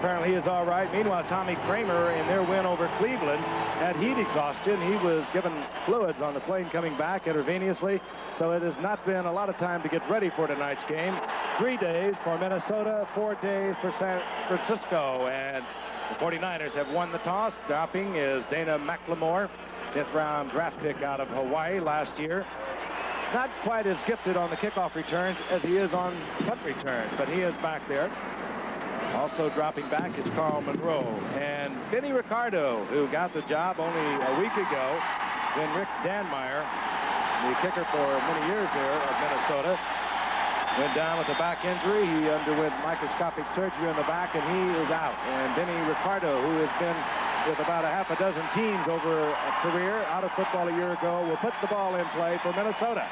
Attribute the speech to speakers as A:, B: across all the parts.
A: apparently he is all right. Meanwhile, Tommy Kramer, in their win over Cleveland, had heat exhaustion. He was given fluids on the plane coming back intravenously, so it has not been a lot of time to get ready for tonight's game. 3 days for Minnesota, 4 days for San Francisco, and the 49ers have won the toss. Dropping is Dana McLemore, 5th round draft pick out of Hawaii last year. Not quite as gifted on the kickoff returns as he is on punt returns, but he is back there. Also dropping back is Carl Monroe. And Vinny Ricardo, who got the job only a week ago when Rick Danmeyer, the kicker for many years here of Minnesota, went down with a back injury. He underwent microscopic surgery in the back, and he is out. And Vinny Ricardo, who has been with about a half a dozen teams over a career, out of football a year ago, will put the ball in play for Minnesota.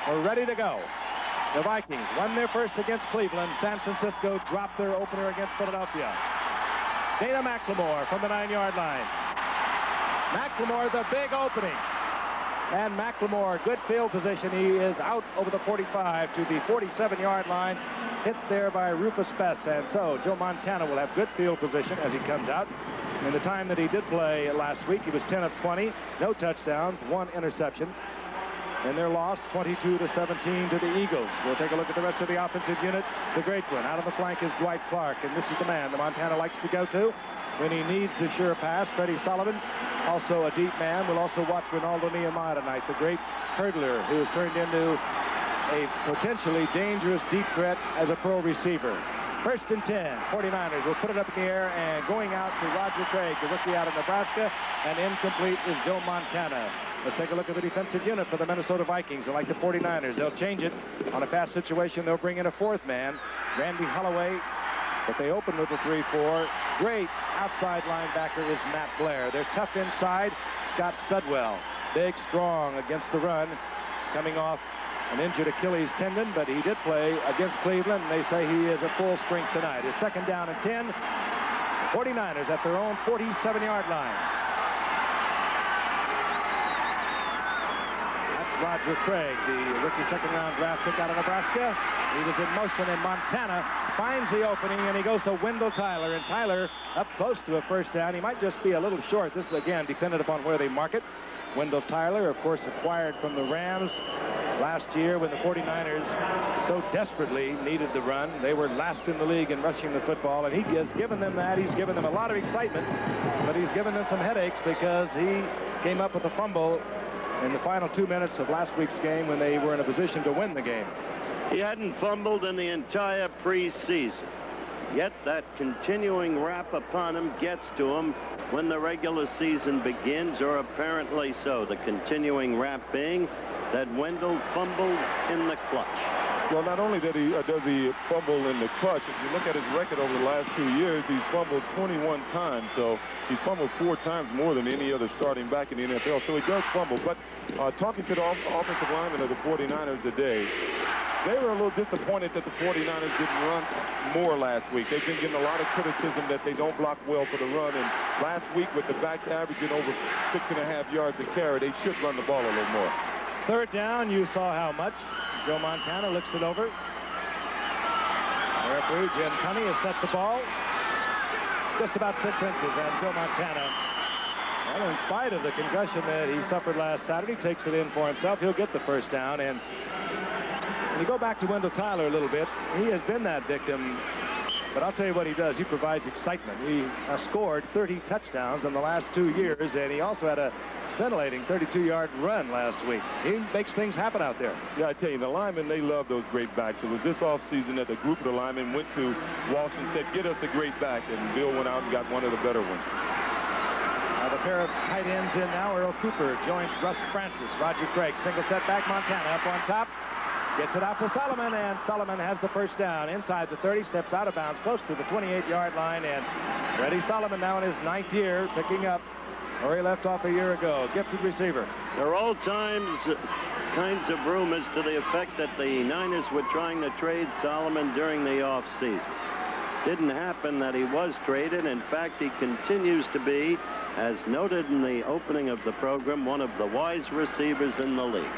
A: We're ready to go. The Vikings won their first against Cleveland. San Francisco dropped their opener against Philadelphia. Dana McLemore from the 9-yard line. McLemore, the big opening. And McLemore, good field position. He is out over the 45 to the 47-yard line. Hit there by Rufus Bess. And so Joe Montana will have good field position as he comes out. In the time that he did play last week, he was 10 of 20. No touchdowns, 1 interception. And their loss, 22-17 to the Eagles. We'll take a look at the rest of the offensive unit. The great one. Out on the flank is Dwight Clark, and this is the man that Montana likes to go to when he needs the sure pass. Freddie Sullivan, also a deep man. We'll also watch Ronaldo Nehemiah tonight, the great hurdler who has turned into a potentially dangerous deep threat as a pro receiver. 1st and 10. 49ers will put it up in the air, and going out to Roger Craig, the rookie out of Nebraska, and incomplete is Joe Montana. Let's take a look at the defensive unit for the Minnesota Vikings. And like the 49ers, they'll change it. On a pass situation, they'll bring in a 4th man, Randy Holloway. But they open with the 3-4. Great outside linebacker is Matt Blair. They're tough inside. Scott Studwell, big, strong against the run, coming off an injured Achilles tendon, but he did play against Cleveland, and they say he is at full strength tonight. It's 2nd down and 10. The 49ers at their own 47-yard line. Roger Craig, the rookie 2nd-round draft pick out of Nebraska. He was in motion, and Montana finds the opening, and he goes to Wendell Tyler. And Tyler up close to a 1st down. He might just be a little short. This is, again, dependent upon where they mark it. Wendell Tyler, of course, acquired from the Rams last year when the 49ers so desperately needed the run. They were last in the league in rushing the football, and he has given them that. He's given them a lot of excitement, but he's given them some headaches because he came up with a fumble in the final 2 minutes of last week's game when they were in a position to win the game.
B: He hadn't fumbled in the entire preseason. Yet that continuing rap upon him gets to him when the regular season begins, or apparently so. The continuing rap being that Wendell fumbles in the clutch.
C: Well, not only does he fumble in the clutch, if you look at his record over the last 2 years, he's fumbled 21 times. So he's fumbled 4 times more than any other starting back in the NFL. So he does fumble. But talking to the offensive linemen of the 49ers today, they were a little disappointed that the 49ers didn't run more last week. They've been getting a lot of criticism that they don't block well for the run. And last week, with the backs averaging over 6.5 yards a carry, they should run the ball a little more.
A: 3rd down, you saw how much. Joe Montana looks it over. Referee Jim Tunney has set the ball just about 6 inches, and Joe Montana, well, in spite of the concussion that he suffered last Saturday, takes it in for himself. He'll get the 1st down. And when you go back to Wendell Tyler a little bit, he has been that victim. But I'll tell you what he does. He provides excitement. He scored 30 touchdowns in the last 2 years, and he also had a scintillating 32-yard run last week. He makes things happen out there.
C: Yeah, I tell you, the linemen, they love those great backs. It was this offseason that the group of the linemen went to Walsh and said, get us a great back, and Bill went out and got one of the better ones.
A: The pair of tight ends in now. Earl Cooper joins Russ Francis. Roger Craig, single set back. Montana up on top. Gets it out to Solomon, and Solomon has the 1st down. Inside the 30, steps out of bounds, close to the 28-yard line, and Freddie Solomon now in his 9th year, picking up where he left off a year ago. Gifted receiver.
B: There are all kinds of rumors to the effect that the Niners were trying to trade Solomon during the offseason. Didn't happen that he was traded. In fact, he continues to be, as noted in the opening of the program, one of the wise receivers in the league.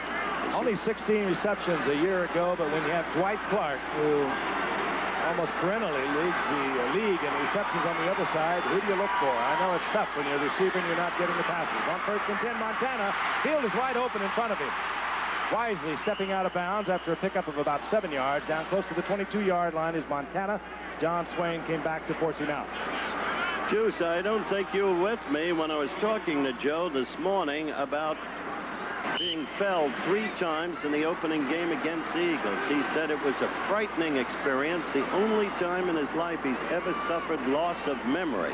A: Only 16 receptions a year ago, but when you have Dwight Clark, who almost perennially leads the league in receptions on the other side. Who do you look for? I know it's tough when you're receiving, you're not getting the passes. On 1st and 10, Montana. Field is wide open in front of him. Wisely stepping out of bounds after a pickup of about 7 yards. Down close to the 22-yard line is Montana. John Swain came back to force him out.
B: Juice, I don't think you were with me when I was talking to Joe this morning about being felled 3 times in the opening game against the Eagles. He said it was a frightening experience, the only time in his life he's ever suffered loss of memory.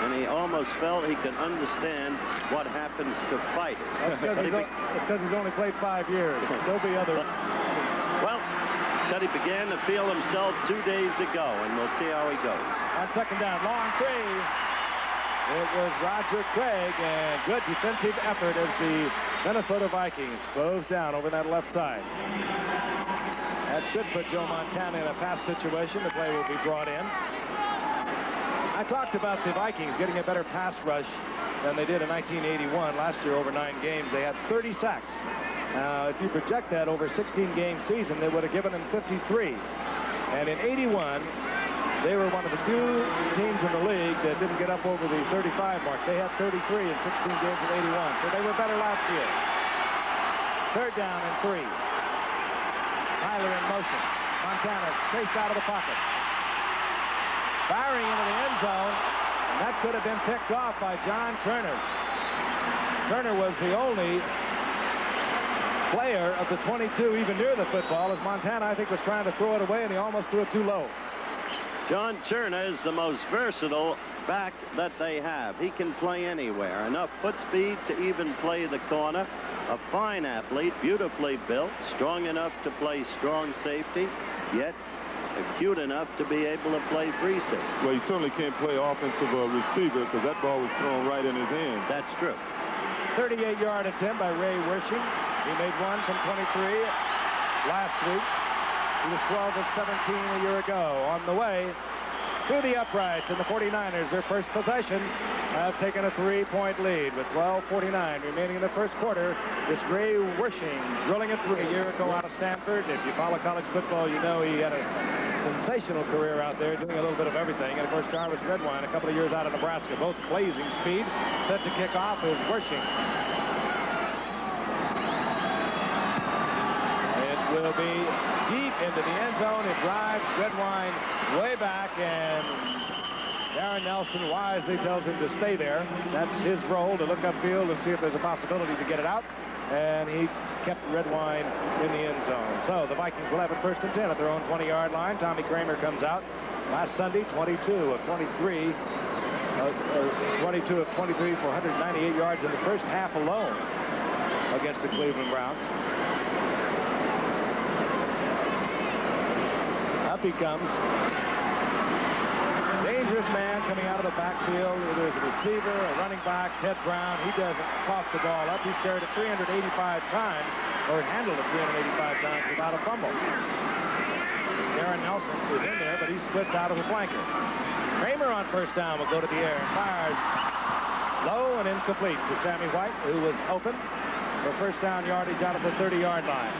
B: And he almost felt he could understand what happens to fighters.
A: That's because he's only played 5 years. There'll be others.
B: Well, said he began to feel himself 2 days ago, and we'll see how he goes.
A: On 2nd down, long 3. It was Roger Craig, and good defensive effort as the Minnesota Vikings close down over that left side. That should put Joe Montana in a pass situation. The play will be brought in. I talked about the Vikings getting a better pass rush than they did in 1981. Last year, over 9 games, they had 30 sacks. If you project that over a 16-game season, they would have given them 53. And in 81, they were one of the few teams in the league that didn't get up over the 35 mark. They had 33 in 16 games in 81, so they were better last year. 3rd down and 3. Tyler in motion. Montana chased out of the pocket. Firing into the end zone, and that could have been picked off by John Turner. Turner was the only player of the 22 even near the football, as Montana, I think, was trying to throw it away, and he almost threw it too low.
B: John Turner is the most versatile back that they have. He can play anywhere. Enough foot speed to even play the corner. A fine athlete, beautifully built, strong enough to play strong safety, yet acute enough to be able to play free safety.
C: Well, he certainly can't play offensive receiver because that ball was thrown right in his hand.
B: That's true.
A: 38-yard attempt by Ray Wershing. He made one from 23 last week. He was 12 of 17 a year ago. On the way to the uprights, and the 49ers, their first possession, have taken a 3-point lead with 12:49 remaining in the first quarter. This Ray Wershing drilling it through a year ago out of Stanford. If you follow college football, you know he had a sensational career out there doing a little bit of everything. And of course, Jarvis Redwine, a couple of years out of Nebraska, both blazing speed. Set to kick off is Wershing. It will be deep into the end zone. It drives Redwine way back, and Darren Nelson wisely tells him to stay there. That's his role, to look upfield and see if there's a possibility to get it out. And he kept Redwine in the end zone. So the Vikings will have it 1st and 10 at their own 20-yard line. Tommy Kramer comes out. Last Sunday, 22 of 23 for 198 yards in the first half alone against the Cleveland Browns. Up he comes. Dangerous man coming out of the backfield. There's a receiver, a running back, Ted Brown. He doesn't cough the ball up. He's carried it 385 times, or handled it 385 times without a fumble. Darren Nelson is in there, but he splits out of the flanker. Kramer on 1st down will go to the air and fires low and incomplete to Sammy White, who was open for 1st down yardage out of the 30-yard line.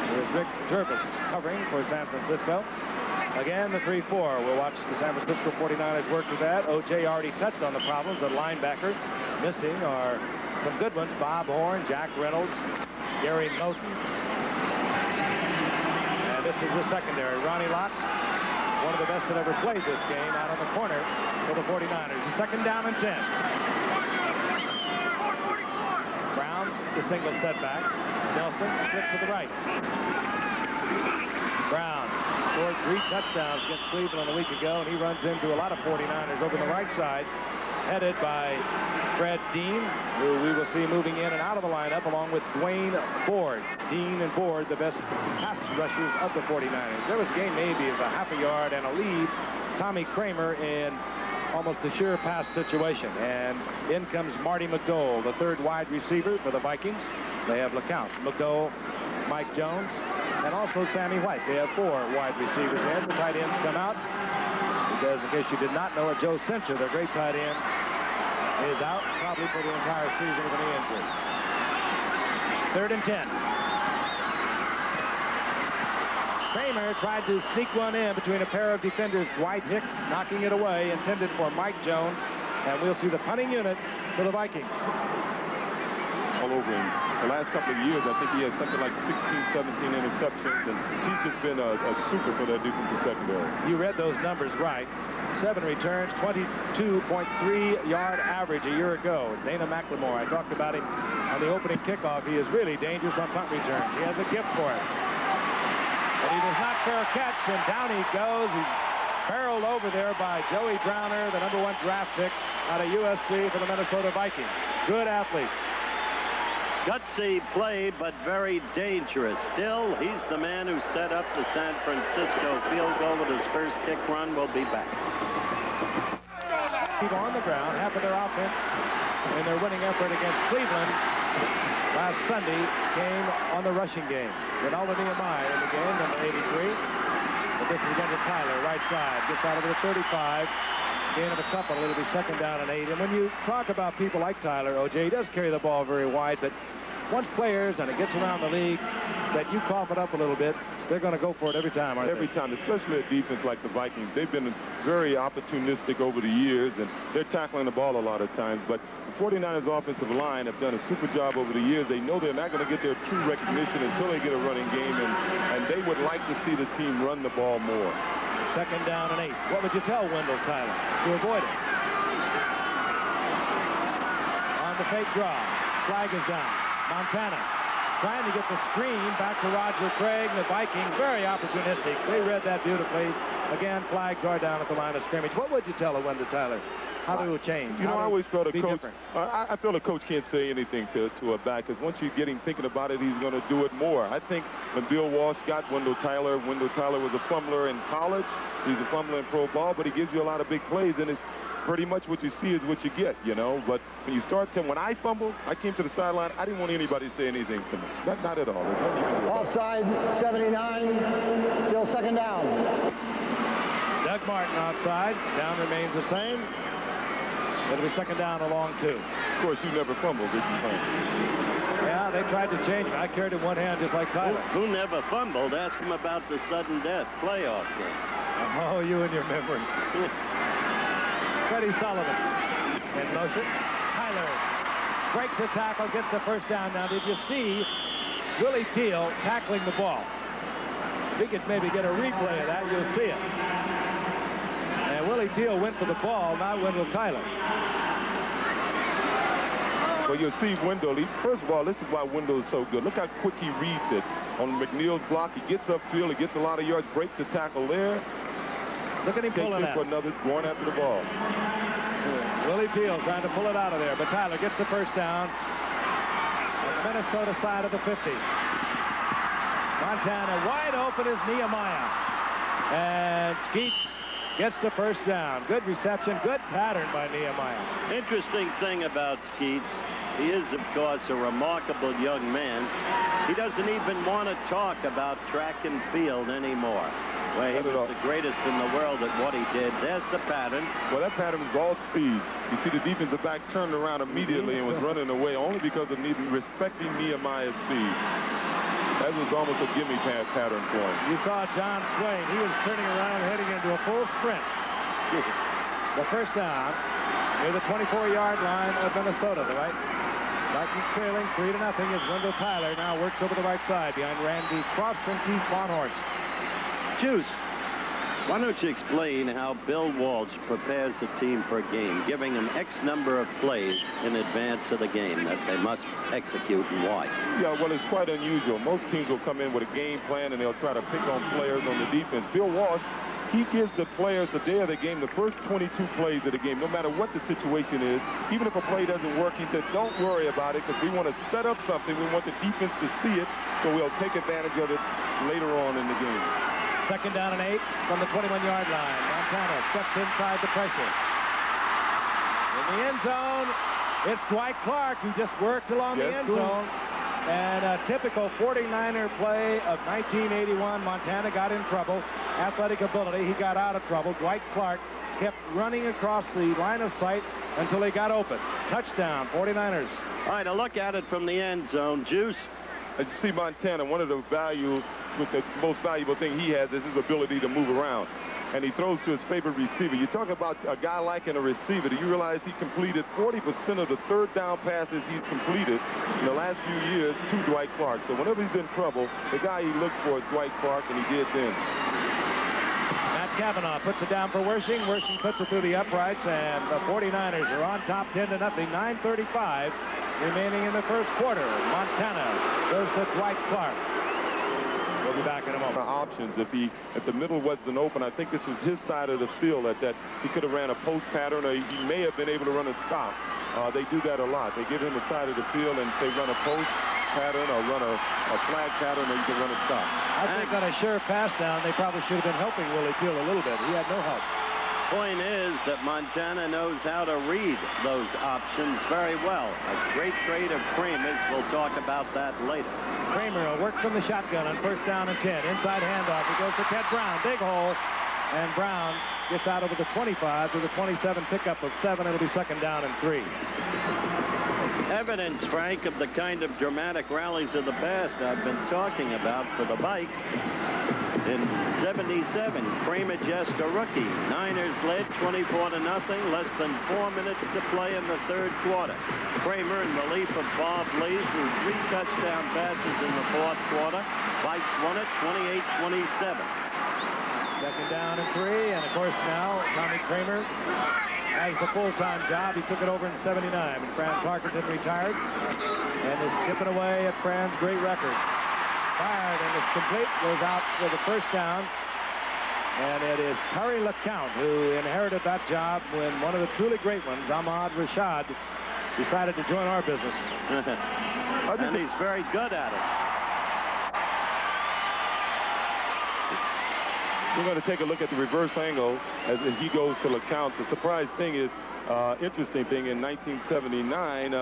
A: There's Rick Jervis covering for San Francisco. Again, the 3-4. We'll watch the San Francisco 49ers work with that. O.J. already touched on the problems. The linebacker missing are some good ones. Bob Horn, Jack Reynolds, Gary Moten. And this is the secondary. Ronnie Lott, one of the best that ever played this game, out on the corner for the 49ers. The 2nd down and 10. Brown, the single setback. Nelson split to the right. Brown scored 3 touchdowns against Cleveland a week ago, and he runs into a lot of 49ers over the right side, headed by Fred Dean, who we will see moving in and out of the lineup, along with Dwayne Board. Dean and Board, the best pass rushers of the 49ers. There was a game maybe as a half a yard and a lead. Tommy Kramer in almost a sure pass situation. And in comes Marty McDowell, the 3rd wide receiver for the Vikings. They have LeCount, McDowell, Mike Jones, and also Sammy White. They have 4 wide receivers in. The tight ends come out because, in case you did not know it, Joe Cincher, their great tight end, is out probably for the entire season with a knee injury. 3rd and 10. Kramer tried to sneak one in between a pair of defenders. Dwight Hicks knocking it away, intended for Mike Jones. And we'll see the punting unit for the Vikings.
C: All over him. The last couple of years, I think he has something like 16, 17 interceptions, and he's just been a super for their defensive secondary.
A: You read those numbers right. 7 returns, 22.3-yard average a year ago. Dana McLemore, I talked about him on the opening kickoff. He is really dangerous on punt returns. He has a gift for it. But he does not fair catch, and down he goes. He's barreled over there by Joey Browner, the #1 draft pick out of USC for the Minnesota Vikings. Good athlete.
B: Gutsy play, but very dangerous. Still, he's the man who set up the San Francisco field goal with his first kick run. Will be back.
A: Keep on the ground, half of their offense in their winning effort against Cleveland last Sunday came on the rushing game. Ronaldo Nehemiah in the game, number 83. But this is against Tyler, right side. Gets out of the 35. Gain of a couple. It'll be 2nd down and 8. And when you talk about people like Tyler, O.J., he does carry the ball very wide, but once players, and it gets around the league, that you cough it up a little bit, they're going to go for it every time, aren't they?
C: Every time, especially a defense like the Vikings. They've been very opportunistic over the years, and they're tackling the ball a lot of times. But the 49ers offensive line have done a super job over the years. They know they're not going to get their true recognition until they get a running game, and they would like to see the team run the ball more.
A: 2nd down and 8. What would you tell Wendell Tyler to avoid it? On the fake draw. Flag is down. Montana trying to get the screen back to Roger Craig. The Vikings very opportunistic. They read that beautifully. Again, flags are down at the line of scrimmage. What would you tell a Wendell Tyler? How to change?
C: You know, I always felt a coach.
A: Different?
C: I feel a coach can't say anything to a back, because once you get him thinking about it, he's going to do it more. I think when Bill Walsh got Wendell Tyler was a fumbler in college. He's a fumbler in pro ball, but he gives you a lot of big plays, and it's pretty much what you see is what you get, you know. But when you start to, when I fumbled, I came to the sideline. I didn't want anybody to say anything to me. Not at all.
D: Offside, 79, still 2nd down.
A: Doug Martin outside. Down remains the same. It'll be 2nd down along 2.
C: Of course, you never fumbled, did you?
A: Yeah, they tried to change it. I carried it one hand just like Tyler.
B: Who never fumbled? Ask him about the sudden death playoff game.
A: Oh, you and your memory. Freddie Sullivan in motion. Tyler breaks the tackle, gets the 1st down. Now, did you see Willie Teal tackling the ball? We could maybe get a replay of that. You'll see it. And Willie Teal went for the ball, not Wendell Tyler.
C: Well, you'll see Wendell. First of all, this is why Wendell is so good. Look how quick he reads it. On McNeil's block, he gets upfield, he gets a lot of yards, breaks the tackle there.
A: Look at him pulling
C: it for another, going after the ball.
A: Willie Teal trying to pull it out of there, but Tyler gets the 1st down on the Minnesota side of the 50. Montana wide open is Nehemiah. And Skeets gets the 1st down. Good reception, good pattern by Nehemiah.
B: Interesting thing about Skeets, he is, of course, a remarkable young man. He doesn't even want to talk about track and field anymore. Well, he was the greatest in the world at what he did. There's the pattern.
C: Well, that pattern was all speed. You see the defensive back turned around immediately and was running away only because of respecting Nehemiah's speed. That was almost a gimme pattern for him.
A: You saw John Swain. He was turning around, heading into a full sprint. The 1st down near the 24-yard line of Minnesota, right? Vikings trailing 3-0 as Wendell Tyler now works over the right side behind Randy Cross and Keith Bonhorst.
B: Juice, why don't you explain how Bill Walsh prepares the team for a game, giving them X number of plays in advance of the game that they must execute, and why?
C: Yeah, well, it's quite unusual. Most teams will come in with a game plan and they'll try to pick on players on the defense. Bill Walsh, he gives the players the day of the game the first 22 plays of the game, no matter what the situation is. Even if a play doesn't work, he said, don't worry about it, because we want to set up something. We want the defense to see it, so we'll take advantage of it later on in the game.
A: 2nd down and 8 from the 21-yard line. Montana steps inside the pressure. In the end zone, it's Dwight Clark who just worked along the end zone. And a typical 49er play of 1981. Montana got in trouble. Athletic ability, he got out of trouble. Dwight Clark kept running across the line of sight until he got open. Touchdown, 49ers.
B: All right, a look at it from the end zone. Juice.
C: As you see Montana, one of the value with the most valuable thing he has is his ability to move around. And he throws to his favorite receiver. You talk about a guy liking a receiver. Do you realize he completed 40% of the third down passes he's completed in the last few years to Dwight Clark? So whenever he's in trouble, the guy he looks for is Dwight Clark, and he did then.
A: Matt Cavanaugh puts it down for Wershing. Wershing puts it through the uprights, and the 49ers are on top 10-0. 9:35 remaining in the first quarter. Montana goes to Dwight Clark. We'll be back in a moment.
C: Options. If the middle wasn't open, I think this was his side of the field. That he could have ran a post pattern, or he may have been able to run a stop. They do that a lot. They give him the side of the field and say run a post pattern or run a flag pattern, or you can run a stop.
A: I think on a sure pass down, they probably should have been helping Willie Teal a little bit. He had no help.
B: Point is that Montana knows how to read those options very well. A great trade of Kramer's. We'll talk about that later.
A: Kramer will work from the shotgun on first down and 10. Inside handoff. He goes to Ted Brown. Big hole. And Brown gets out over the 25 to the 27, pickup of 7. It'll be second down and 3.
B: Evidence, Frank, of the kind of dramatic rallies of the past I've been talking about for the Vikes. In '77, Kramer, just a rookie. Niners led 24-0. Less than 4 minutes to play in the third quarter. Kramer in relief of Bob Lee threw 3 touchdown passes in the fourth quarter. Vikes won it 28-27.
A: Second down and 3, and of course now Tommy Kramer has the full-time job. He took it over in '79 when Fran Tarkenton retired, and is chipping away at Fran's great record. Fired and is complete, goes out with a first down, and it is Terry LeCount who inherited that job when one of the truly great ones, Ahmad Rashad, decided to join our business.
B: And he's very good at it.
C: We're going to take a look at the reverse angle as he goes to LeCount. The surprise thing is, interesting thing, in 1979,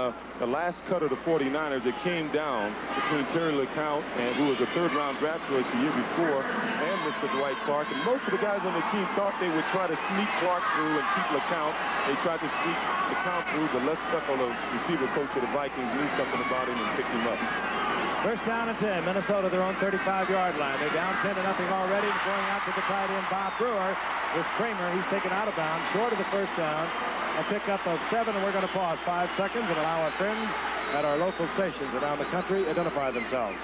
C: the last cut of the 49ers, it came down between Terry LeCount, who was a third-round draft choice the year before, and Mr. Dwight Clark. And most of the guys on the team thought they would try to sneak Clark through and keep LeCount. They tried to sneak LeCount through, but Les Steffel, the receiver coach of the Vikings, knew something about him and picked him up.
A: First down and 10. Minnesota, their own 35-yard line. They're down 10-0 already. Going out to the tight end, Bob Brewer. Is Kramer. He's taken out of bounds, short of the first down. A pickup of 7, and we're going to pause 5 seconds and allow our friends at our local stations around the country identify themselves.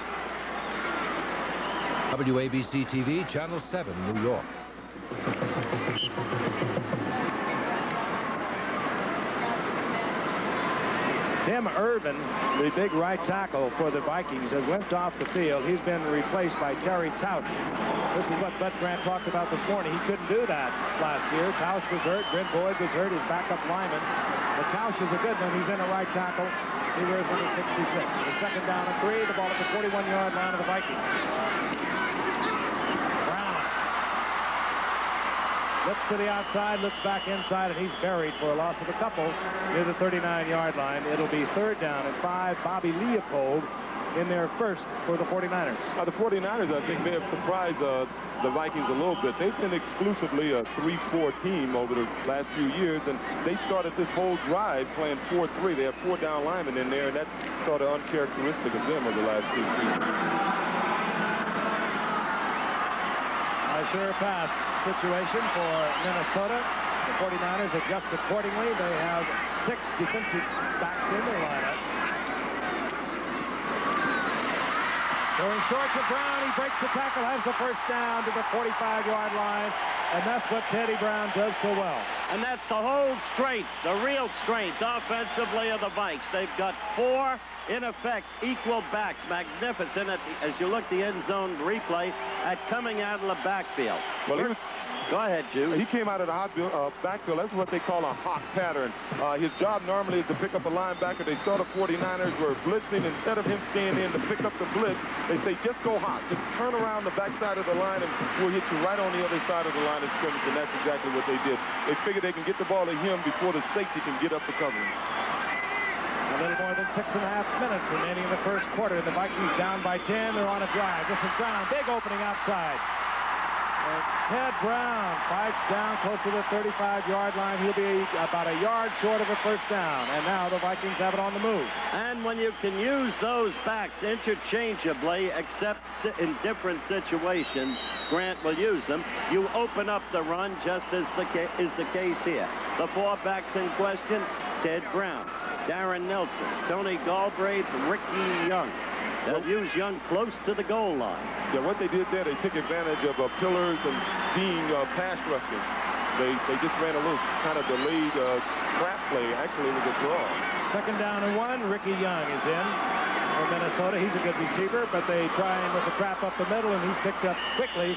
E: WABC TV, Channel 7, New York.
A: Tim Irvin, the big right tackle for the Vikings, has limped off the field. He's been replaced by Terry Tausch. This is what Bud Grant talked about this morning. He couldn't do that last year. Tausch was hurt. Brent Boyd was hurt, his backup lineman. But Tausch is a good one. He's in a right tackle. He wears number 66. The second down and 3. The ball at the 41-yard line of the Vikings. Looks to the outside, looks back inside, and he's buried for a loss of a couple near the 39-yard line. It'll be third down and 5. Bobby Leopold in there first for the 49ers.
C: The 49ers, I think, may have surprised the Vikings a little bit. They've been exclusively a 3-4 team over the last few years, and they started this whole drive playing 4-3. They have 4 down linemen in there, and that's sort of uncharacteristic of them over the last 2 seasons.
A: Sure pass situation for Minnesota. The 49ers adjust accordingly. They have 6 defensive backs in their lineup. Going short to Brown. He breaks the tackle, has the first down to the 45-yard line. And that's what Teddy Brown does so well.
B: And that's the whole strength, the real strength offensively of the Vikes. They've got 4, in effect, equal backs. Magnificent as you look the end zone replay at coming out of the backfield.
C: Well,
B: go ahead, Jude.
C: He came out of the backfield. That's what they call a hot pattern. His job normally is to pick up a linebacker. They saw the 49ers were blitzing. Instead of him staying in to pick up the blitz, they say, just go hot. Just turn around the backside of the line, and we'll hit you right on the other side of the line of scrimmage, and that's exactly what they did. They figured they can get the ball to him before the safety can get up the coverage.
A: A little more than 6.5 minutes remaining in the first quarter. The Vikings down by 10. They're on a drive. This is Brown. Big opening outside. And Ted Brown fights down close to the 35-yard line. He'll be about a yard short of a first down. And now the Vikings have it on the move.
B: And when you can use those backs interchangeably, except in different situations, Grant will use them. You open up the run, just as is the case here. The 4 backs in question: Ted Brown, Darren Nelson, Tony Galbraith, Ricky Young. They'll use Young close to the goal line.
C: Yeah, what they did there, they took advantage of pillars and being pass rushing. They just ran a little kind of delayed trap play. Actually, it was a draw.
A: 2nd down and 1. Ricky Young is in for Minnesota. He's a good receiver, but they try him with the trap up the middle, and he's picked up quickly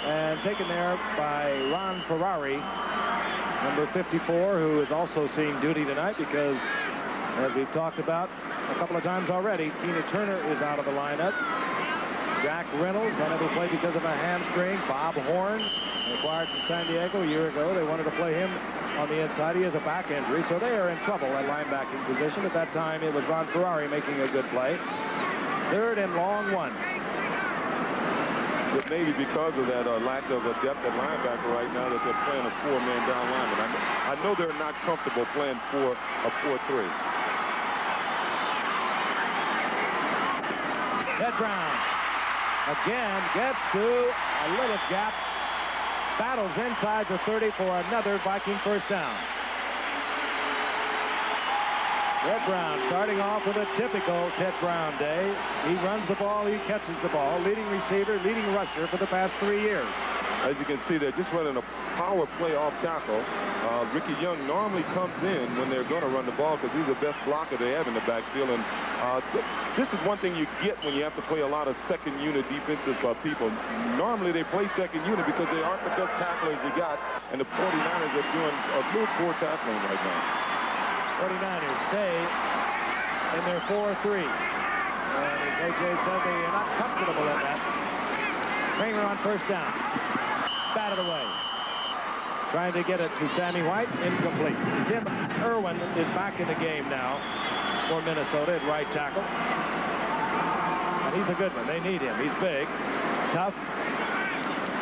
A: and taken there by Ron Ferrari, number 54, who is also seeing duty tonight because, as we've talked about a couple of times already, Tina Turner is out of the lineup. Jack Reynolds unable to play because of a hamstring. Bob Horn, acquired from San Diego a year ago. They wanted to play him on the inside. He has a back injury, so they are in trouble at linebacking position. At that time, it was Ron Ferrari making a good play. 3rd and long 1.
C: But maybe because of that lack of a depth at linebacker right now that they're playing a 4-man down lineman. I know they're not comfortable playing a 4-3.
A: Ted Brown again gets to a little gap, battles inside the 30 for another Viking first down. Ted Brown starting off with a typical Ted Brown day. He runs the ball, he catches the ball, leading receiver, leading rusher for the past 3 years.
C: As you can see, they're just running a power play off tackle. Ricky Young normally comes in when they're going to run the ball because he's the best blocker they have in the backfield. And this is one thing you get when you have to play a lot of second unit defensive people. Normally they play second unit because they aren't the best tacklers you got, and the 49ers are doing a little poor tackling right now.
A: 49ers stay in their 4-3. And as A.J. said, they are not comfortable in that. Kramer on first down. Batted away. Trying to get it to Sammy White. Incomplete. Tim Irwin is back in the game now for Minnesota at right tackle. And he's a good one. They need him. He's big, tough.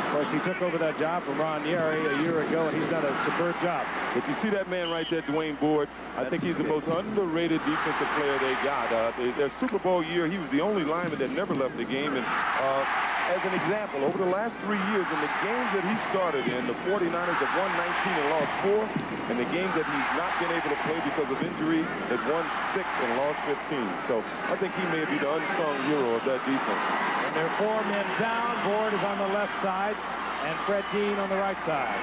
A: Of course, he took over that job from Ron Yeri a year ago, and he's done a superb job.
C: But you see that man right there, Dwayne Board. I think he's the most underrated defensive player they got. Their Super Bowl year, he was the only lineman that never left the game. And as an example, over the last 3 years, in the games that he started in, the 49ers have won 19 and lost 4. And the games that he's not been able to play because of injury, they've won 6 and lost 15. So I think he may be the unsung hero of that defense.
A: And they're 4 men down. Board is on the left side, and Fred Dean on the right side.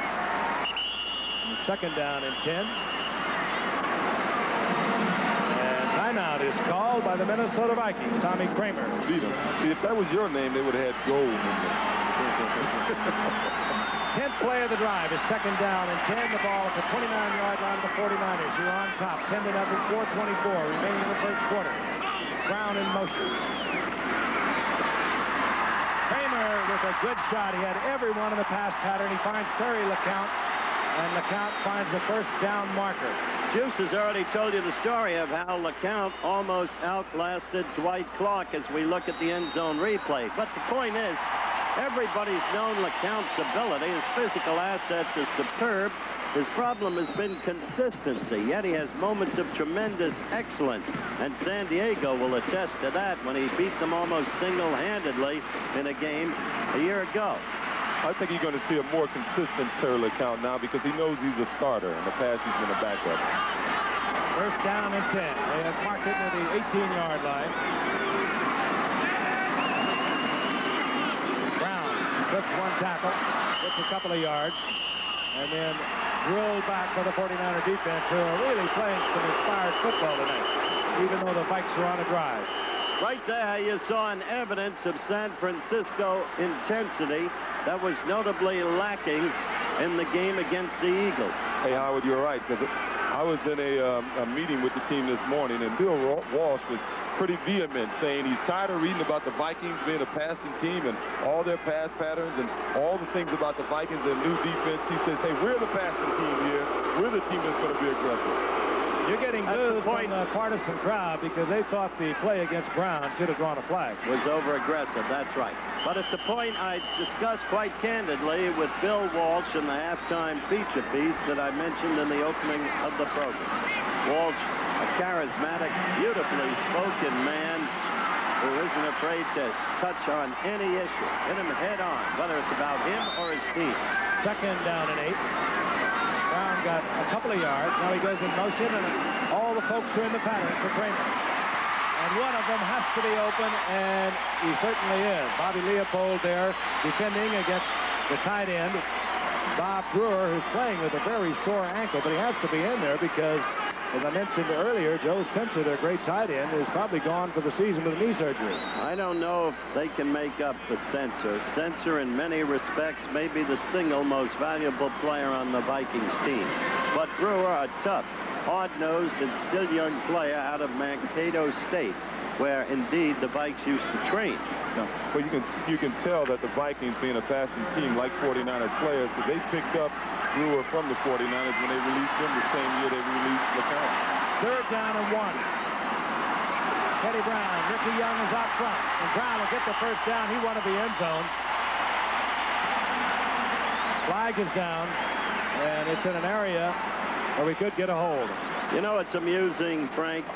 A: And 2nd down and 10. And timeout is called by the Minnesota Vikings. Tommy Kramer.
C: Beat him. See, if that was your name, they would have had gold in there.
A: 10th play of the drive is 2nd down and 10. The ball at the 29-yard line of the 49ers. You're on top. 10-0, 4:24 remaining in the first quarter. Brown in motion. Kramer with a good shot. He had everyone in the pass pattern. He finds Terry LeCount, and LeCount finds the first down marker.
B: Juice has already told you the story of how LeCount almost outlasted Dwight Clark as we look at the end zone replay. But the point is, everybody's known LeCount's ability. His physical assets are superb. His problem has been consistency, yet he has moments of tremendous excellence. And San Diego will attest to that when he beat them almost single-handedly in a game a year ago.
C: I think you're going to see a more consistent Terry LeCount now because he knows he's a starter. In the past, he's been a backup.
A: First down and 10. They have marked it to the 18-yard line. Brown took one tackle, gets a couple of yards, and then drilled back for the 49er defense, who are really playing some inspired football tonight, even though the Vikes are on a drive.
B: Right there, you saw an evidence of San Francisco intensity that was notably lacking in the game against the Eagles.
C: Hey, Howard, you're right, because I was in a meeting with the team this morning, and Bill Walsh was pretty vehement, saying he's tired of reading about the Vikings being a passing team and all their pass patterns and all the things about the Vikings and new defense. He says, hey, we're the passing team here. We're the team that's going to be aggressive.
A: You're getting booed from the partisan crowd because they thought the play against Brown should have drawn a flag.
B: Was over-aggressive, that's right. But it's a point I discussed quite candidly with Bill Walsh in the halftime feature piece that I mentioned in the opening of the program. Walsh, a charismatic, beautifully spoken man who isn't afraid to touch on any issue, hit him head on, whether it's about him or his team.
A: Second down and 8. Brown got a couple of yards. Now he goes in motion, and all the folks are in the pattern for Kramer. And one of them has to be open, and he certainly is. Bobby Leopold there defending against the tight end, Bob Brewer, who's playing with a very sore ankle, but he has to be in there because, as I mentioned earlier, Joe Sensor, their great tight end, is probably gone for the season with knee surgery.
B: I don't know if they can make up for Sensor. Sensor, in many respects, may be the single most valuable player on the Vikings team. But Brewer, a tough, hard-nosed, and still young player out of Mankato State, where, indeed, the Vikes used to train.
C: No, but you can tell that the Vikings, being a passing team like 49er players, because they picked up Brewer from the 49ers when they released him the same year they released LeCounte.
A: Third down and 1. Teddy Brown, Ricky Young is out front, and Brown will get the first down. He wanted the end zone. Flag is down, and it's in an area where we could get a hold.
B: You know, it's amusing, Frank.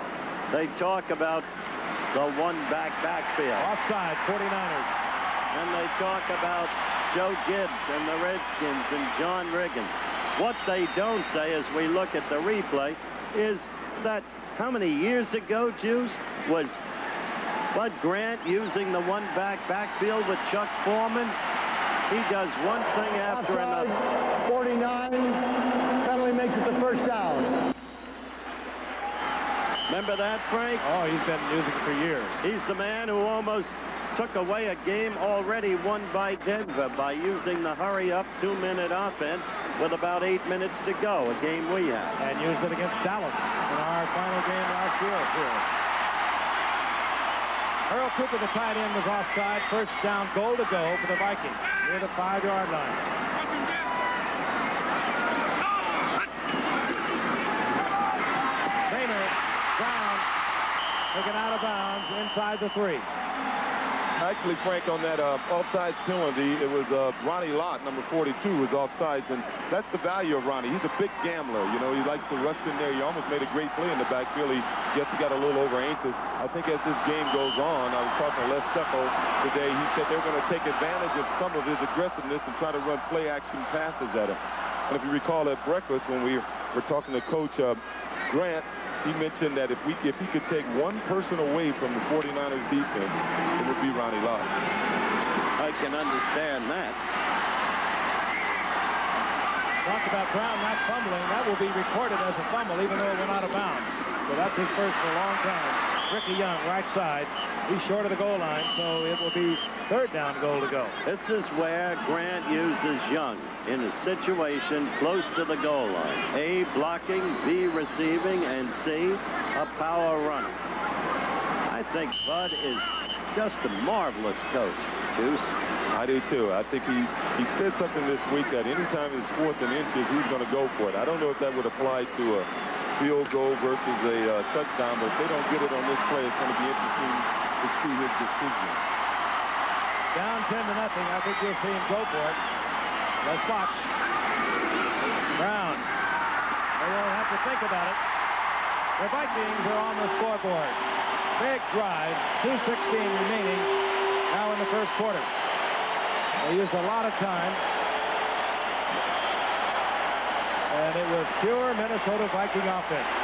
B: They talk about the one-back backfield.
A: Offside, 49ers.
B: And they talk about Joe Gibbs and the Redskins and John Riggins. What they don't say as we look at the replay is that how many years ago, Juice, was Bud Grant using the one-back backfield with Chuck Foreman? He does one thing after another.
D: 49, penalty makes it the first down.
B: Remember that, Frank?
A: Oh, he's been using it for years.
B: He's the man who almost took away a game already won by Denver by using the hurry-up 2-minute offense with about 8 minutes to go, a game we had.
A: And used it against Dallas in our final game last year here. Earl Cooper, the tight end, was offside. First down, goal to go for the Vikings near the 5-yard line. Brown taken out of bounds inside the 3.
C: Actually, Frank, on that offside penalty, it was Ronnie Lott, number 42, was offsides, and that's the value of Ronnie. He's a big gambler. You know, he likes to rush in there. He almost made a great play in the backfield. He guess he got a little over anxious. I think as this game goes on, I was talking to Les Stefo today. He said they're going to take advantage of some of his aggressiveness and try to run play-action passes at him. And if you recall at breakfast when we were talking to Coach Grant, he mentioned that if he could take one person away from the 49ers defense, it would be Ronnie Lott.
B: I can understand that.
A: Talk about Brown not fumbling. That will be recorded as a fumble, even though it went out of bounds. So that's his first in a long time. Ricky Young, right side. He's short of the goal line, so it will be third down goal to go.
B: This is where Grant uses Young in a situation close to the goal line. A, blocking, B, receiving, and C, a power runner. I think Bud is just a marvelous coach, Juice.
C: I do too. I think he said something this week that anytime it's 4th and inches, he's going to go for it. I don't know if that would apply to a field goal versus a touchdown, but if they don't get it on this play, it's going to be interesting to see his decision.
A: Down 10-0. I think you'll see him go for it. Let's watch. Brown. They won't have to think about it. The Vikings are on the scoreboard. Big drive. 2:16 remaining now in the first quarter. They used a lot of time. And it was pure Minnesota Viking offense.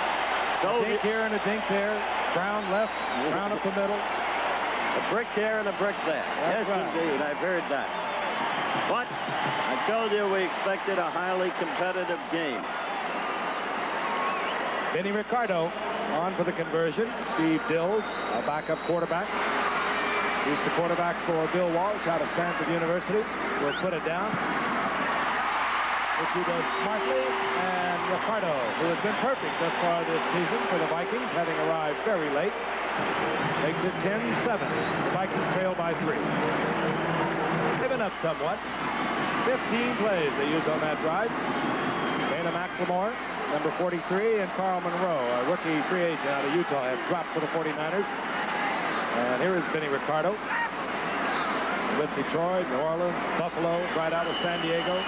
A: A dink here and a dink there. Brown left, Brown up the middle.
B: A brick here and a brick there.
A: That's
B: yes,
A: right.
B: Indeed. I've heard that. But I told you we expected a highly competitive game.
A: Benny Ricardo on for the conversion. Steve Dills, a backup quarterback. He's the quarterback for Bill Walsh out of Stanford University. Will put it down, which he does smartly. And Ricardo, who has been perfect thus far this season for the Vikings, having arrived very late, makes it 10-7. The Vikings trail by 3. Given up somewhat. 15 plays they use on that drive. Dana McLemore number 43, and Carl Monroe, a rookie free agent out of Utah, have dropped for the 49ers. And here is Vinny Ricardo with Detroit, New Orleans, Buffalo, right out of San Diego.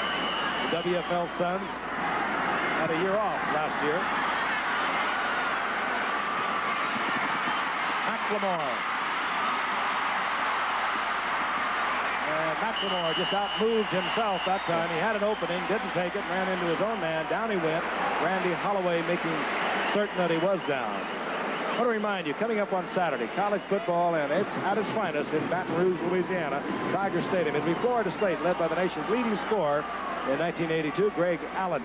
A: The WFL Suns had a year off last year. McLemore. And McLemore just outmoved himself that time. He had an opening, didn't take it, ran into his own man. Down he went. Randy Holloway making certain that he was down. I want to remind you, coming up on Saturday, college football, and it's at its finest in Baton Rouge, Louisiana, Tiger Stadium. It'll be Florida State, led by the nation's leading scorer in 1982, Greg Allen.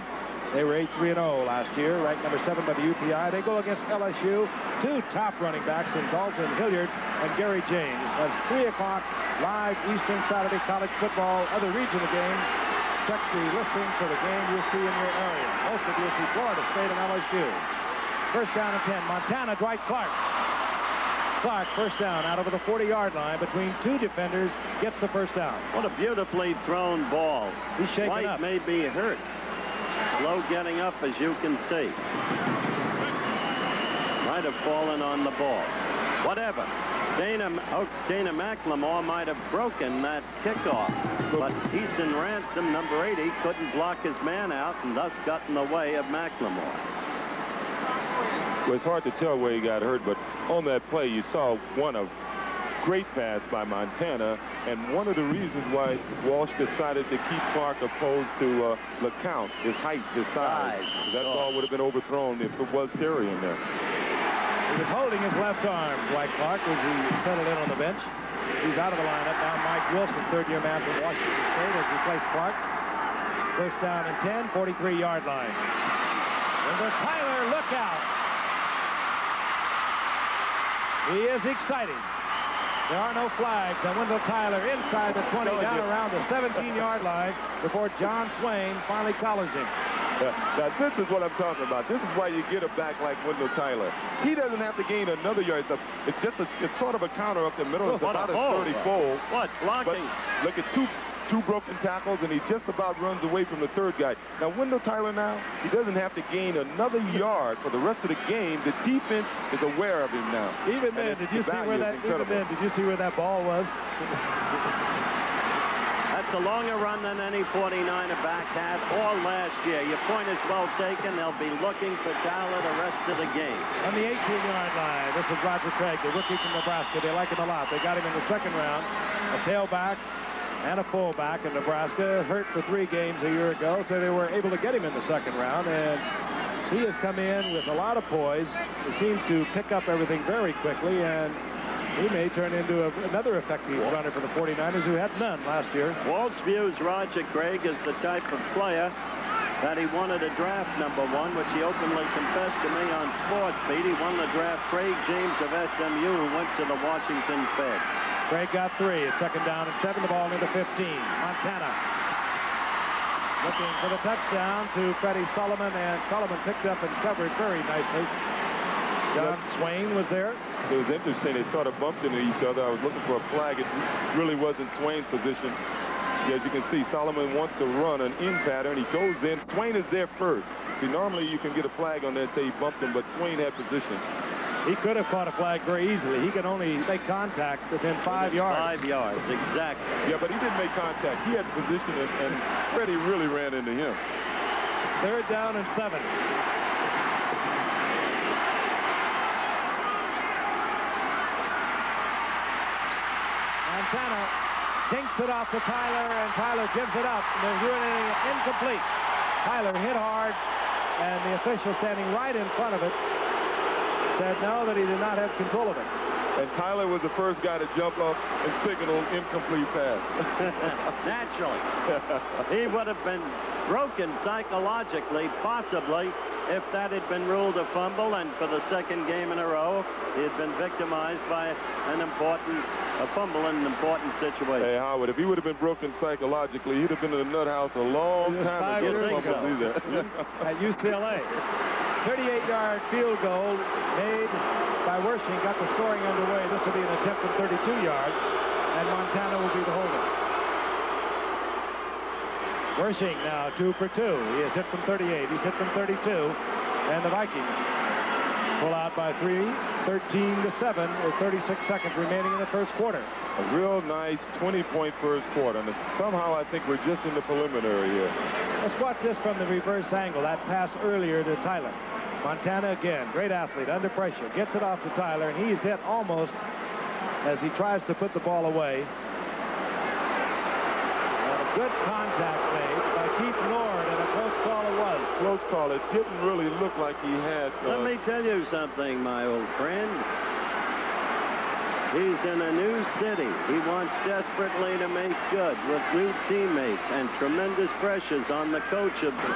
A: They were 8-3-0 last year, ranked number 7 by the UPI. They go against LSU, 2 top running backs in Dalton Hilliard and Gary James. That's 3 o'clock live Eastern Saturday college football. Other regional games, check the listing for the game you'll see in your area. Most of you will see Florida State and LSU. First down and 10. Montana, Dwight Clark. Clark, first down, out over the 40-yard line between 2 defenders, gets the first down.
B: What a beautifully thrown ball.
A: He's shaking
B: White
A: up.
B: may be hurt. Slow getting up, as you can see. Might have fallen on the ball. Whatever. Dana McLemore might have broken that kickoff, but Eason Ransom, number 80, couldn't block his man out and thus got in the way of McLemore.
C: Well, it's hard to tell where he got hurt, but on that play, you saw a great pass by Montana, and one of the reasons why Walsh decided to keep Clark opposed to LeCount, his height, his size. That ball would have been overthrown if it was Terry in there.
A: He was holding his left arm, Dwight Clark, as he settled in on the bench. He's out of the lineup now. Mike Wilson, third-year man from Washington State, has replaced Clark. First down and 10, 43-yard line. Wendell Tyler, look out. He is exciting. There are no flags, and Wendell Tyler inside the 20, down around the 17-yard line before John Swain finally collars him.
C: Now, this is what I'm talking about. This is why you get a back like Wendell Tyler. He doesn't have to gain another yard. It's sort of a counter up the middle. It's about a 30-fold.
B: What, blocking?
C: But look at two broken tackles, and he just about runs away from the third guy. Now, Wendell Tyler now, he doesn't have to gain another yard for the rest of the game. The defense is aware of him now.
A: Even then, did you see where that ball was?
B: That's a longer run than any 49er back had all last year. Your point is well taken. They'll be looking for Tyler the rest of the game.
A: On the 18-yard line, this is Roger Craig, the rookie from Nebraska. They like him a lot. They got him in the second round, a tailback and a fullback in Nebraska, hurt for 3 games a year ago, so they were able to get him in the second round, and he has come in with a lot of poise. He seems to pick up everything very quickly, and he may turn into another effective runner for the 49ers, who had none last year.
B: Walsh views Roger Craig as the type of player that he wanted to draft number 1, which he openly confessed to me on SportsBeat. He won the draft Craig James of SMU, who went to the Washington Feds.
A: Craig got 3. It's second down and 7. The ball near the 15. Montana looking for the touchdown to Freddie Solomon, and Solomon picked up and covered very nicely. John Swain was there.
C: It was interesting. They sort of bumped into each other. I was looking for a flag. It really wasn't Swain's position. As you can see, Solomon wants to run an in pattern. He goes in. Swain is there first. See, normally you can get a flag on there and say he bumped him, but Swain had position.
A: He could have caught a flag very easily. He could only make contact within 5 yards.
B: 5 yards, exactly.
C: Yeah, but he didn't make contact. He had position, and Freddie really ran into him.
A: Third down and 7. Montana dinks it off to Tyler, and Tyler gives it up. They're doing it incomplete. Tyler hit hard, and the official standing right in front of it said no, that he did not have control of it.
C: And Tyler was the first guy to jump up and signal incomplete pass.
B: Naturally. He would have been broken psychologically, possibly, if that had been ruled a fumble, and for the second game in a row, he had been victimized by a fumble in an important situation.
C: Hey, Howard, if he would have been broken psychologically, he'd have been in the nut house a long time ago.
A: At UCLA. 38-yard field goal made by Wershing, got the scoring underway. This will be an attempt from 32 yards, and Montana will be the holder. Wershing now 2 for 2. He has hit from 38. He's hit from 32. And the Vikings pull out by 3, 13-7, with 36 seconds remaining in the first quarter.
C: A real nice 20-point first quarter. And somehow I think we're just in the preliminary here.
A: Let's watch this from the reverse angle. That pass earlier to Tyler. Montana again, great athlete, under pressure. Gets it off to Tyler, and he's hit almost as he tries to put the ball away. And a good contact made by Keith Lord, and a close call it was.
C: Close call. It didn't really look like he had...
B: Let me tell you something, my old friend. He's in a new city. He wants desperately to make good with new teammates and tremendous pressures on the coach of the...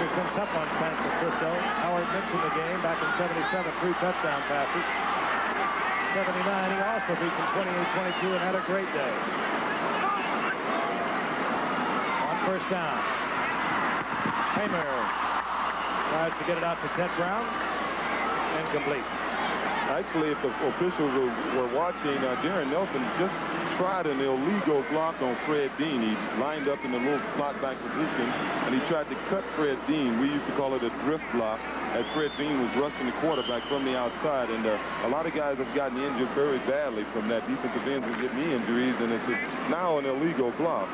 A: It's been tough on San Francisco. Howard mentioned the game back in 77, 3 touchdown passes. 79, he also beat them 28-22 and had a great day. On first down, Kramer tries to get it out to Ted Brown. Incomplete.
C: Actually, if the officials were watching, Darren Nelson just tried an illegal block on Fred Dean. He lined up in the little slot back position, and he tried to cut Fred Dean. We used to call it a drift block, as Fred Dean was rushing the quarterback from the outside. And a lot of guys have gotten injured very badly from that. Defensive ends will get knee injuries, and it's now an illegal block.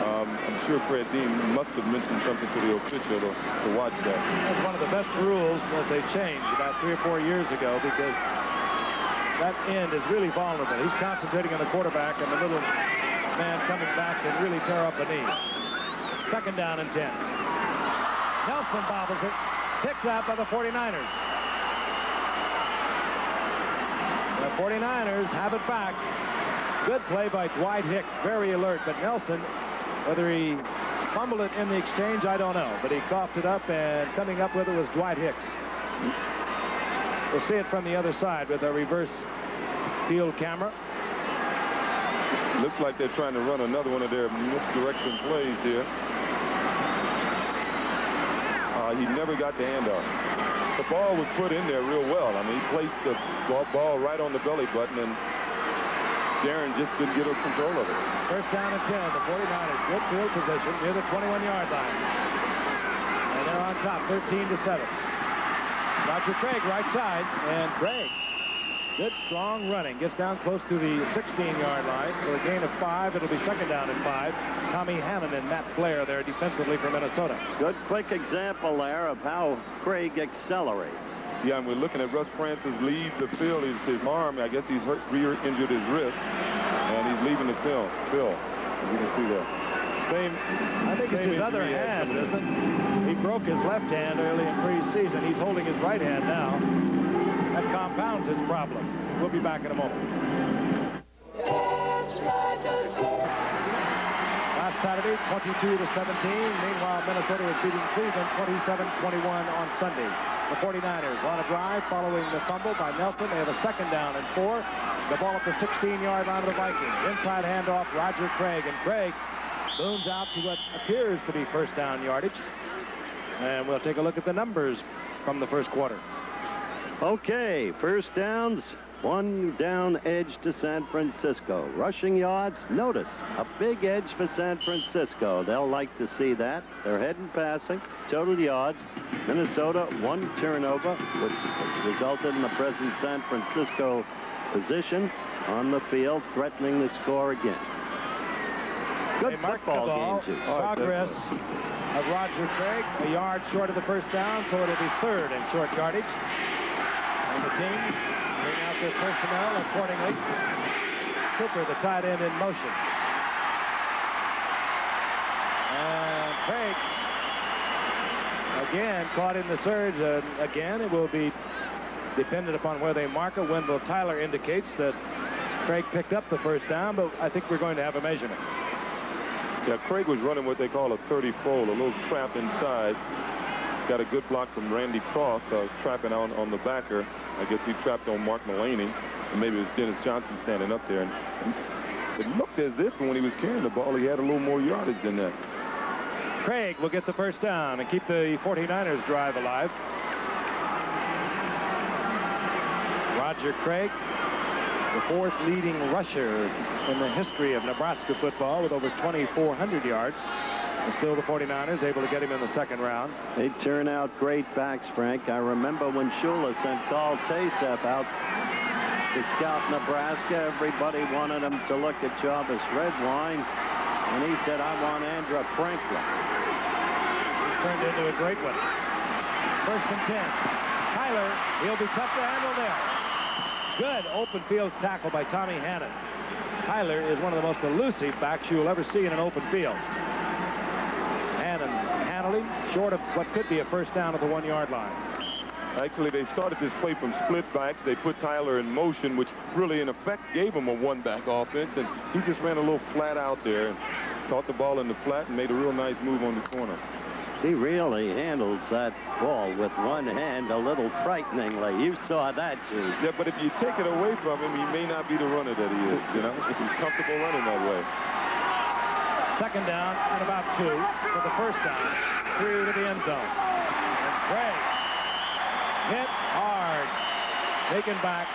C: I'm sure Fred Dean must have mentioned something to the official to watch that.
A: That's one of the best rules that they changed about 3 or 4 years ago, because that end is really vulnerable. He's concentrating on the quarterback, and the little man coming back can really tear up a knee. Second down and 10. Nelson bobbles it. Picked up by the 49ers. The 49ers have it back. Good play by Dwight Hicks. Very alert, but Nelson, whether he fumbled it in the exchange, I don't know. But he coughed it up, and coming up with it was Dwight Hicks. We'll see it from the other side with a reverse field camera.
C: Looks like they're trying to run another one of their misdirection plays here. He never got the handoff. The ball was put in there real well. I mean, he placed the ball right on the belly button, and Darren just couldn't get control of it.
A: First down and 10. The 49ers, good field position near the 21-yard line. And they're on top, 13-7. Roger Craig, right side, and Craig, good strong running, gets down close to the 16-yard line for a gain of 5. It'll be second down and 5. Tommy Hammond and Matt Blair there defensively for Minnesota.
B: Good quick example there of how Craig accelerates.
C: Yeah, and we're looking at Russ Francis leave the field. His arm, I guess he's re-injured his wrist, and he's leaving the field. As you can see there.
A: I think it's his other hand, isn't it? He broke his left hand early in preseason. He's holding his right hand now. That compounds his problem. We'll be back in a moment. Last Saturday, 22-17. Meanwhile, Minnesota was beating Cleveland 27-21 on Sunday. The 49ers on a drive following the fumble by Nelson. They have a second down and 4. The ball at the 16-yard line of the Vikings. Inside handoff, Roger Craig. And Craig booms out to what appears to be first down yardage. And we'll take a look at the numbers from the first quarter.
B: Okay, first downs, 1 down edge to San Francisco. Rushing yards, notice, a big edge for San Francisco. They'll like to see that. They're heading passing. Total yards, Minnesota 1 turnover, which has resulted in the present San Francisco position on the field, threatening the score again. Good football game, too.
A: Progress of Roger Craig, a yard short of the first down, so it'll be third in short yardage. And the teams bring out their personnel accordingly. Cooper, the tight end, in motion. And Craig, again, caught in the surge. Again, it will be dependent upon where they mark it. Wendell Tyler indicates that Craig picked up the first down, but I think we're going to have a measurement.
C: Yeah, Craig was running what they call a 30-fold, a little trap inside. Got a good block from Randy Cross, trapping on the backer. I guess he trapped on Mark Mulaney, and maybe it was Dennis Johnson standing up there. And it looked as if when he was carrying the ball, he had a little more yardage than that.
A: Craig will get the first down and keep the 49ers drive alive. Roger Craig, the 4th leading rusher in the history of Nebraska football with over 2,400 yards. And still the 49ers able to get him in the second round.
B: They turn out great backs, Frank. I remember when Shula sent Carl Tasef out to scout Nebraska. Everybody wanted him to look at Jarvis Redwine, and he said, I want Andrew Franklin.
A: He's turned into a great one. 1st and 10. Tyler, he'll be tough to handle there. Good open field tackle by Tommy Hannon. Tyler is one of the most elusive backs you'll ever see in an open field. Hannon handled him short of what could be a first down at the 1-yard line.
C: Actually, they started this play from split backs. They put Tyler in motion, which really, in effect, gave him a one-back offense. And he just ran a little flat out there and caught the ball in the flat and made a real nice move on the corner.
B: He really handles that ball with one hand a little frighteningly. You saw that, Jude.
C: Yeah, but if you take it away from him, he may not be the runner that he is, you know. He's comfortable running that way.
A: Second down and about 2 for the first down. 3 to the end zone. And Craig hit hard. Taken back.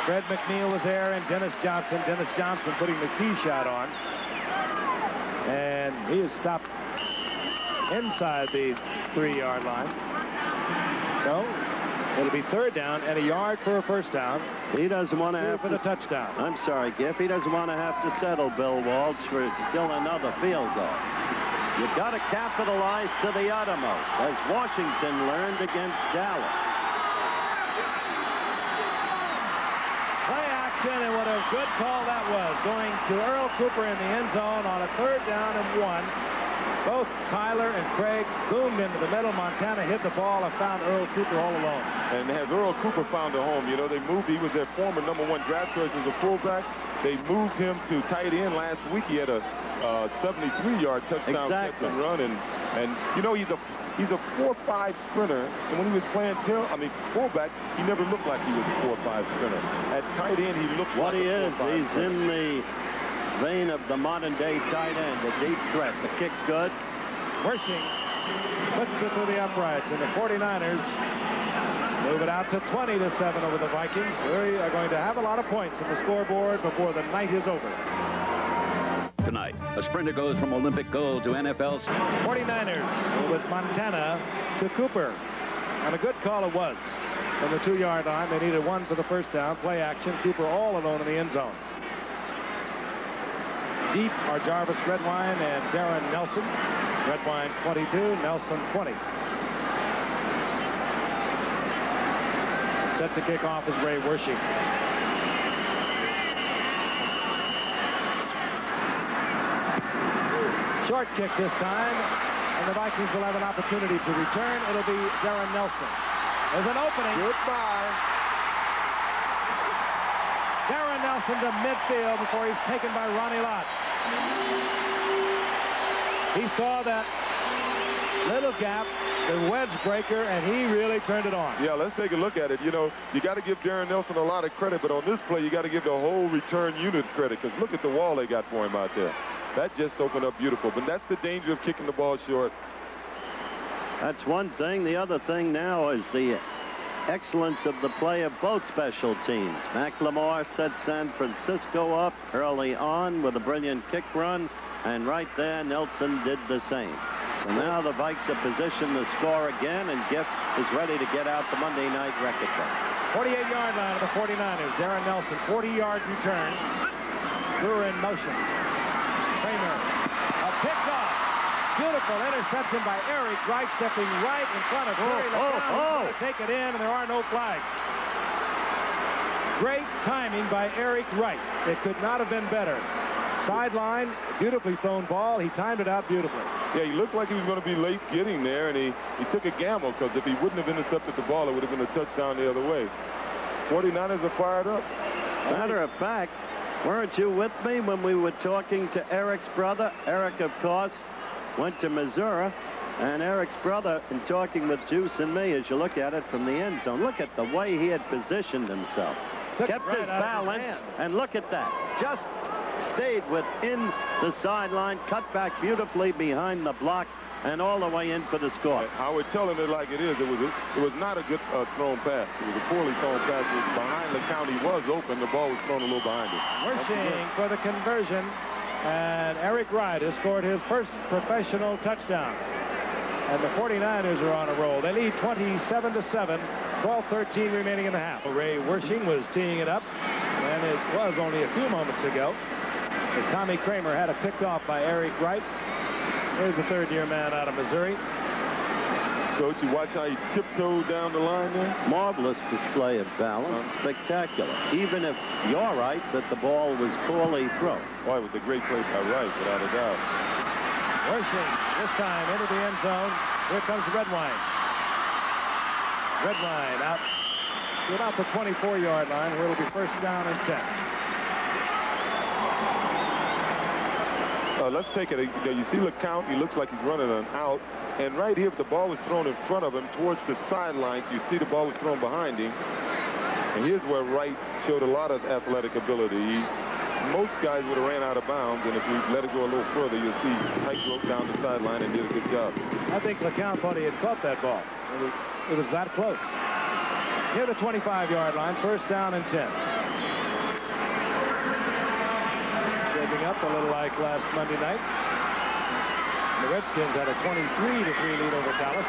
A: Fred McNeil was there and Dennis Johnson. Dennis Johnson putting the key shot on. And he is stopped inside the 3-yard line. So it'll be 3rd down and a yard for a first down.
B: He doesn't want to have
A: for the touchdown.
B: I'm sorry, Giff. He doesn't want to have to settle Bill Walsh for still another field goal. You got to capitalize to the uttermost, as Washington learned against Dallas.
A: Play action, and what a good call that was. Going to Earl Cooper in the end zone on a 3rd down and 1. Both Tyler and Craig boomed into the middle. Montana hit the ball and found Earl Cooper all alone.
C: And as Earl Cooper found a home, you know, they moved. He was their former #1 draft choice as a fullback. They moved him to tight end last week. He had a 73-yard touchdown catch and run. And you know, he's a 4-5 sprinter. And when he was playing fullback, he never looked like he was a 4-5 sprinter. At tight end, he looks
B: what
C: like
B: he
C: a 4-5
B: is. He's
C: sprinter.
B: in the vein of the modern-day tight end, a deep threat. The kick good.
A: Wersching puts it through the uprights, and the 49ers move it out to 20-7 over the Vikings. They are going to have a lot of points on the scoreboard before the night is over.
F: Tonight, a sprinter goes from Olympic gold to NFL's
A: 49ers with Montana to Cooper. And a good call it was. From the 2-yard line, they needed 1 for the first down. Play action. Cooper all alone in the end zone. Deep are Jarvis Redwine and Darren Nelson. Redwine 22, Nelson 20. Set to kick off is Ray Wersching. Short kick this time, and the Vikings will have an opportunity to return. It'll be Darren Nelson. There's an opening.
C: Goodbye.
A: Darren Nelson to midfield before he's taken by Ronnie Lott. He saw that little gap, the wedge breaker, and he really turned it on.
C: Yeah, let's take a look at it. You know, you got to give Darren Nelson a lot of credit, but on this play, you got to give the whole return unit credit, because look at the wall they got for him out there. That just opened up beautiful, but that's the danger of kicking the ball short.
B: That's one thing. The other thing now is the excellence of the play of both special teams. McLemore set San Francisco up early on with a brilliant kick run, and right there Nelson did the same. So now the Vikes are positioned to score again, and Giff is ready to get out the Monday night record book.
A: 48-yard line of the 49ers. Darren Nelson, 40-yard return. Brewer in motion. Kramer, a picked off. Beautiful interception by Eric Wright, stepping right in front of Terry LeBron. To take it in, and there are no flags. Great timing by Eric Wright. It could not have been better. Sideline, beautifully thrown ball. He timed it out beautifully.
C: Yeah, he looked like he was going to be late getting there, and he took a gamble, because if he wouldn't have intercepted the ball, it would have been a touchdown the other way. 49ers are fired up.
B: Matter of fact, weren't you with me when we were talking to Eric's brother? Eric, of course, went to Missouri, and Eric's brother, in talking with Juice and me, as you look at it from the end zone, look at the way he had positioned himself. Kept his balance, and look at that. Just stayed within the sideline, cut back beautifully behind the block, and all the way in for the score.
C: Howard telling it like it is. It was not a good thrown pass. It was a poorly thrown pass. It was behind the count. He was open. The ball was thrown a little behind it.
A: Wersching for the conversion. And Eric Wright has scored his first professional touchdown. And the 49ers are on a roll. They lead 27-7, 12-13 remaining in the half. Ray Wershing was teeing it up, and it was only a few moments ago that Tommy Kramer had it picked off by Eric Wright. Here's the third-year man out of Missouri.
C: Coach, you watch how he tiptoed down the line there?
B: Marvelous display of balance. Spectacular. Even if you're right that the ball was poorly thrown.
C: Boy, it was a great play by Wright, without a doubt.
A: Wershing this time into the end zone. Here comes Redwine. Redwine out to about the 24-yard line, where it'll be first down and 10.
C: Let's take it. You see LeCount, he looks like he's running an out. And right here, if the ball was thrown in front of him towards the sidelines, you see the ball was thrown behind him. And here's where Wright showed a lot of athletic ability. Most guys would have ran out of bounds, and if you let it go a little further, you'll see Tight broke down the sideline and did a good job.
A: I think LeCount thought he had caught that ball. It was that close. Near the 25-yard line, first down and 10. Shaping up a little like last Monday night. The Redskins had a 23-3 lead over Dallas.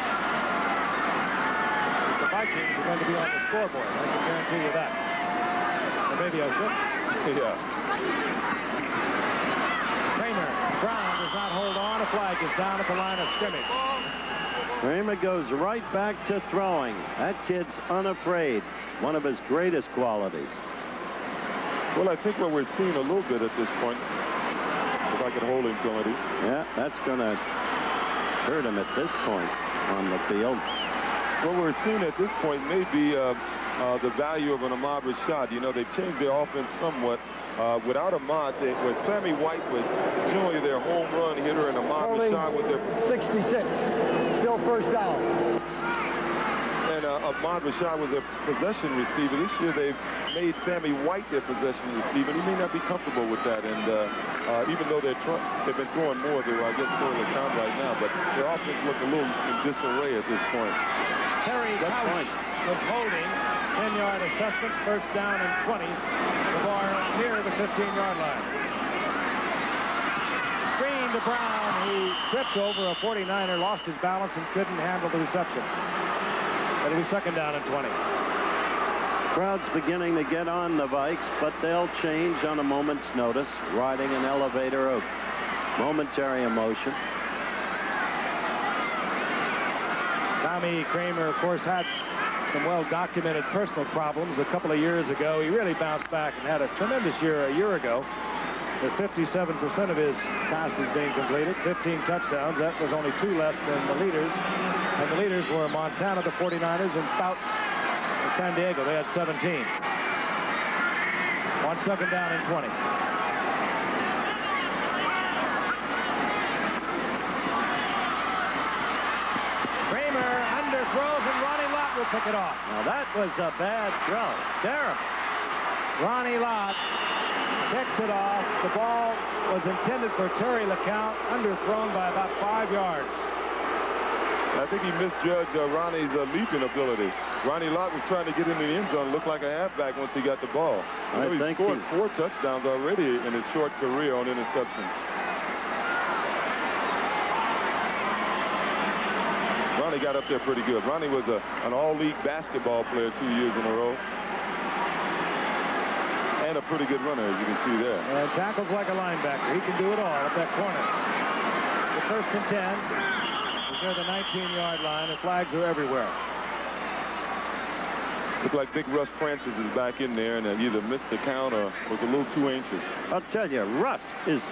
A: The Vikings are going to be on the scoreboard. I can guarantee you that. Or maybe I should.
C: Yeah.
A: Kramer. Brown does not hold on. A flag is down at the line of scrimmage.
B: Kramer goes right back to throwing. That kid's unafraid. One of his greatest qualities.
C: Well, I think what we're seeing a little bit at this point, if I could hold him, Cody.
B: Yeah, that's going to hurt him at this point on the field.
C: What we're seeing at this point may be the value of an Ahmad Rashad. You know, they've changed their offense somewhat. Without Ahmad, where Sammy White was generally their home run hitter, and Ahmad Rashad was their
D: 66. Still first down.
C: And Ahmad Rashad was their possession receiver. This year they've made Sammy White their possession receiver. He may not be comfortable with that, and even though they've been throwing more, I guess throwing the count right now, but their offense looked a little in disarray at this point.
A: Terry Couch was holding. 10-yard assessment, first down and 20. The ball near the 15-yard line. Screen to Brown, who tripped over a 49er, lost his balance, and couldn't handle the reception. It'll be second down and 20.
B: Crowd's beginning to get on the Vikes, but they'll change on a moment's notice, riding an elevator of momentary emotion.
A: Tommy Kramer, of course, had some well-documented personal problems a couple of years ago. He really bounced back and had a tremendous year a year ago. With 57% of his passes being completed, 15 touchdowns. That was only 2 less than the leaders. And the leaders were Montana, the 49ers, and Fouts in San Diego. They had 17. On second down and 20. Kramer underthrows, and Ronnie Lott will pick it off.
B: Now that was a bad throw. Terrible.
A: Ronnie Lott picks it off. The ball was intended for Terry LeCount, underthrown by about 5 yards.
C: I think he misjudged Ronnie's leaping ability. Ronnie Lott was trying to get into the end zone, looked like a halfback once he got the ball. He's scored 4 touchdowns already in his short career on interceptions. Ronnie got up there pretty good. Ronnie was an all-league basketball player 2 years in a row. And a pretty good runner, as you can see there.
A: And tackles like a linebacker. He can do it all at that corner. The first and 10 is near the 19-yard line. The flags are everywhere.
C: Looked like Big Russ Francis is back in there and either missed the count or was a little too anxious.
B: I'll tell you, Russ is,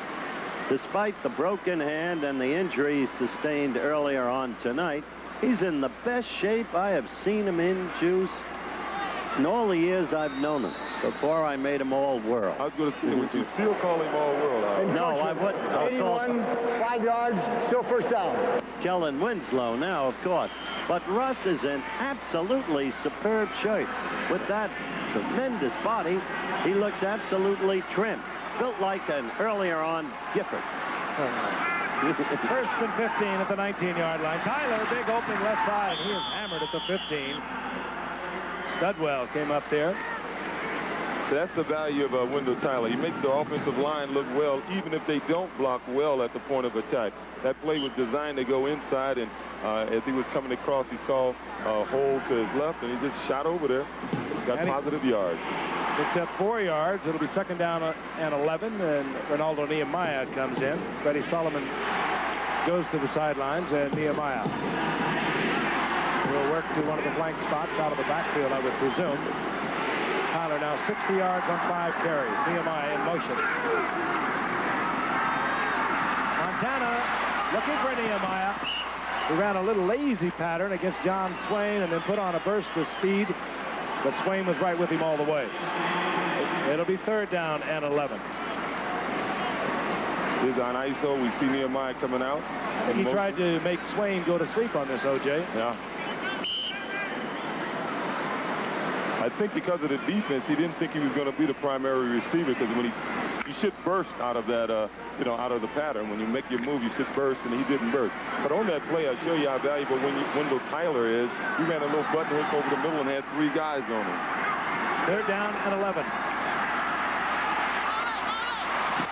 B: despite the broken hand and the injury sustained earlier on tonight, he's in the best shape I have seen him in, Juice, in all the years I've known him, before I made him all-world.
C: I was going to say, would you still call him all-world?
B: No, I wouldn't.
D: 81, 5 yards, still first down.
B: Kellen Winslow now, of course. But Russ is in absolutely superb shape. With that tremendous body, he looks absolutely trim. Built like an earlier on Gifford.
A: First and 15 at the 19-yard line. Tyler, big opening left side. He is hammered at the 15. Studwell came up there.
C: That's the value of Wendell Tyler. He makes the offensive line look well, even if they don't block well at the point of attack. That play was designed to go inside, and as he was coming across, he saw a hole to his left, and he just shot over there. Got positive yards.
A: Picked up 4 yards. It'll be 2nd down and 11, and Ronaldo Nehemiah comes in. Freddie Solomon goes to the sidelines, and Nehemiah will work to one of the flank spots out of the backfield, I would presume. Tyler now 60 yards on 5 carries. Nehemiah in motion. Montana looking for Nehemiah. He ran a little lazy pattern against John Swain and then put on a burst of speed, but Swain was right with him all the way. It'll be 3rd down and 11.
C: He's on ISO. We see Nehemiah coming out.
A: He tried to make Swain go to sleep on this, O.J.
C: Yeah. I think because of the defense, he didn't think he was going to be the primary receiver, because when you should burst out of that, out of the pattern. When you make your move, you should burst, and he didn't burst. But on that play, I'll show you how valuable Wendell Tyler is. He ran a little button hook over the middle and had 3 guys on him.
A: 3rd down and 11.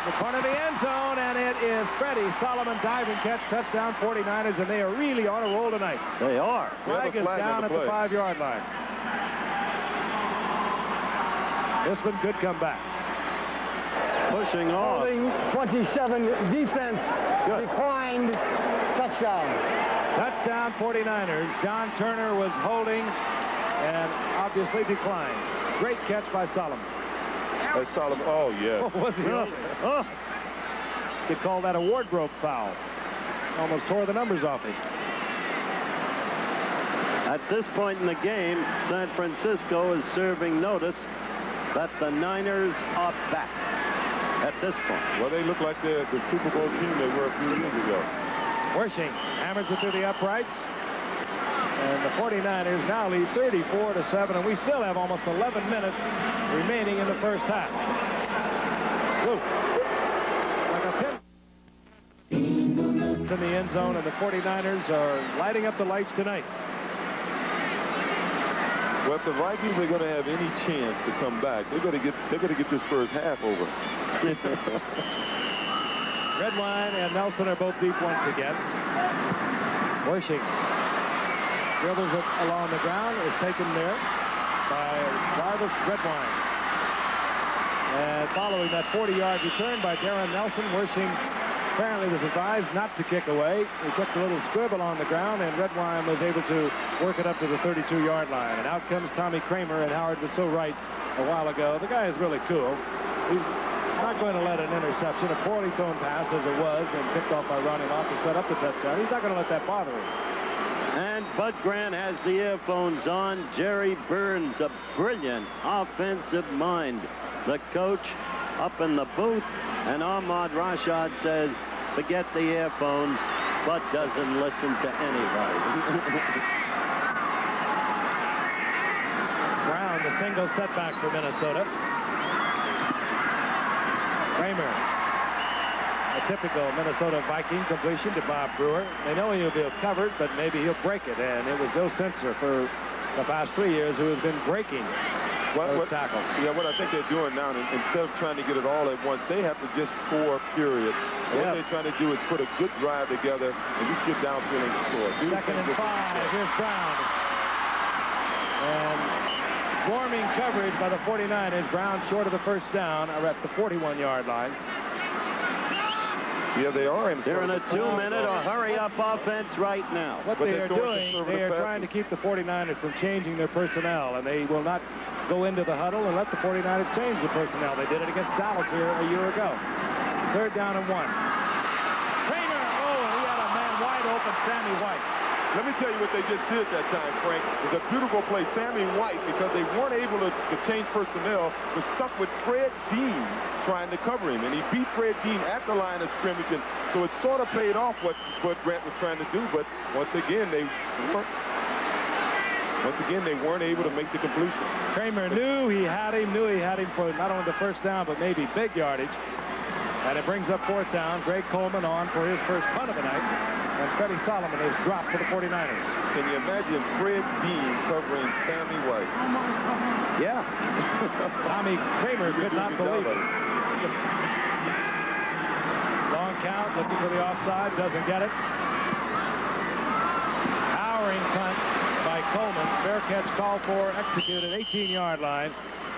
A: The corner of the end zone, and it is Freddie Solomon diving catch, touchdown 49ers, and they are really on a roll tonight.
B: They are.
A: Flag is down at the 5-yard line. This one could come back.
B: Pushing off.
D: Holding 27, defense declined, touchdown.
A: Touchdown 49ers. John Turner was holding and obviously declined. Great catch by Solomon.
C: That's Solomon. Oh, yeah.
A: Oh, was he? Oh. Could call that a wardrobe foul. Almost tore the numbers off him.
B: At this point in the game, San Francisco is serving notice that the Niners are back at this point.
C: Well, they look like the Super Bowl team they were a few years ago.
A: Wersching hammers it through the uprights. And the 49ers now lead 34-7, and we still have almost 11 minutes remaining in the first half. Woo. Like a pin. It's in the end zone, and the 49ers are lighting up the lights tonight.
C: Well, if the Vikings are going to have any chance to come back, they're going to get this first half over.
A: Redwine and Nelson are both deep once again. Wersching dribbles it along the ground, is taken there by Jarvis Redwine. And following that 40-yard return by Darren Nelson, Wersching apparently was advised not to kick away. He took a little scribble on the ground, and Redwine was able to work it up to the 32-yard line. And out comes Tommy Kramer, and Howard was so right a while ago. The guy is really cool. He's not going to let an interception, a poorly thrown pass as it was, and picked off by Ronnie Lott to set up the touchdown. He's not going to let that bother him.
B: And Bud Grant has the earphones on. Jerry Burns, a brilliant offensive mind. The coach up in the booth, and Ahmad Rashad says, forget the earphones. Bud doesn't listen to anybody.
A: Brown, the single setback for Minnesota. Kramer, a typical Minnesota Viking completion to Bob Brewer. They know he'll be covered, but maybe he'll break it. And it was Joe Sensor for the past 3 years who has been breaking those tackles.
C: Yeah, what I think they're doing now, instead of trying to get it all at once, they have to just score, period. And what they're trying to do is put a good drive together and just get downfield and score.
A: 2nd and 5. Here's Brown. And swarming coverage by the 49ers. Brown short of the first down, are at the 41-yard line.
C: Yeah, they are.
B: They're in a 2-minute or hurry-up offense right now.
A: What they are doing, they are trying to keep the 49ers from changing their personnel, and they will not go into the huddle and let the 49ers change the personnel. They did it against Dallas here a year ago. 3rd down and 1. Kramer, and he had a man wide open, Sammy White.
C: Let me tell you what they just did that time, Frank. It was a beautiful play. Sammy White, because they weren't able to change personnel, was stuck with Fred Dean trying to cover him. And he beat Fred Dean at the line of scrimmage. And so it sort of paid off what Grant was trying to do. But once again, they weren't able to make the completion.
A: Kramer knew he had him for not only the first down, but maybe big yardage. And it brings up 4th down. Greg Coleman on for his first punt of the night. And Freddie Solomon is dropped for the 49ers.
C: Can you imagine Fred Dean covering Sammy White?
A: Yeah. Tommy Kramer could not believe it. Long count, looking for the offside, doesn't get it. Towering punt by Coleman. Fair catch called for, executed, 18-yard line.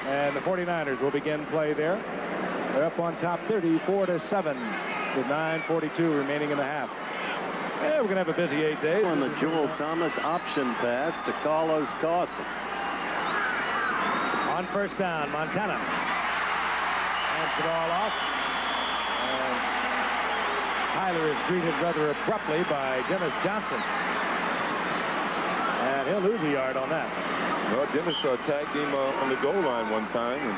A: And the 49ers will begin play there. They're up on top 34-7 with 9:42 remaining in the half. Yeah, we're going to have a busy 8 days.
B: On the Joel Thomas option pass to Carlos Carson.
A: On first down, Montana hands the ball off. And Tyler is greeted rather abruptly by Dennis Johnson. And he'll lose a yard on that.
C: Well, Dennis tagged him on the goal line one time. And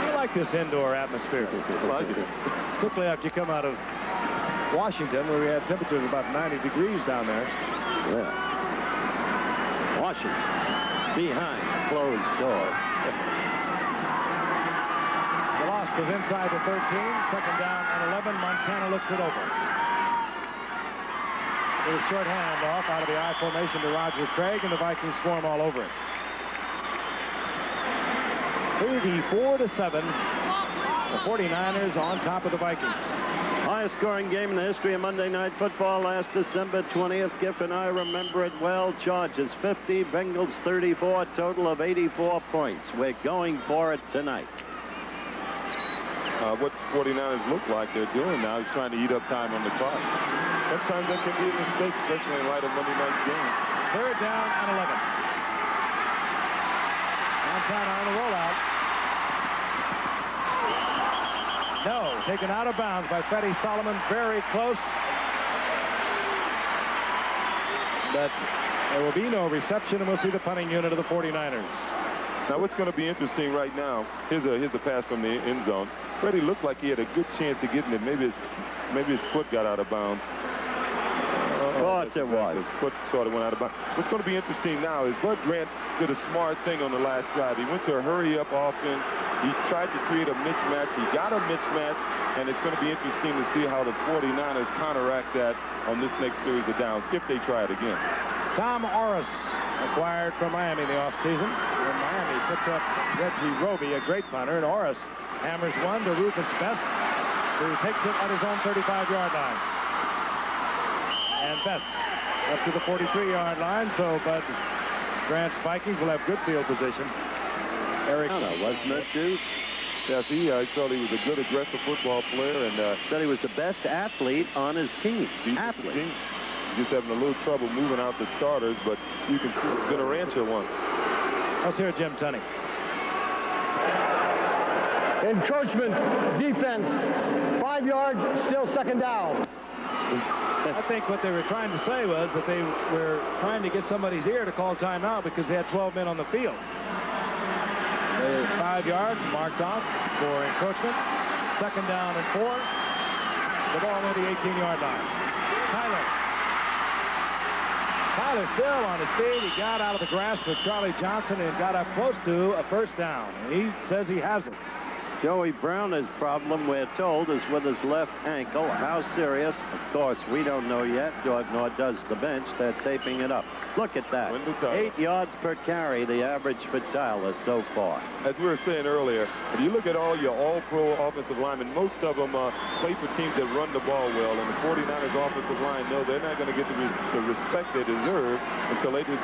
A: I like this indoor atmosphere.
C: I like it.
A: Quickly after you come out of Washington, where we had temperatures of about 90 degrees down there.
B: Yeah. Washington behind closed doors.
A: The loss was inside the 13. Second down and 11. Montana looks it over. With a short handoff out of the I formation to Roger Craig, and the Vikings swarm all over it. 34-7. The 49ers on top of the Vikings.
B: Highest scoring game in the history of Monday Night Football last December 20th. Giff and I remember it well. Chargers 50, Bengals 34, total of 84 points. We're going for it tonight.
C: What the 49ers look like they're doing now is trying to eat up time on the clock. Sometimes that can be a mistake, especially in light of Monday night's game.
A: Third down and 11. Montana on the rollout. No, taken out of bounds by Freddie Solomon. Very close. But there will be no reception, and we'll see the punting unit of the 49ers.
C: Now, what's going to be interesting right now, here's the pass from the end zone. Freddie looked like he had a good chance of getting it. Maybe his foot got out of bounds.
B: Thought it was.
C: His foot sort of went out of bounds. What's going to be interesting now is Bud Grant did a smart thing on the last drive. He went to a hurry-up offense. He tried to create a mismatch. He got a mismatch, and it's going to be interesting to see how the 49ers counteract that on this next series of downs, if they try it again.
A: Tom Orris, acquired from Miami in the offseason. And Miami picked up Reggie Roby, a great punter, and Orris hammers one to Rufus Bess, who takes it at his own 35-yard line. And Bess up to the 43-yard line, so Bud Grant's Vikings will have good field position. Eric,
B: wasn't it, Deuce?
C: Yes, he felt he was a good, aggressive football player, and
B: Said he was the best athlete on his team. Athlete.
C: Just having a little trouble moving out the starters, but you can still spin a rancher once.
A: let's hear Jim Tunney.
D: Encroachment, defense, 5 yards, still second down.
A: I think what they were trying to say was that they were trying to get somebody's ear to call timeout because they had 12 men on the field. 5 yards marked off for encroachment. Second down and 4. The ball near the 18-yard line. Tyler still on his feet. He got out of the grasp of Charlie Johnson and got up close to a first down. And he says he has it.
B: Joey Browner's problem, we're told, is with his left ankle. How serious? Of course, we don't know yet, nor does the bench. They're taping it up. Look at that. 8 yards per carry, the average for Tyler so far.
C: As we were saying earlier, if you look at all your all-pro offensive linemen, most of them play for teams that run the ball well, and the 49ers offensive line know they're not going to get the respect they deserve until they just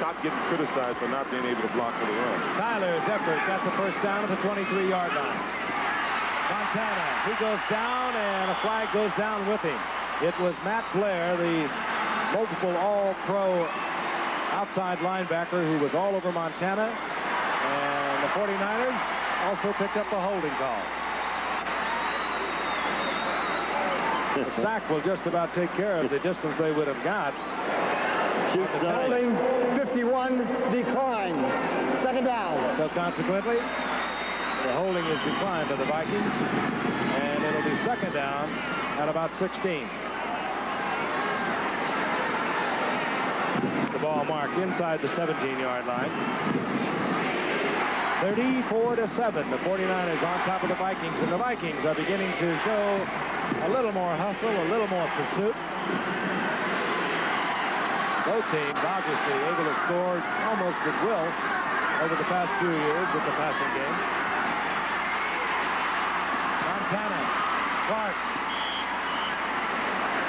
C: stop getting criticized for not being able to block for the run.
A: Tyler's effort got the first down at the 23-yard line. Montana, he goes down, and a flag goes down with him. It was Matt Blair, the multiple all-pro outside linebacker who was all over Montana, and the 49ers also picked up a holding call. The sack will just about take care of the distance they would have got.
D: Holding 51, decline, second down.
A: So consequently, the holding is declined by the Vikings, and it'll be second down at about 16. The ball marked inside the 17-yard line. 34-7. The 49ers on top of the Vikings, and the Vikings are beginning to show A little more hustle, a little more pursuit. Both teams obviously able to score almost at will over the past few years with the passing game. Montana, Clark.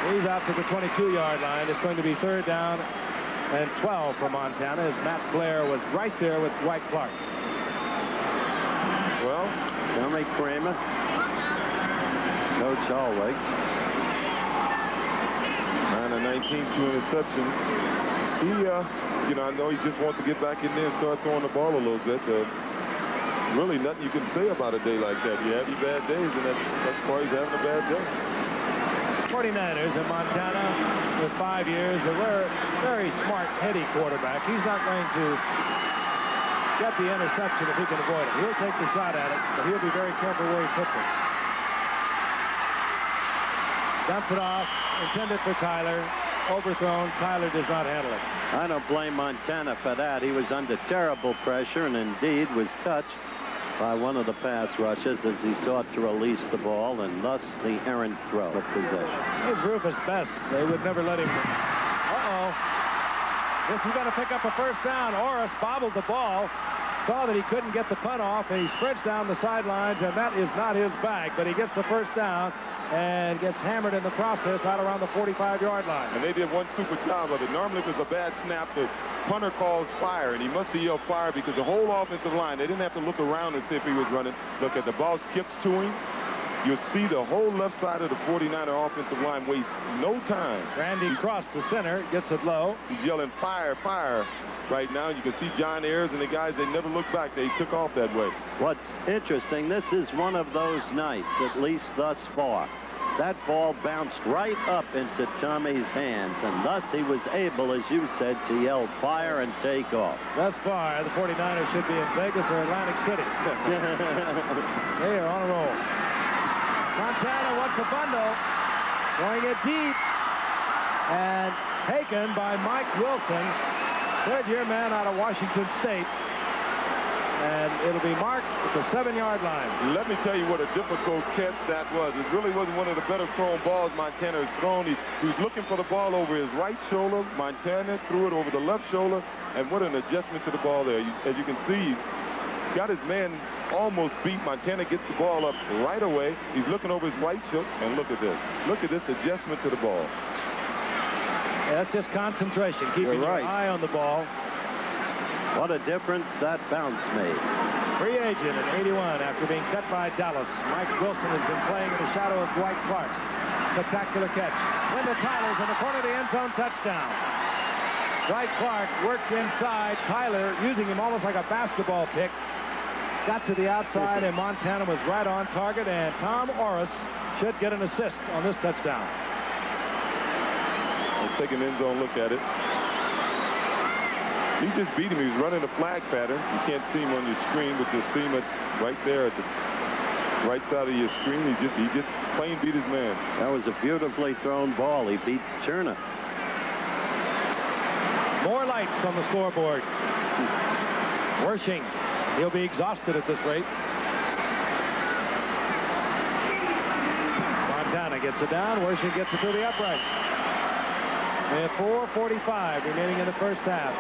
A: He's out to the 22-yard line. It's going to be 3rd down and 12 for Montana, as Matt Blair was right there with Dwight Clark.
B: Well, Tommy Kramer, Coach Hallwigs.
C: 9 of 19, 2 interceptions. He, you know, I know he just wants to get back in there and start throwing the ball a little bit. Really nothing you can say about a day like that. You have your bad days, and that's why he's having a bad day.
A: 49ers in Montana with 5 years. A very smart, heady quarterback. He's not going to get the interception if he can avoid it. He'll take the shot at it, but he'll be very careful where he puts it. Dumps it off, intended for Tyler. Overthrown. Tyler does not handle it.
B: I don't blame Montana for that. He was under terrible pressure and indeed was touched by one of the pass rushers as he sought to release the ball, and thus the errant throw of possession.
A: Here's Rufus Best. They would never let him. Uh-oh. This is going to pick up a 1st down. Orris bobbled the ball, saw that he couldn't get the punt off, and he sprints down the sidelines, and that is not his bag, but he gets the 1st down and gets hammered in the process out around the 45-yard line.
C: And they did one super job of it. Normally, if it's a bad snap, the punter calls fire, and he must have yelled fire because the whole offensive line, they didn't have to look around and see if he was running. Look at the ball skips to him. You'll see the whole left side of the 49er offensive line waste no time.
A: Randy Cross, the center, gets it low.
C: He's yelling fire, fire right now. You can see John Ayers and the guys, they never looked back. They took off that way.
B: What's interesting, this is one of those nights, at least thus far. That ball bounced right up into Tommy's hands, and thus he was able, as you said, to yell fire and take off.
A: Thus far, the 49ers should be in Vegas or Atlantic City. They are on a roll. Montana wants a bundle, throwing it deep, and taken by Mike Wilson, 3rd-year man out of Washington State. And it'll be marked at the 7-yard line.
C: Let me tell you what a difficult catch that was. It really wasn't one of the better thrown balls Montana has thrown. He was looking for the ball over his right shoulder. Montana threw it over the left shoulder, and what an adjustment to the ball there. As you can see, he's got his man almost beat. Montana gets the ball up right away. He's looking over his right shoulder, and look at this. Look at this adjustment to the ball.
A: Yeah, that's just concentration, keeping your eye on the ball.
B: What a difference that bounce made.
A: Free agent in 81 after being cut by Dallas. Mike Wilson has been playing in the shadow of Dwight Clark. Spectacular catch. Linda Tyler's in the corner of the end zone, touchdown. Dwight Clark worked inside. Tyler, using him almost like a basketball pick, got to the outside, and Montana was right on target, and Tom Orris should get an assist on this touchdown.
C: Let's take an end zone look at it. He just beat him. He was running a flag pattern. You can't see him on your screen, but you'll see him right there at the right side of your screen. He just plain beat his man.
B: That was a beautifully thrown ball. He beat Cherna.
A: More lights on the scoreboard. Wershing. He'll be exhausted at this rate. Montana gets it down. Wershing gets it through the uprights. And 4:45 remaining in the 1st half.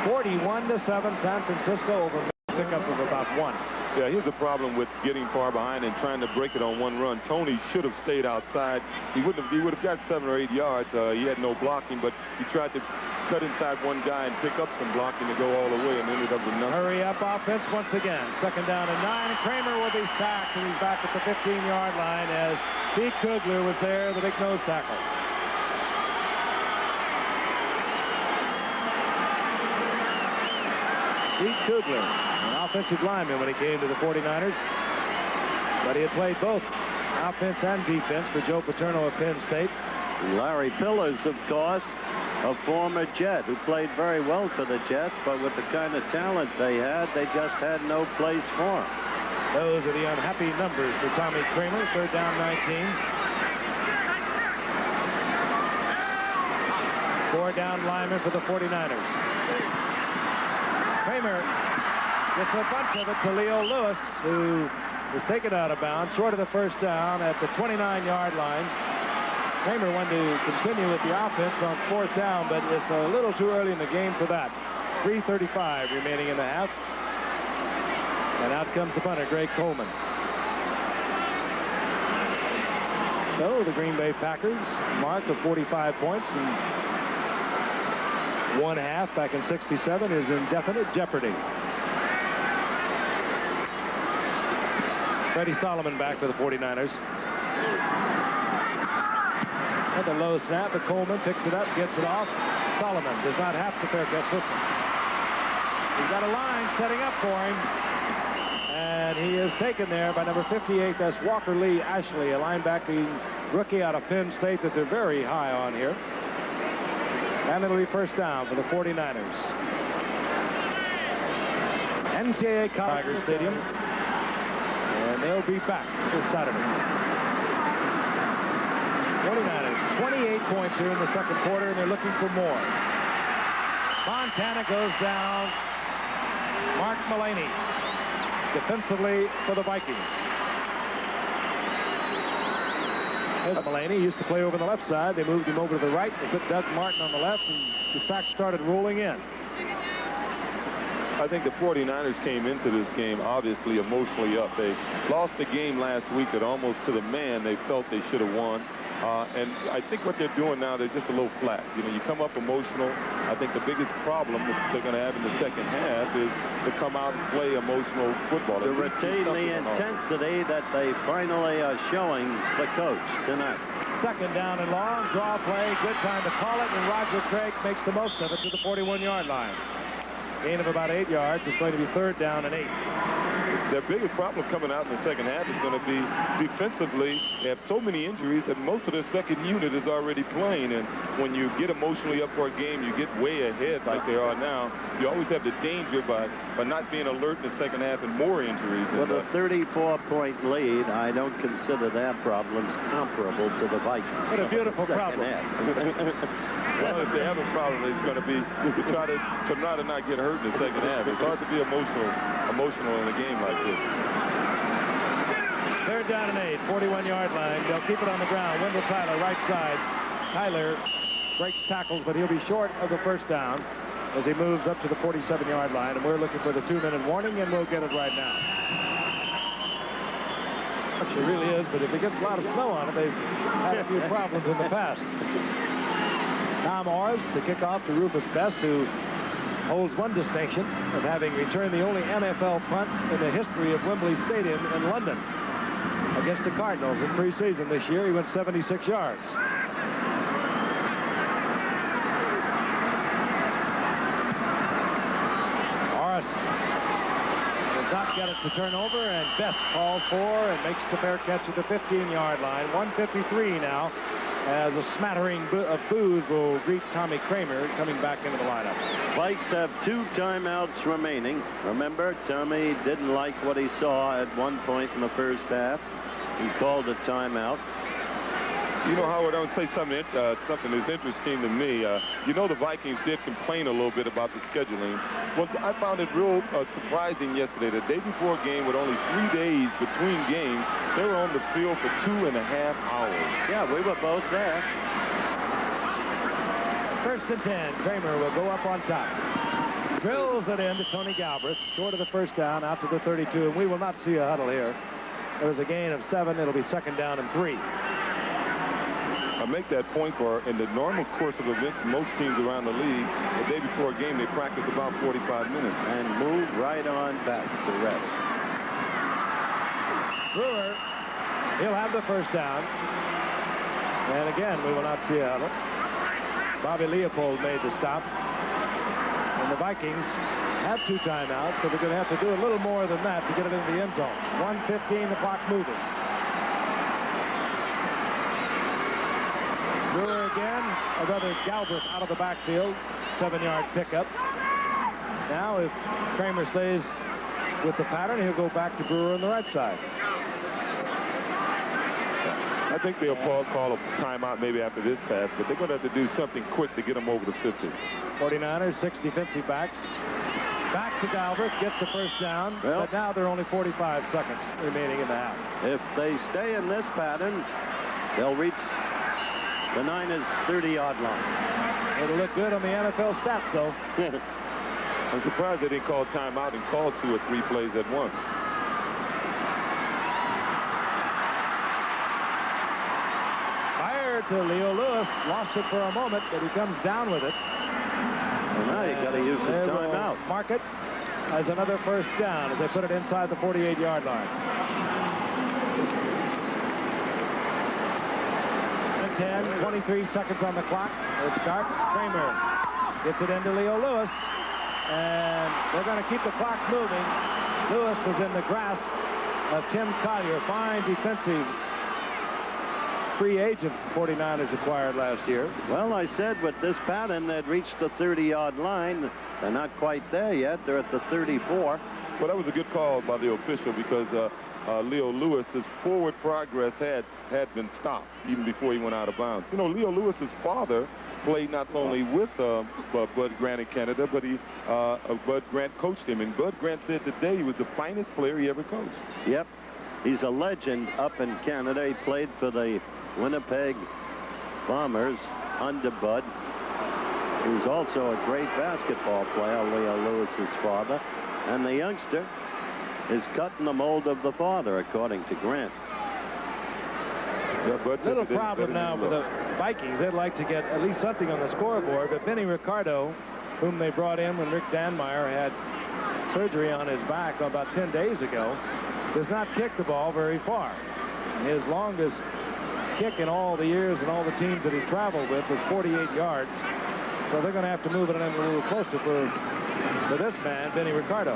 A: 41-7, San Francisco over a pickup of about 1.
C: Yeah, here's a problem with getting far behind and trying to break it on one run. Tony should have stayed outside. He would have got 7 or 8 yards. He had no blocking, but he tried to cut inside one guy and pick up some blocking to go all the way and ended up with nothing.
A: Hurry up offense once again. 2nd down and 9. Kramer will be sacked, and he's back at the 15-yard line as Pete Kugler was there, the big nose tackle. Pete Kugler, an offensive lineman when he came to the 49ers, but he had played both offense and defense for Joe Paterno of Penn State.
B: Larry Pillars, of course, a former Jet who played very well for the Jets, but with the kind of talent they just had no place for him.
A: Those are the unhappy numbers for Tommy Kramer. 3rd down 19. 4-down lineman for the 49ers. Kramer gets a bunch of it to Leo Lewis, who was taken out of bounds, short of the first down at the 29-yard line. Kramer wanted to continue with the offense on 4th down, but it's a little too early in the game for that. 3:35 remaining in the half. And out comes the punter, Greg Coleman. So the Green Bay Packers mark of 45 points in 1/2 back in '67 is in definite jeopardy. Freddie Solomon back for the 49ers. At the low snap, but Coleman picks it up, gets it off. Solomon does not have to fair catch this one. He's got a line setting up for him. And he is taken there by number 58. That's Walker Lee Ashley, a linebacking rookie out of Penn State that they're very high on here. And it'll be first down for the 49ers. NCAA Tiger Stadium. And they'll be back this Saturday. 49ers, 28 points here in the second quarter, and they're looking for more. Montana goes down. Mark Mullaney defensively for the Vikings. There's Mullaney. He used to play over on the left side. They moved him over to the right. They put Doug Martin on the left, and the sack started rolling in.
C: I think the 49ers came into this game obviously emotionally up. They lost the game last week that almost to the man they felt they should have won. And I think what they're doing now, they're just a little flat. You know, you come up emotional. I think the biggest problem that they're going to have in the second half is to come out and play emotional football.
B: To retain the intensity that they finally are showing the coach tonight.
A: Second down and long, draw play, good time to call it, and Roger Craig makes the most of it to the 41-yard line. Gain of about 8 yards. It's going to be 3rd down and 8.
C: Their biggest problem coming out in the second half is going to be defensively. They have so many injuries that most of their second unit is already playing. And when you get emotionally up for a game, you get way ahead like they are now. You always have the danger by not being alert in the second half and more injuries.
B: With a 34-point lead, I don't consider their problems comparable to the Vikings.
A: What a beautiful problem.
C: Well, if they have a problem, it's going to be to try to not get hurt in the second half. It's hard to be emotional in a game like this.
A: 3rd down and 8, 41-yard line. They'll keep it on the ground. Wendell Tyler, right side. Tyler breaks tackles, but he'll be short of the first down as he moves up to the 47-yard line. And we're looking for the 2-minute warning, and we'll get it right now. Actually, it really is, but if it gets a lot of snow on it, they've had a few problems in the past. Tom Orrs to kick off to Rufus Bess, who holds one distinction of having returned the only NFL punt in the history of Wembley Stadium in London against the Cardinals in preseason this year. He went 76 yards. Orrs does not get it to turn over, and Bess calls for and makes the fair catch at the 15-yard line. 1:53 now. As a smattering of boos will greet Tommy Kramer coming back into the lineup.
B: Vikes have 2 timeouts remaining. Remember, Tommy didn't like what he saw at one point in the first half. He called a timeout.
C: You know, Howard, I would say something that's interesting to me. You know, the Vikings did complain a little bit about the scheduling. Well, I found it real surprising yesterday. The day before a game with only 3 days between games, they were on the field for 2.5 hours.
B: Yeah, we were both there.
A: 1st and 10. Kramer will go up on top. Drills it in to Tony Galbraith, short of the first down, out to the 32, and we will not see a huddle here. There was a gain of 7. It'll be 2nd down and 3.
C: I make that point for in the normal course of events, most teams around the league, the day before a game, they practice about 45 minutes.
B: And move right on back to rest.
A: Brewer, he'll have the first down. And again, we will not see a huddle. Bobby Leopold made the stop. And the Vikings have 2 timeouts, but they're going to have to do a little more than that to get it into the end zone. 1:15, the clock moving. Brewer again, another Galbraith out of the backfield, 7-yard pickup. Now, if Kramer stays with the pattern, he'll go back to Brewer on the right side.
C: I think they'll call a timeout maybe after this pass, but they're going to have to do something quick to get them over the 50.
A: 49ers, 6 defensive backs. Back to Galbraith, gets the first down,
B: Well,
A: but now there are only 45 seconds remaining in the half.
B: If they stay in this pattern, they'll reach the Niners' 30-yard line.
A: It'll look good on the NFL stats, though.
C: I'm surprised they didn't call timeout and call 2 or 3 plays at once.
A: Fired to Leo Lewis. Lost it for a moment, but he comes down with it.
B: Well, now you got to use the
A: They will
B: timeout.
A: mark it as another first down as they put it inside the 48-yard line. And 10, 23 seconds on the clock. It starts. Kramer gets it into Leo Lewis, and they're going to keep the clock moving. Lewis was in the grasp of Tim Collier. Fine defensive free agent 49ers acquired last year.
B: Well, I said with this pattern, they'd reached the 30-yard line. They're not quite there yet. They're at the 34.
C: Well, that was a good call by the official because Leo Lewis's forward progress had been stopped even before he went out of bounds. You know, Leo Lewis's father played not only with Bud Grant in Canada, but Bud Grant coached him. And Bud Grant said today he was the finest player he ever coached.
B: Yep. He's a legend up in Canada. He played for the Winnipeg Bombers under Bud. He was also a great basketball player, Leo Lewis's father. And the youngster is cutting the mold of the father, according to Grant.
C: Yeah, Bud said
A: Little
C: today
A: problem
C: better
A: now
C: than
A: for
C: he
A: the Vikings. They'd like to get at least something on the scoreboard, but Benny Ricardo, whom they brought in when Rick Danmeyer had surgery on his back about 10 days ago, does not kick the ball very far. His longest kick in all the years and all the teams that he traveled with was 48 yards. So they're going to have to move it in a little closer for this man, Benny Ricardo.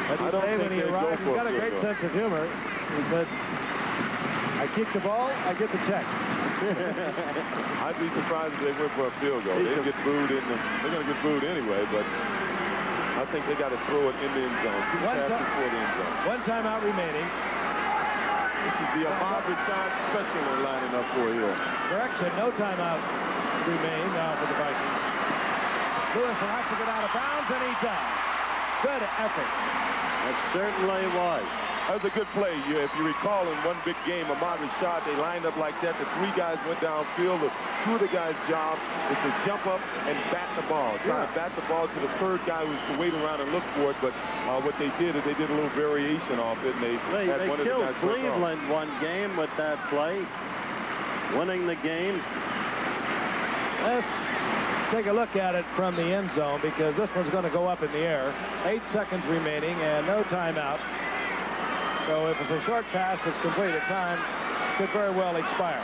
A: As he say when he arrived, he's got a great sense of humor. He said, I kick the ball, I get the check.
C: I'd be surprised if they went for a field goal. They'll get booed they're going to get booed anyway, but I think they got to throw it in the end zone. Before the end zone.
A: One timeout remaining.
C: This is the Ahmad Rashad special they're lining up for here.
A: Correction, no timeout remain now for the Vikings. Lewis will have to get out of bounds, and he does. Good effort.
B: It certainly was.
C: That was a good play. If you recall, in one big game, Ahmad Rashad, they lined up like that. The 3 guys went downfield. The 2 of the guys' job is to jump up and bat the ball. Try to bat the ball to the 3rd guy who was to wait around and look for it. But what they did is they did a little variation off it, and they had one of the
B: killed
C: guys
B: Cleveland one game with that play, winning the game.
A: Let's take a look at it from the end zone because this one's going to go up in the air. 8 seconds remaining and no timeouts. So if it's a short pass that's completed, time could very well expire.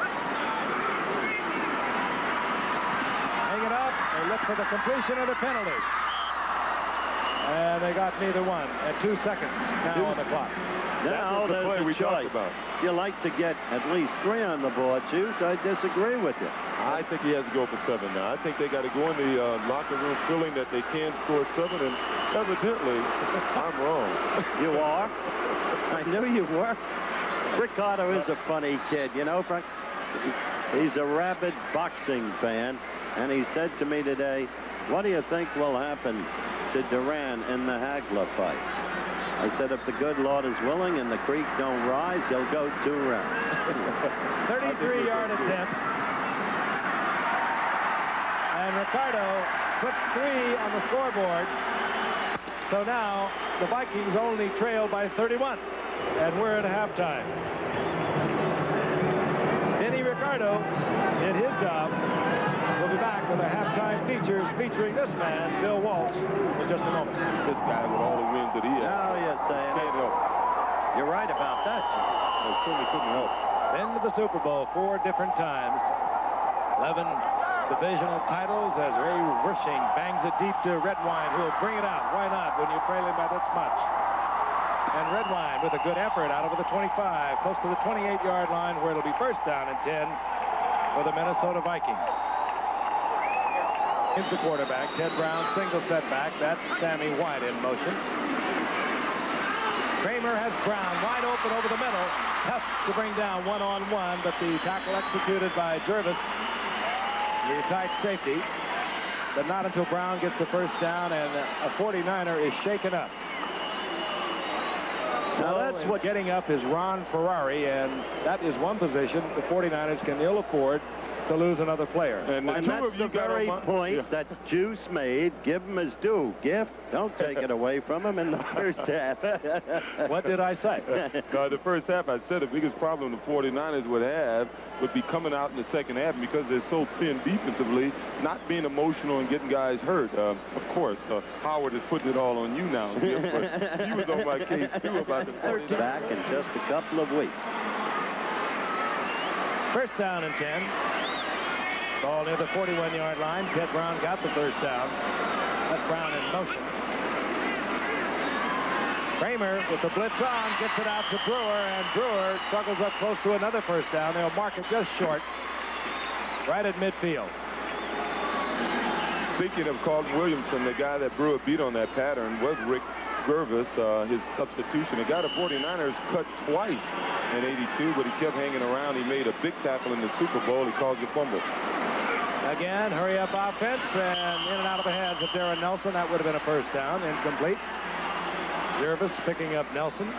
A: Hang it up. They look for the completion or the penalty. And they got neither one at 2 seconds now on the clock.
B: Now
C: the play
B: there's
C: we
B: a choice.
C: talked about.
B: You like to get at least 3 on the board, Juice. I disagree with you.
C: I think he has to go for 7 now. I think they got to go in the locker room feeling that they can score 7, and evidently, I'm wrong.
B: You are? I knew you were. Ricardo is a funny kid, you know, Frank. He's a rabid boxing fan, and he said to me today, what do you think will happen to Duran in the Hagler fight? I said, if the good Lord is willing and the creek don't rise, he'll go 2 rounds.
A: 33-yard attempt. And Ricardo puts 3 on the scoreboard. So now the Vikings only trail by 31. And we're at halftime. Benny Ricardo did his job. We'll be back with a halftime features featuring this man, Bill Walsh, in just a moment.
C: This guy with all the wins that he has.
B: Now you're saying
C: Can't help it.
B: You're right about that, Juice.
C: I certainly couldn't help.
A: Been to the Super Bowl 4 different times. 11 divisional titles as Ray Wersching bangs it deep to Redwine, who will bring it out. Why not when you're trailing by this much? And Redwine with a good effort out over the 25, close to the 28-yard line, where it'll be first down and 10 for the Minnesota Vikings. Here's the quarterback, Ted Brown, single setback. That's Sammy White in motion. Kramer has Brown wide open over the middle. Tough to bring down one-on-one, but the tackle executed by Jervis, the tight safety. but not until Brown gets the first down, and a 49er is shaken up.
B: Now
A: So
B: that's what
A: getting up is Ron Ferrari, and that is one position the 49ers can ill afford to lose another player.
B: And that's the very point that Juice made. Give him his due. Gift, don't take it away from him in the first half.
A: What did I say?
C: The first half, I said the biggest problem the 49ers would have would be coming out in the second half because they're so thin defensively, not being emotional and getting guys hurt. Of course, Howard is putting it all on you now, Gift, but you was on my case, too, about the 49ers.
B: Back in just a couple of weeks.
A: First down and 10. Ball near the 41-yard line. Ted Brown got the first down. That's Brown in motion. Kramer with the blitz on gets it out to Brewer, and Brewer struggles up close to another first down. They'll mark it just short, right at midfield.
C: Speaking of Carlton Williamson, the guy that Brewer beat on that pattern was Rick Gervais, his substitution. The guy the 49ers cut twice in '82, but he kept hanging around. He made a big tackle in the Super Bowl. He caused a fumble.
A: Again, hurry-up offense, and in and out of the hands of Darren Nelson. That would have been a first down, incomplete. Gervais picking up Nelson,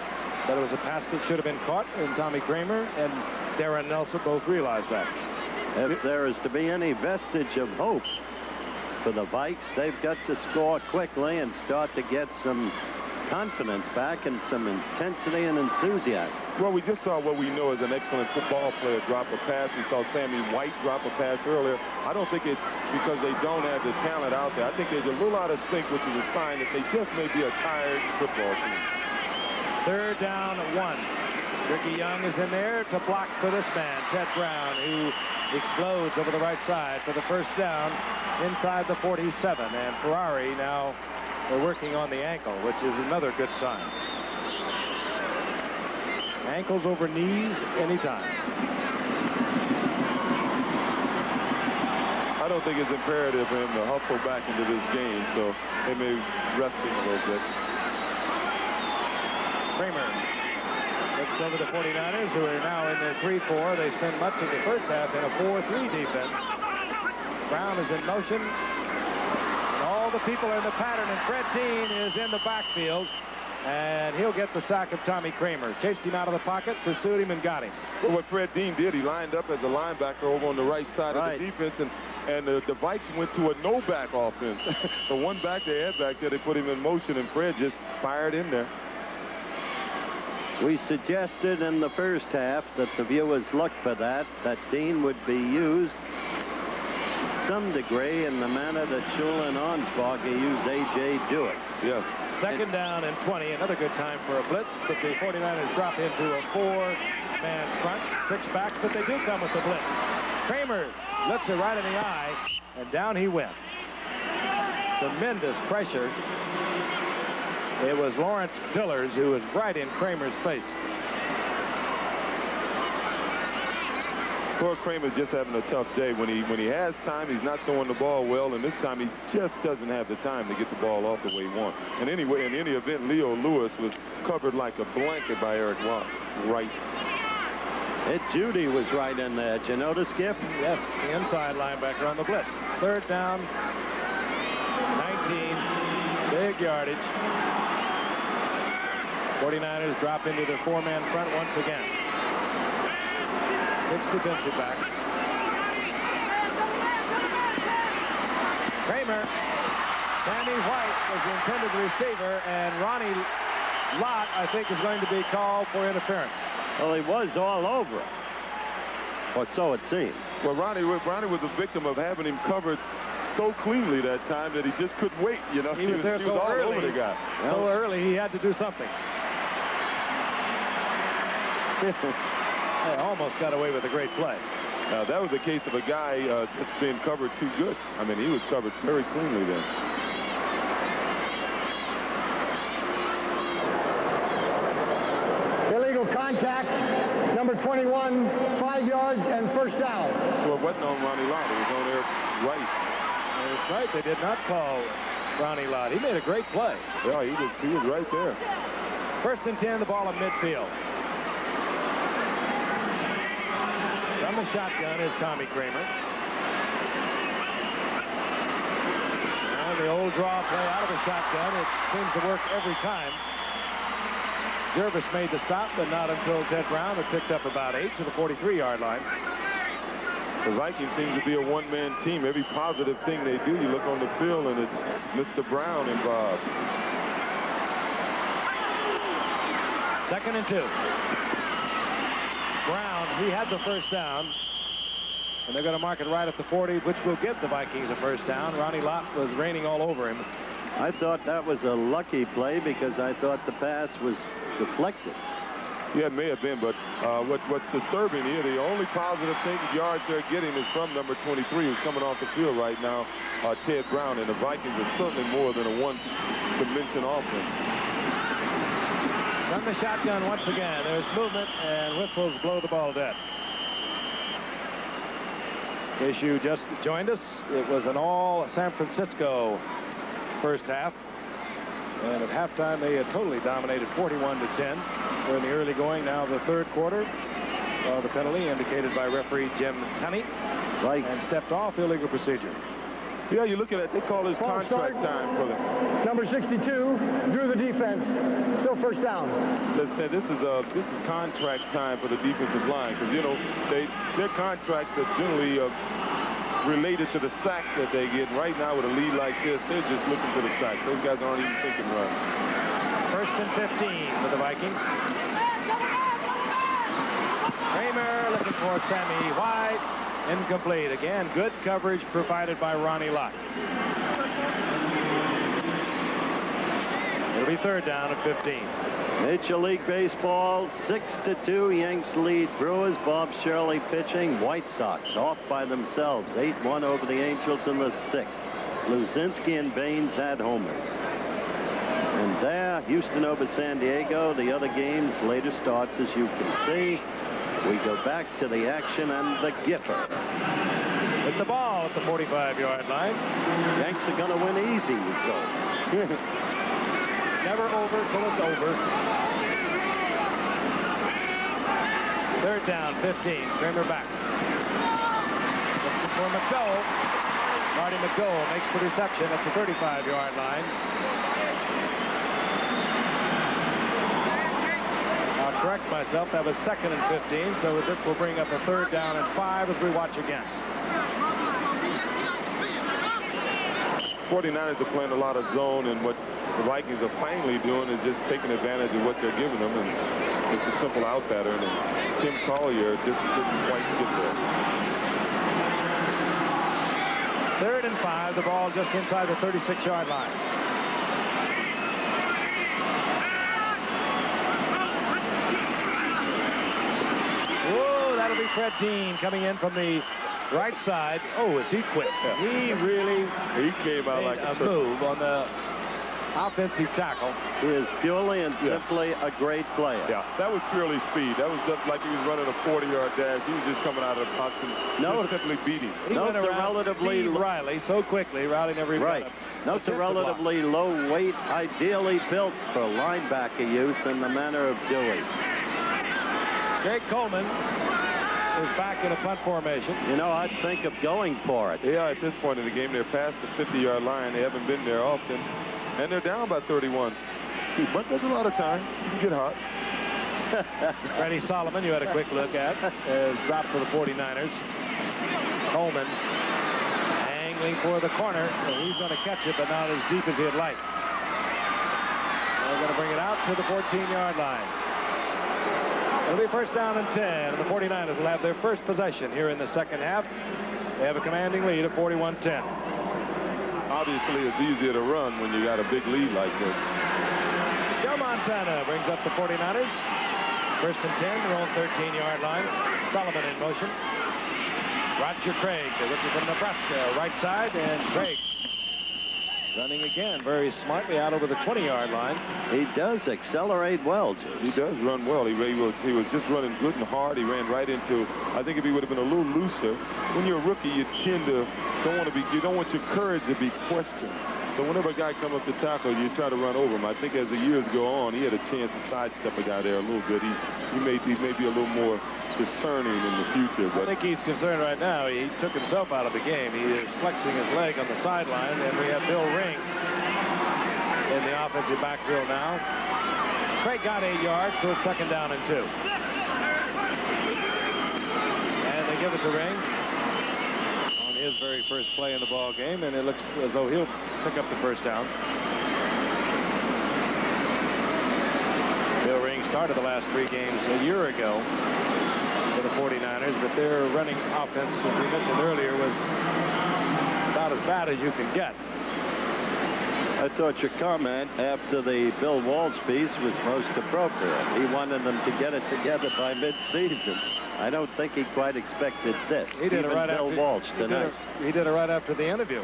A: but it was a pass that should have been caught, and Tommy Kramer and Darren Nelson both realized that.
B: If there is to be any vestige of hope for the Vikes, they've got to score quickly and start to get some confidence back and some intensity and enthusiasm.
C: Well, we just saw what we know is an excellent football player drop a pass. We saw Sammy White drop a pass earlier. I don't think it's because they don't have the talent out there. I think they're a little out of sync, which is a sign that they just may be a tired football team.
A: Third down and 1. Ricky Young is in there to block for this man, Ted Brown, who explodes over the right side for the first down inside the 47. And Ferrari now they're working on the ankle, which is another good sign. Ankles over knees anytime.
C: I don't think it's imperative for him to hustle back into this game, so they may rest him a little bit.
A: Kramer looks over the 49ers, who are now in their 3-4. They spend much of the first half in a 4-3 defense. Brown is in motion. All the people are in the pattern, and Fred Dean is in the backfield, and he'll get the sack of Tommy Kramer. Chased him out of the pocket, pursued him, and got him.
C: Well, what Fred Dean did, he lined up as a linebacker over on the right side of the defense, and the Vikes went to a no-back offense. The one back they had back there, they put him in motion, and Fred just fired in there.
B: We suggested in the first half that the viewers look for that Dean would be used to some degree in the manner that Shula and Arnsparger use A.J. Jewett.
C: Yeah.
A: Second down and 20. Another good time for a blitz, but the 49ers drop into a 4-man front. 6 backs, but they do come with the blitz. Kramer looks it right in the eye, and down he went. Tremendous pressure. It was Lawrence Pillars who was right in Kramer's face.
C: Poor Kramer's just having a tough day. When he has time, he's not throwing the ball well, and this time he just doesn't have the time to get the ball off the way he wants. And anyway, in any event, Leo Lewis was covered like a blanket by Eric Watts. Right.
B: Ed Judy was right in there. Did you notice, Giff?
A: Yes, the inside linebacker on the blitz. Third down, 19, big yardage. 49ers drop into their 4-man front once again. 6 defensive backs. Kramer, Sammy White was the intended receiver, and Ronnie Lott, I think, is going to be called for interference.
B: Well, he was all over it, or so it seemed.
C: Well, Ronnie was a victim of having him covered so cleanly that time that he just couldn't wait. You know,
A: he was there so
C: all
A: early.
C: over the guy.
A: So early, he had to do something. They almost got away with a great play.
C: That was the case of a guy just being covered too good. I mean, he was covered very cleanly then.
D: Illegal contact, number 21, 5 yards and first down.
C: So it wasn't on Ronnie Lott. It was on Eric Wright.
A: That's right. They did not call Ronnie Lott. He made a great play.
C: Yeah, he was right there.
A: First and 10, the ball in midfield. From the shotgun is Tommy Kramer. old draw play out of a shotgun. It seems to work every time. Jervis made the stop, but not until Ted Brown had picked up about 8 to the 43-yard line.
C: The Vikings seem to be a one-man team. Every positive thing they do, you look on the field, and it's Mr. Brown involved.
A: 2nd and 2. Brown, he had the first down. And they're going to mark it right at the 40, which will give the Vikings a first down. Ronnie Lott was raining all over him.
B: I thought that was a lucky play because I thought the pass was deflected.
C: Yeah, it may have been, but what's disturbing here, the only positive thing yards they're getting is from number 23, who's coming off the field right now, Ted Brown, and the Vikings are certainly more than a one-dimension offense.
A: From the shotgun once again. There's movement, and whistles blow the ball dead. In case you just joined us, it was an all San Francisco first half. And at halftime, they had totally dominated 41-10. We're in the early going now of the third quarter. The penalty indicated by referee Jim Tunney.
B: Right.
A: And stepped off illegal procedure.
C: Yeah, you look at it, they call this contract time for them.
D: Number 62 drew the defense. Still first down.
C: Let's say this is contract time for the defensive line, because you know their contracts are generally related to the sacks that they get. Right now with a lead like this, they're just looking for the sacks. Those guys aren't even thinking run.
A: 1st and 15 for the Vikings. Kramer looking for Sammy White. Incomplete. Again, good coverage provided by Ronnie Lott. It'll be 3rd down at 15.
B: Major League Baseball, 6-2. Yanks lead Brewers. Bob Shirley pitching. White Sox off by themselves. 8-1 over the Angels in the 6th. Luzinski and Baines had homers. And there, Houston over San Diego. The other games, later starts, as you can see. We go back to the action and the Gipper.
A: With the ball at the 45-yard line.
B: Yanks are going to win easy, we told.
A: Never over till it's over. 3rd down, 15. Kramer back. Looking for McDowell. Marty McDowell makes the reception at the 35-yard line. I'll correct myself. That was 2nd and 15, so this will bring up a 3rd down and 5 as we watch again.
C: 49ers are playing a lot of zone, and what the Vikings are finally doing is just taking advantage of what they're giving them, and it's a simple out pattern, and Tim Collier just didn't quite get there.
A: 3rd and 5, the ball just inside the 36-yard line. Whoa, that'll be Fred Dean coming in from the right side. Oh, is he quick?
C: Yeah. He came out like a
A: move on the offensive tackle.
B: He is purely and simply a great player.
C: Yeah, that was purely speed. That was just like he was running a 40-yard dash. He was just coming out of the box and just simply beating.
A: He went around Steve Riley so quickly. Riley never even
B: right. Note the relatively low weight, ideally built for linebacker use in the manner of Dewey.
A: Greg Coleman is back in a punt formation.
B: You know, I'd think of going for it.
C: Yeah, at this point in the game, they're past the 50-yard line. They haven't been there often. And they're down by 31. But there's a lot of time. You can get hot.
A: Freddie Solomon, you had a quick look at, is dropped for the 49ers. Coleman angling for the corner. He's going to catch it, but not as deep as he'd like. They're going to bring it out to the 14-yard line. It'll be 1st down and 10, and the 49ers will have their first possession here in the 2nd half. They have a commanding lead of 41-10.
C: Obviously, it's easier to run when you got a big lead like this.
A: Joe Montana brings up the 49ers. 1st and 10, their own 13-yard line. Solomon in motion. Roger Craig, the rookie from Nebraska, right side, and Craig running again very smartly out over the 20-yard line.
B: He does accelerate well, Juice.
C: He does run well. He was just running good and hard. He ran right into, I think if he would have been a little looser, when you're a rookie, you tend to you don't want your courage to be questioned. So whenever a guy comes up to tackle, you try to run over him. I think as the years go on, he had a chance to sidestep a guy there a little bit. He may be a little more discerning in the future.
A: I think he's concerned right now. He took himself out of the game. He is flexing his leg on the sideline, and we have Bill Ring in the offensive backfield now. Craig got 8 yards, so it's 2nd down and 2. And they give it to Ring on his very first play in the ball game, and it looks as though he'll pick up the first down. Bill Ring started the last 3 games a year ago for the 49ers, but their running offense, as we mentioned earlier, was about as bad as you can get.
B: I thought your comment after the Bill Walsh piece was most appropriate. He wanted them to get it together by mid-season. I don't think he quite expected this.
A: He did it right
B: Bill
A: after
B: Walsh tonight.
A: He did it right after the interview.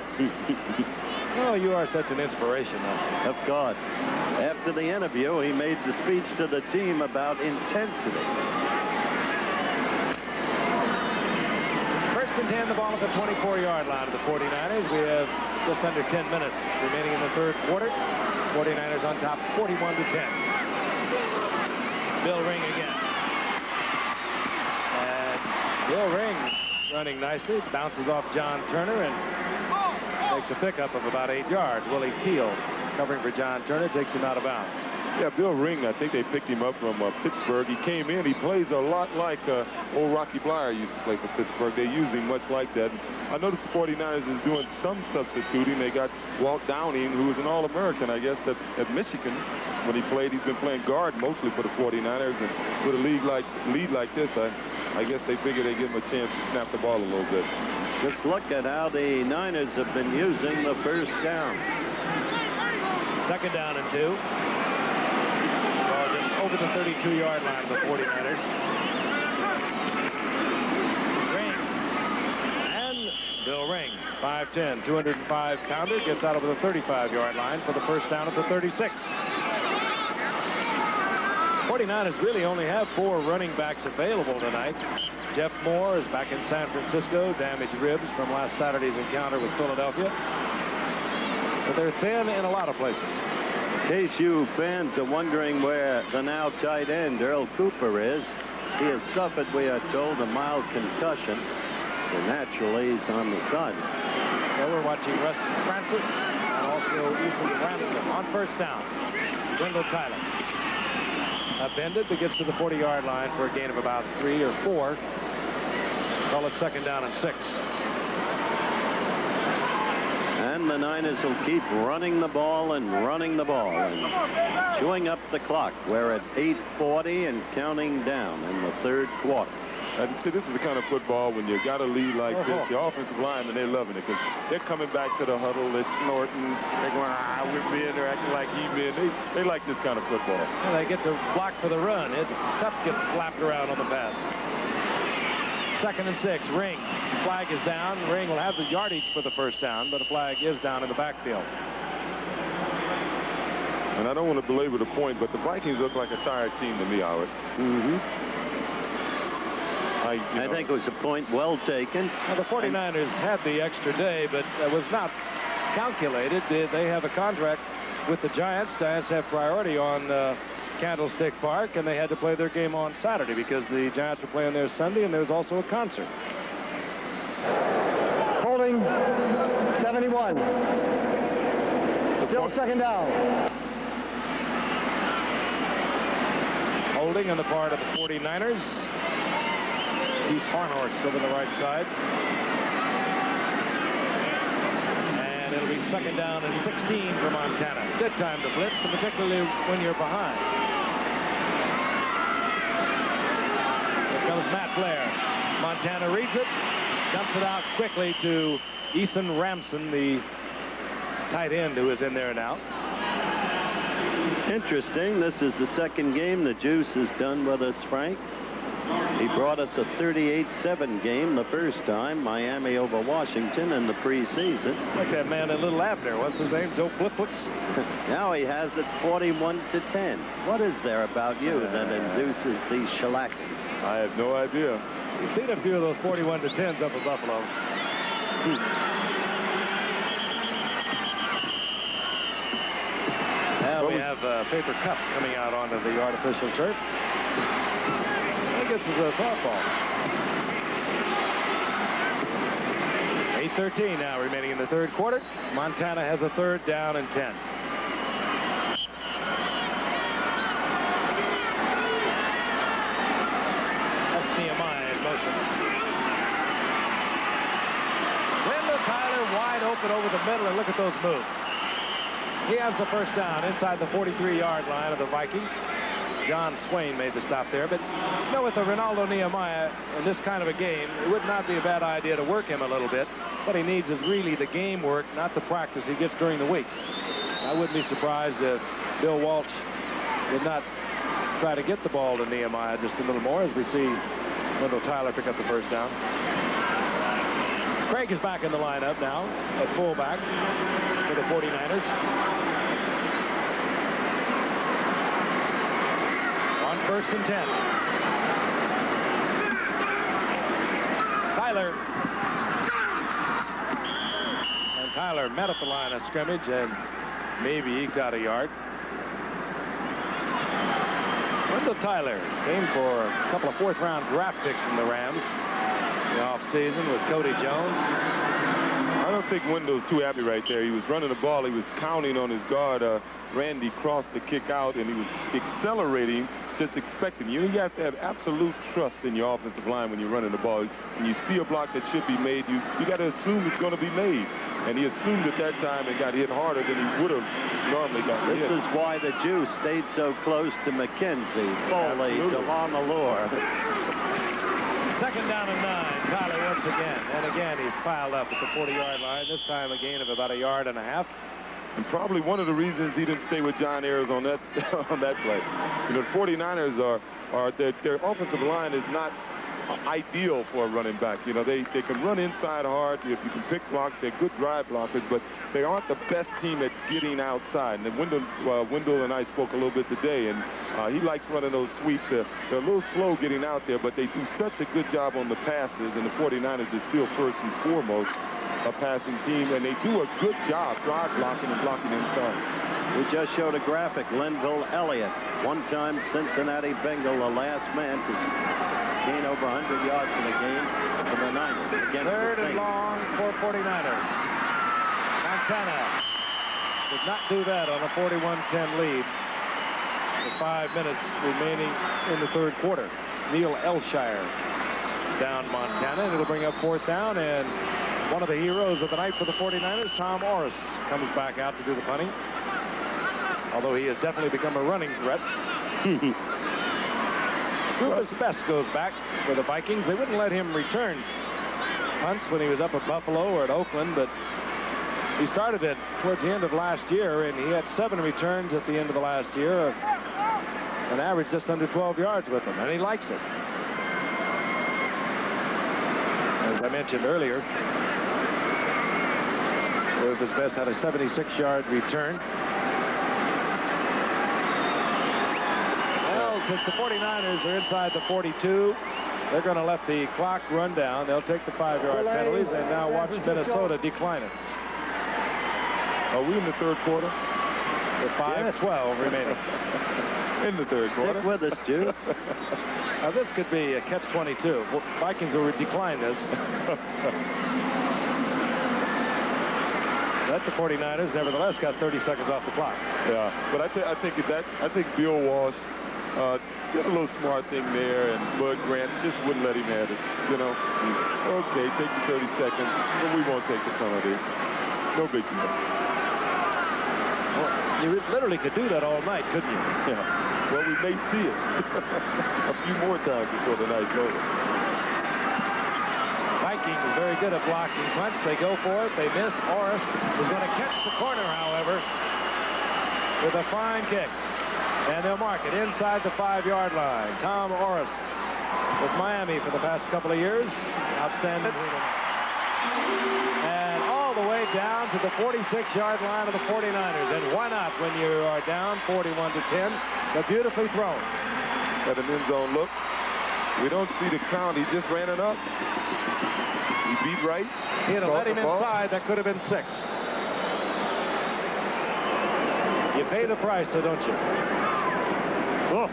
A: Oh, you are such an inspiration, though.
B: Of course. After the interview, he made the speech to the team about intensity.
A: 1st and 10, the ball at the 24-yard line of the 49ers. We have just under 10 minutes remaining in the 3rd quarter. 49ers on top, 41-10. Bill Ring again. And Bill Ring running nicely, bounces off John Turner and makes a pickup of about 8 yards. Willie Teal covering for John Turner, takes him out of bounds.
C: Yeah, Bill Ring, I think they picked him up from Pittsburgh. He came in. He plays a lot like old Rocky Blyer used to play for Pittsburgh. They use him much like that. I noticed the 49ers is doing some substituting. They got Walt Downing, who was an All-American, I guess, at Michigan. When he played, he's been playing guard mostly for the 49ers. And with a lead like this, I guess they figured they'd give him a chance to snap the ball a little bit.
B: Just look at how the Niners have been using the first down.
A: 2nd down and 2. Ball just over the 32-yard line of the 49ers. Ring. And Bill Ring, 5'10", 205-pounder, gets out over the 35-yard line for the first down at the 36. 49ers really only have 4 running backs available tonight. Jeff Moore is back in San Francisco, damaged ribs from last Saturday's encounter with Philadelphia. So they're thin in a lot of places.
B: In case you fans are wondering where the now tight end Earl Cooper is, he has suffered, we are told, a mild concussion. So naturally, he's on the sideline.
A: So we're watching Russ Francis and also Eason Ramsey on first down. Wendell Tyler. Bended, but gets to the 40-yard line for a gain of about 3 or 4. Call it 2nd down and 6.
B: And the Niners will keep running the ball and running the ball and chewing up the clock. We're at 8:40 and counting down in the 3rd quarter.
C: And see, this is the kind of football when you got a lead like this, the offensive linemen, they're loving it because they're coming back to the huddle, they're snorting, they're going, we're men, they're acting like men. They like this kind of football.
A: Well, they get to block for the run. It's tough to get slapped around on the pass. 2nd and 6, Ring. Flag is down. Ring will have the yardage for the first down, but a flag is down in the backfield.
C: And I don't want to belabor the point, but the Vikings look like a tired team to me, Howard.
B: I think it was a point well taken.
A: Well, the 49ers had the extra day, but it was not calculated. They have a contract with the Giants. Giants have priority on Candlestick Park, and they had to play their game on Saturday because the Giants were playing there Sunday, and there was also a concert.
D: Holding 71. Still 2nd down.
A: Holding on the part of the 49ers. Keith Farnhorst over the right side. And it'll be 2nd down and 16 for Montana. Good time to blitz, and particularly when you're behind. Here comes Matt Blair. Montana reads it, dumps it out quickly to Eason Ramsey, the tight end who is in there now.
B: Interesting. This is the 2nd game the Juice has done with us, Frank. He brought us a 38-7 game the first time, Miami over Washington in the preseason.
A: Like that man in Little Abner. What's his name? Joe Bliflix?
B: Now he has it 41-10. What is there about you that induces these shellackings?
C: I have no idea.
A: You've seen a few of those 41-10s up at Buffalo. Now we have a paper cup coming out onto the artificial turf. It this is a softball. 8:13 now remaining in the third quarter. Montana has a 3rd down and 10. That's Nehemiah in motion. Wendell Tyler wide open over the middle, and look at those moves. He has the first down inside the 43-yard line of the Vikings. John Swain made the stop there, but you know, with the Ronaldo Nehemiah in this kind of a game, it would not be a bad idea to work him a little bit. What he needs is really the game work, not the practice he gets during the week. I wouldn't be surprised if Bill Walsh did not try to get the ball to Nehemiah just a little more, as we see Wendell Tyler pick up the first down. Craig is back in the lineup now at fullback for the 49ers. On 1st and 10. Tyler. And Tyler met at the line of scrimmage and maybe eked out a yard. Wendell Tyler came for a couple of 4th-round draft picks from the Rams in the offseason with Cody Jones.
C: I don't think Wendell's too happy right there. He was running the ball. He was counting on his guard, Randy Cross, to kick out, and he was accelerating, just expecting. You have to have absolute trust in your offensive line when you're running the ball. When you see a block that should be made, you got to assume it's going to be made. And he assumed at that time and got hit harder than he would have normally gotten hit.
B: This is why the Jew stayed so close to McKenzie, Foley, Devon Allure.
A: 2nd down and 9. Tyler once again. And again, he's piled up at the 40-yard line. This time a gain of about a yard and a half.
C: And probably one of the reasons he didn't stay with John Ayers on that play. You know, the 49ers their offensive line is not ideal for a running back. You know, they can run inside hard. If you can pick blocks, they're good drive blockers, but they aren't the best team at getting outside. And then Wendell and I spoke a little bit today, and he likes running those sweeps. They're a little slow getting out there, but they do such a good job on the passes, and the 49ers is still first and foremost a passing team, and they do a good job drive blocking and blocking inside.
B: We just showed a graphic. Linville Elliott, one-time Cincinnati Bengal, the last man to gain over 100 yards in a game for the Niners.
A: 3rd and long for 49ers. Montana did not do that on a 41-10 lead with 5 minutes remaining in the third quarter. Neil Elshire down Montana, and it'll bring up 4th down, and one of the heroes of the night for the 49ers, Tom Orris, comes back out to do the punting. Although he has definitely become a running threat. Rufus Best goes back for the Vikings. They wouldn't let him return punts when he was up at Buffalo or at Oakland, but he started it towards the end of last year, and he had 7 returns at the end of the last year, an average just under 12 yards with them, and he likes it. As I mentioned earlier, Rufus Best had a 76-yard return. Well, since the 49ers are inside the 42, they're going to let the clock run down. They'll take the 5-yard penalties, and now watch Minnesota decline it.
C: Are we in the third quarter?
A: With 5:12 remaining.
C: In the third quarter.
B: Stick with us, Juice.
A: Now, this could be a catch-22. Well, Vikings will decline this. But the 49ers, nevertheless, got 30 seconds off the clock.
C: Yeah, but I think Bill Walsh did a little smart thing there, and Bud Grant just wouldn't let him have it. You know, okay, take the 30 seconds, but we won't take the penalty. No big deal.
A: Well, you literally could do that all night, couldn't you?
C: Yeah. Well, we may see it a few more times before the night's over.
A: Vikings very good at blocking punts. They go for it. They miss. Orris is going to catch the corner, however, with a fine kick. And they'll mark it inside the 5-yard line. Tom Orris with Miami for the past couple of years. Outstanding. And all the way down to the 46-yard line of the 49ers. And why not when you are down 41-10? But beautifully thrown.
C: Got an end zone look. We don't see the count. He just ran it up. He beat right.
A: He had let him inside. That could have been 6. You pay the price, so don't you? Oh.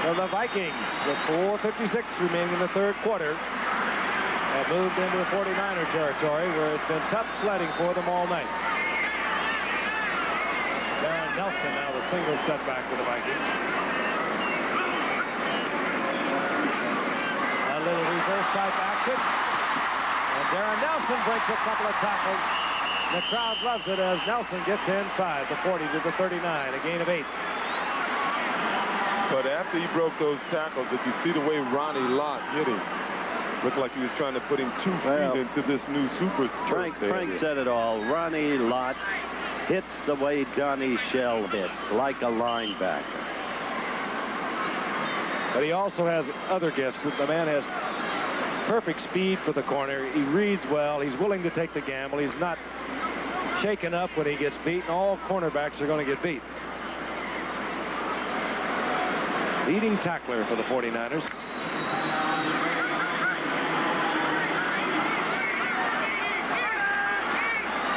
A: So the Vikings, with 4:56 remaining in the third quarter, have moved into the 49er territory where it's been tough sledding for them all night. Darren Nelson now the single setback for the Vikings. A little reverse type action. And Darren Nelson breaks a couple of tackles. The crowd loves it as Nelson gets inside the 40 to the 39, a gain of 8.
C: But after he broke those tackles, did you see the way Ronnie Lott hit him? Looked like he was trying to put him 2 feet into this new super.
B: Frank said it all. Ronnie Lott hits the way Donnie Shell hits, like a linebacker.
A: But he also has other gifts. The man has perfect speed for the corner. He reads well. He's willing to take the gamble. He's not shaken up when he gets beat. All cornerbacks are going to get beat. Leading tackler for the 49ers.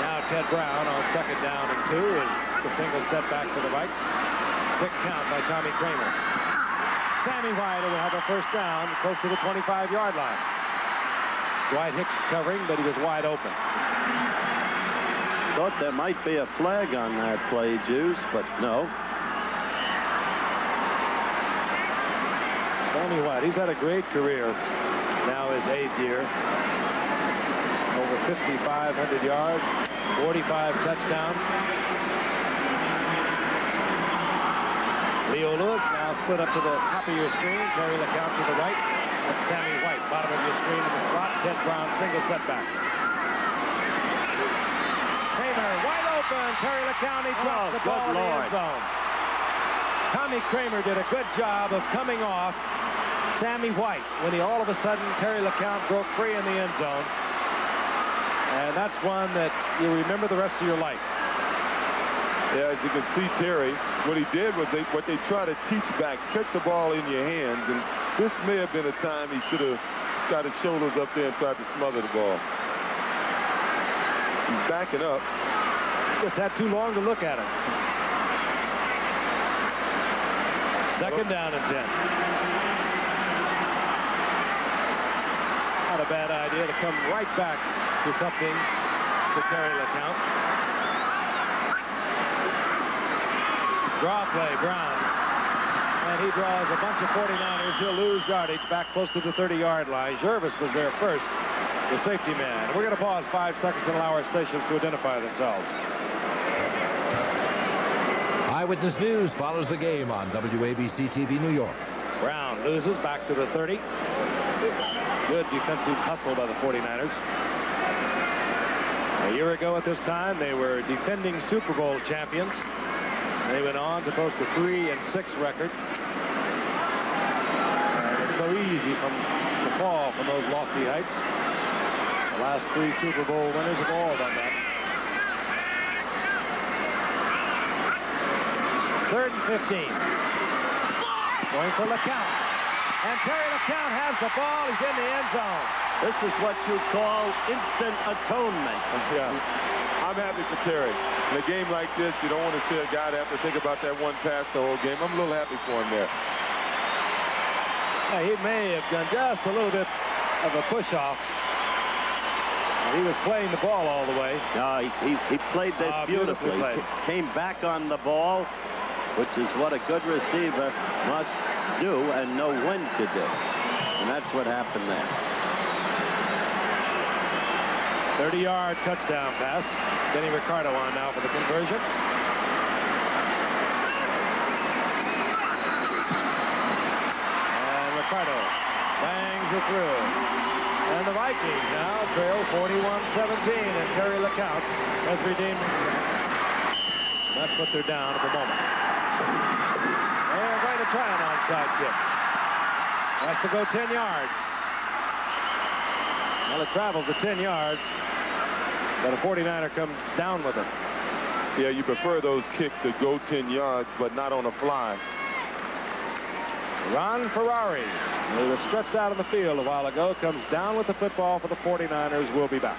A: Now Ted Brown on second down and 2 is the single setback for the Vikes. Quick count by Tommy Kramer. Sammy White will have a first down close to the 25-yard line. Dwight Hicks covering, but he was wide open.
B: Thought there might be a flag on that play, Juice, but no.
A: Sammy White, he's had a great career. Now his 8th year. Over 5,500 yards, 45 touchdowns. Leo Lewis now split up to the top of your screen. Terry LeCount to the right. That's Sammy White, bottom of your screen in the slot. Ted Brown, single setback. Kramer, wide open. Terry LeCount, he drops the ball in the end zone. Tommy Kramer did a good job of coming off Sammy White when he all of a sudden, Terry LeCount broke free in the end zone. And that's one that you remember the rest of your life.
C: Yeah, as you can see, Terry, what he did was what they try to teach backs, catch the ball in your hands, and this may have been a time he should have got his shoulders up there and tried to smother the ball. He's backing up.
A: Just had too long to look at him. Second down and 10. Not a bad idea to come right back to something to Terry LeCount. Draw play, Brown. And he draws a bunch of 49ers. He'll lose yardage back close to the 30-yard line. Jervis was there first, the safety man. We're going to pause 5 seconds and allow our stations to identify themselves.
E: Eyewitness News follows the game on WABC-TV New York.
A: Brown loses back to the 30. Good defensive hustle by the 49ers. A year ago at this time, they were defending Super Bowl champions. They went on to post a 3-6 record. And it's so easy to fall from those lofty heights. The last 3 Super Bowl winners have all done that. 3rd and 15. Going for LeCount. And Terry LeCount has the ball. He's in the end zone.
B: This is what you call instant atonement.
C: Yeah. I'm happy for Terry. In a game like this, you don't want to see a guy that have to think about that one pass the whole game. I'm a little happy for him there.
A: Yeah, he may have done just a little bit of a push-off. He was playing the ball all the way.
B: No, he played this beautifully.
A: Played.
B: Came back on the ball, which is what a good receiver must do and know when to do. And that's what happened there.
A: 30-yard touchdown pass. Denny Ricardo on now for the conversion. And Ricardo bangs it through. And the Vikings now trail 41-17, and Terry LeCount has redeemed. That's what they're down at the moment. They're going to try an onside kick. Has to go 10 yards. Well, it travels to 10 yards. But a 49er comes down with it.
C: Yeah, you prefer those kicks that go 10 yards, but not on a fly.
A: Ron Ferrari, who was stretched out on the field a while ago, comes down with the football for the 49ers. We'll be back.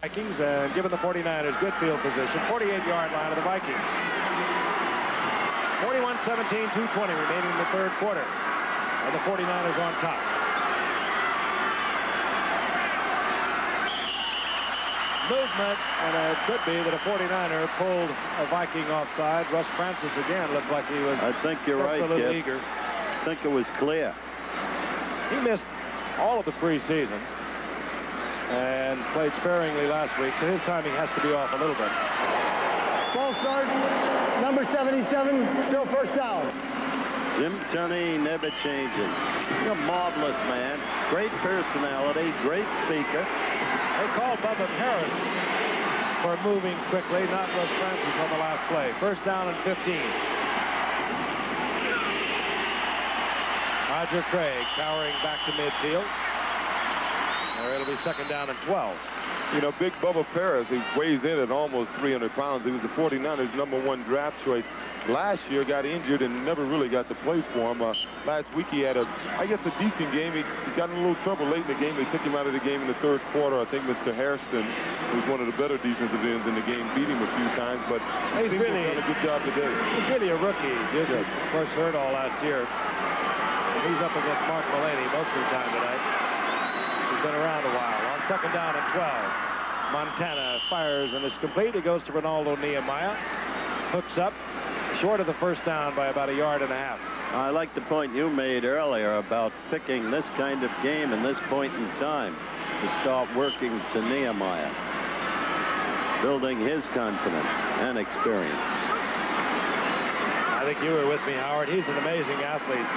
A: Vikings, and given the 49ers good field position, 48-yard line of the Vikings. 41-17, 2:20 remaining in the third quarter. And the 49ers on top. Movement, and it could be that a 49er pulled a Viking offside. Russ Francis again looked like he was
B: I think you're
A: just
B: right,
A: a little
B: Kip.
A: eager.
B: I think it was clear.
A: He missed all of the preseason and played sparingly last week, so his timing has to be off a little bit.
D: Ball start, number 77, still first down.
B: Jim Tunney never changes. He's a marvelous man. Great personality, great speaker.
A: They called Bubba Harris for moving quickly, not Russ Francis on the last play. First down and 15. Roger Craig powering back to midfield. Or it'll be second down and 12.
C: You know, Big Bubba Paris, he weighs in at almost 300 pounds. He was the 49ers' #1 draft choice. Last year got injured and never really got to play for him. Last week he had I guess a decent game. He got in a little trouble late in the game. They took him out of the game in the third quarter. I think Mr. Hairston, who's one of the better defensive ends in the game, beat him a few times, but
A: He's
C: seems to
A: really
C: have done a good job today.
A: He's really a rookie. Just
C: Yes.
A: of course hurt all last year. He's up against Mark Mullaney most of the time tonight. He's been around a while. On second down and 12. Montana fires and is complete. It goes to Ronaldo Nehemiah. Hooks up. Short of the first down by about 1.5 yards.
B: I like the point you made earlier about picking this kind of game and this point in time to start working to Nehemiah, building his confidence and experience.
A: I think you were with me, Howard. He's an amazing athlete.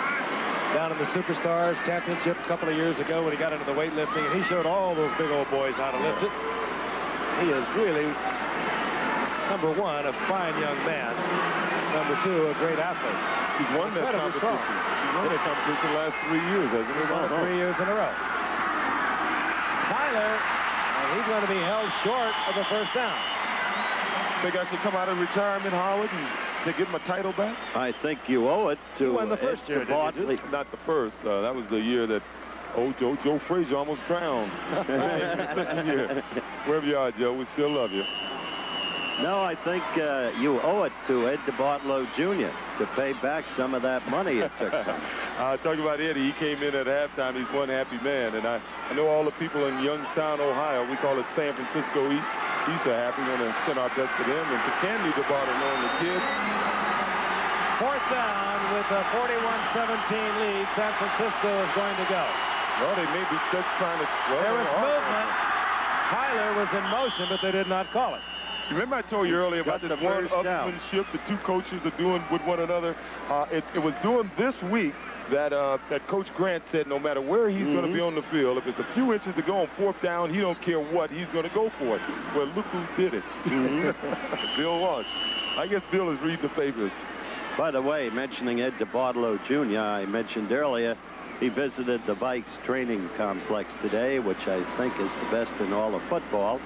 A: Down in the Superstars Championship a couple of years ago when he got into the weightlifting, and he showed all those big old boys how to lift it. He is really, number one, a fine young man. Number two, a great athlete.
C: He's won that
A: Incredibly
C: competition.
A: strong.
C: He's won that competition the last 3 years, hasn't he?
A: He's won it 3 years in a row. Tyler, and he's going to be held short of the first down.
C: Think I should come out of retirement, Howard, and to get my title back?
B: I think you owe it to
A: You won the first year, didn't you,
B: Bartley.
A: Juice?
C: Not the first. That was the year that Joe Frazier almost drowned. Second year. Wherever you are, Joe, we still love you.
B: No, I think you owe it to Ed DeBartolo Jr. to pay back some of that money it took from him.
C: Talking about Eddie, he came in at halftime. He's one happy man. And I know all the people in Youngstown, Ohio, we call it San Francisco East. He's so happy. We're going to send our best to them. And to Candy DeBartolo and the kids.
A: Fourth down with a 41-17 lead. San Francisco is going to go.
C: Well, they may be just trying to... Well,
A: There was movement. Tyler was in motion, but they did not call it.
C: Remember I told you earlier about
B: Got
C: this
B: the first down.
C: one-upsmanship the two coaches are doing with one another? It was doing this week that Coach Grant said no matter where he's going to be on the field, if it's a few inches to go on fourth down, he don't care what, he's going to go for it. Well, look who did it. Bill Walsh. I guess Bill is reading the papers.
B: By the way, mentioning Ed DeBartolo Jr., I mentioned earlier, he visited the Vikes training complex today, which I think is the best in all of football.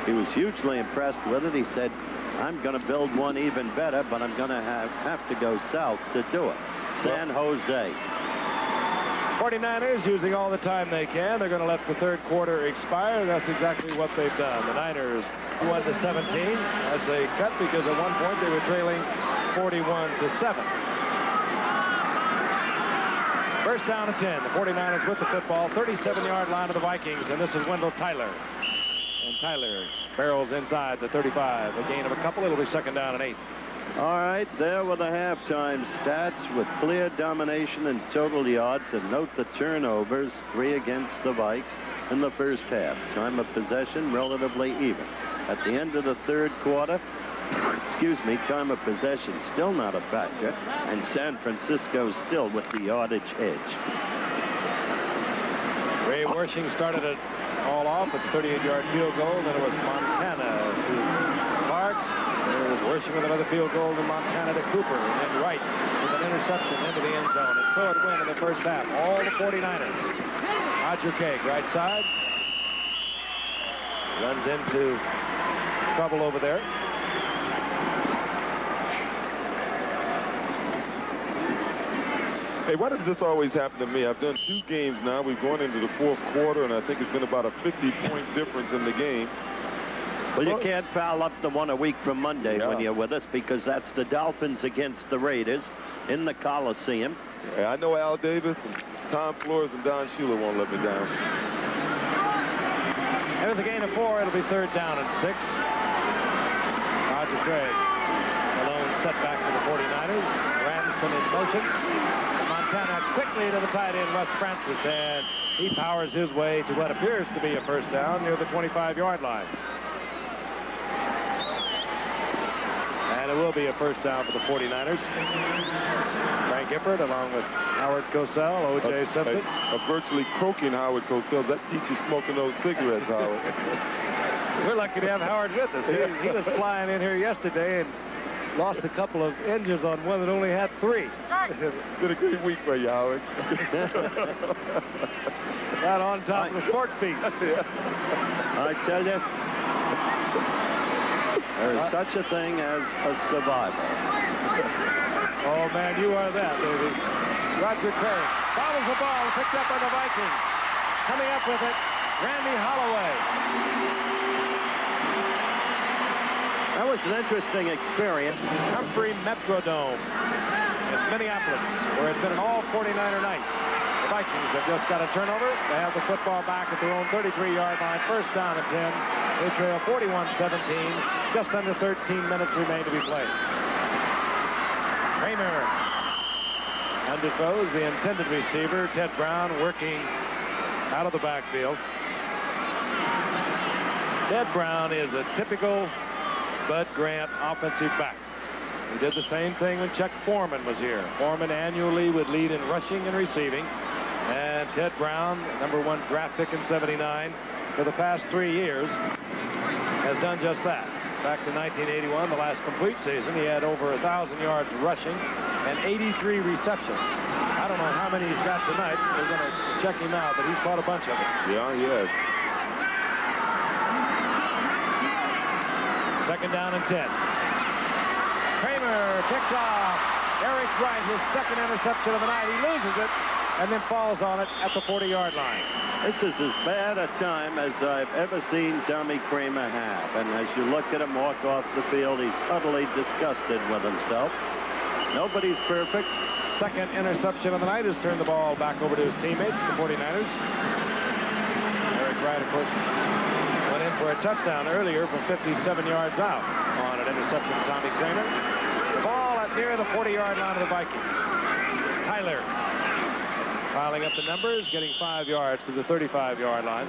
B: He was hugely impressed with it. He said, I'm going to build one even better, but I'm going to have to go south to do it. San Jose.
A: 49ers using all the time they can. They're going to let the third quarter expire. That's exactly what they've done. The Niners won to 17 as they cut because at one point they were trailing 41-7. First down and 10. The 49ers with the football. 37-yard line of the Vikings, and this is Wendell Tyler. And Tyler barrels inside the 35. A gain of a couple. It'll be second down and 8.
B: All right, there were the halftime stats with clear domination in total yards. And note the turnovers, 3 against the Vikes in the first half. Time of possession relatively even. At the end of the third quarter, excuse me, time of possession still not a factor. And San Francisco still with the yardage edge.
A: Ray Wershing started it all off at the 38-yard field goal. Then it was Montana to Clark. There was Wershing with another field goal to Montana to Cooper. And then Wright with an interception into the end zone. And so it went in the first half. All the 49ers. Roger Craig, right side. Runs into trouble over there.
C: Hey, why does this always happen to me? I've done 2 games now. We've gone into the fourth quarter, and I think it's been about a 50-point difference in the game.
B: Well, you can't foul up the one a week from Monday when you're with us, because that's the Dolphins against the Raiders, in the Coliseum.
C: Yeah, I know Al Davis and Tom Flores and Don Shula won't let me down.
A: There's a gain of 4. It'll be 3rd down and 6. Roger Craig, the lone setback for the 49ers. Ransom in motion. Montana quickly to the tight end, Wes Francis, and he powers his way to what appears to be a first down near the 25-yard line. And it will be a first down for the 49ers. Frank Gifford along with Howard Cosell, O.J. Simpson.
C: A virtually croaking Howard Cosell. That teaches smoking those cigarettes, Howard.
A: We're lucky to have Howard with us. He was flying in here yesterday and lost a couple of engines on one that only had 3.
C: It's been a great week for you, Howard.
A: Right on top of the sports beat.
B: I tell you, there is such a thing as a survivor.
A: Oh, man, you are that, baby. Roger Craig follows the ball, picked up by the Vikings. Coming up with it, Randy Holloway.
B: That was an interesting experience.
A: Humphrey Metrodome. It's Minneapolis, where it's been an all 49er night. The Vikings have just got a turnover. They have the football back at their own 33-yard line. First down and 10. They trail 41-17. Just under 13 minutes remain to be played. Kramer underthrows the intended receiver. Ted Brown working out of the backfield. Ted Brown is a typical Bud Grant offensive back. He did the same thing when Chuck Foreman was here. Foreman annually would lead in rushing and receiving. And Ted Brown, #1 draft pick in '79, for the past 3 years, has done just that. Back to 1981, the last complete season, he had over 1,000 yards rushing and 83 receptions. I don't know how many he's got tonight. We're going to check him out, but he's caught a bunch of them.
C: Yeah, he has.
A: 2nd down and 10. Kramer picked off Eric Wright, his 2nd interception of the night. He loses it and then falls on it at the 40-yard line.
B: This is as bad a time as I've ever seen Tommy Kramer have. And as you look at him walk off the field, he's utterly disgusted with himself. Nobody's perfect.
A: 2nd interception of the night has turned the ball back over to his teammates, the 49ers. Eric Wright, of course, went in for a touchdown earlier from 57 yards out on an interception of Tommy Kramer. The ball at near the 40-yard line of the Vikings. Tyler piling up the numbers, getting 5 yards to the 35-yard line.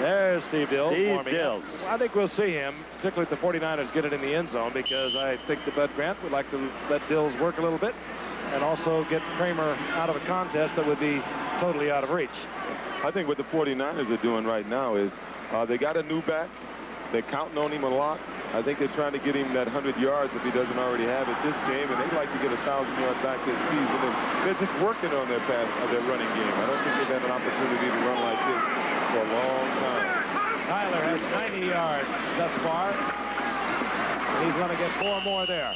A: There's Steve Dills.
B: Steve Dills.
A: I think we'll see him, particularly if the 49ers get it in the end zone, because I think that Bud Grant would like to let Dills work a little bit and also get Kramer out of a contest that would be totally out of reach.
C: I think what the 49ers are doing right now is they got a new back. They're counting on him a lot. I think they're trying to get him that 100 yards if he doesn't already have it this game, and they'd like to get 1,000 yards back this season. And they're just working on their running game. I don't think they've had an opportunity to run like this for a long time.
A: Tyler has 90 yards thus far. And he's going to get 4 more there.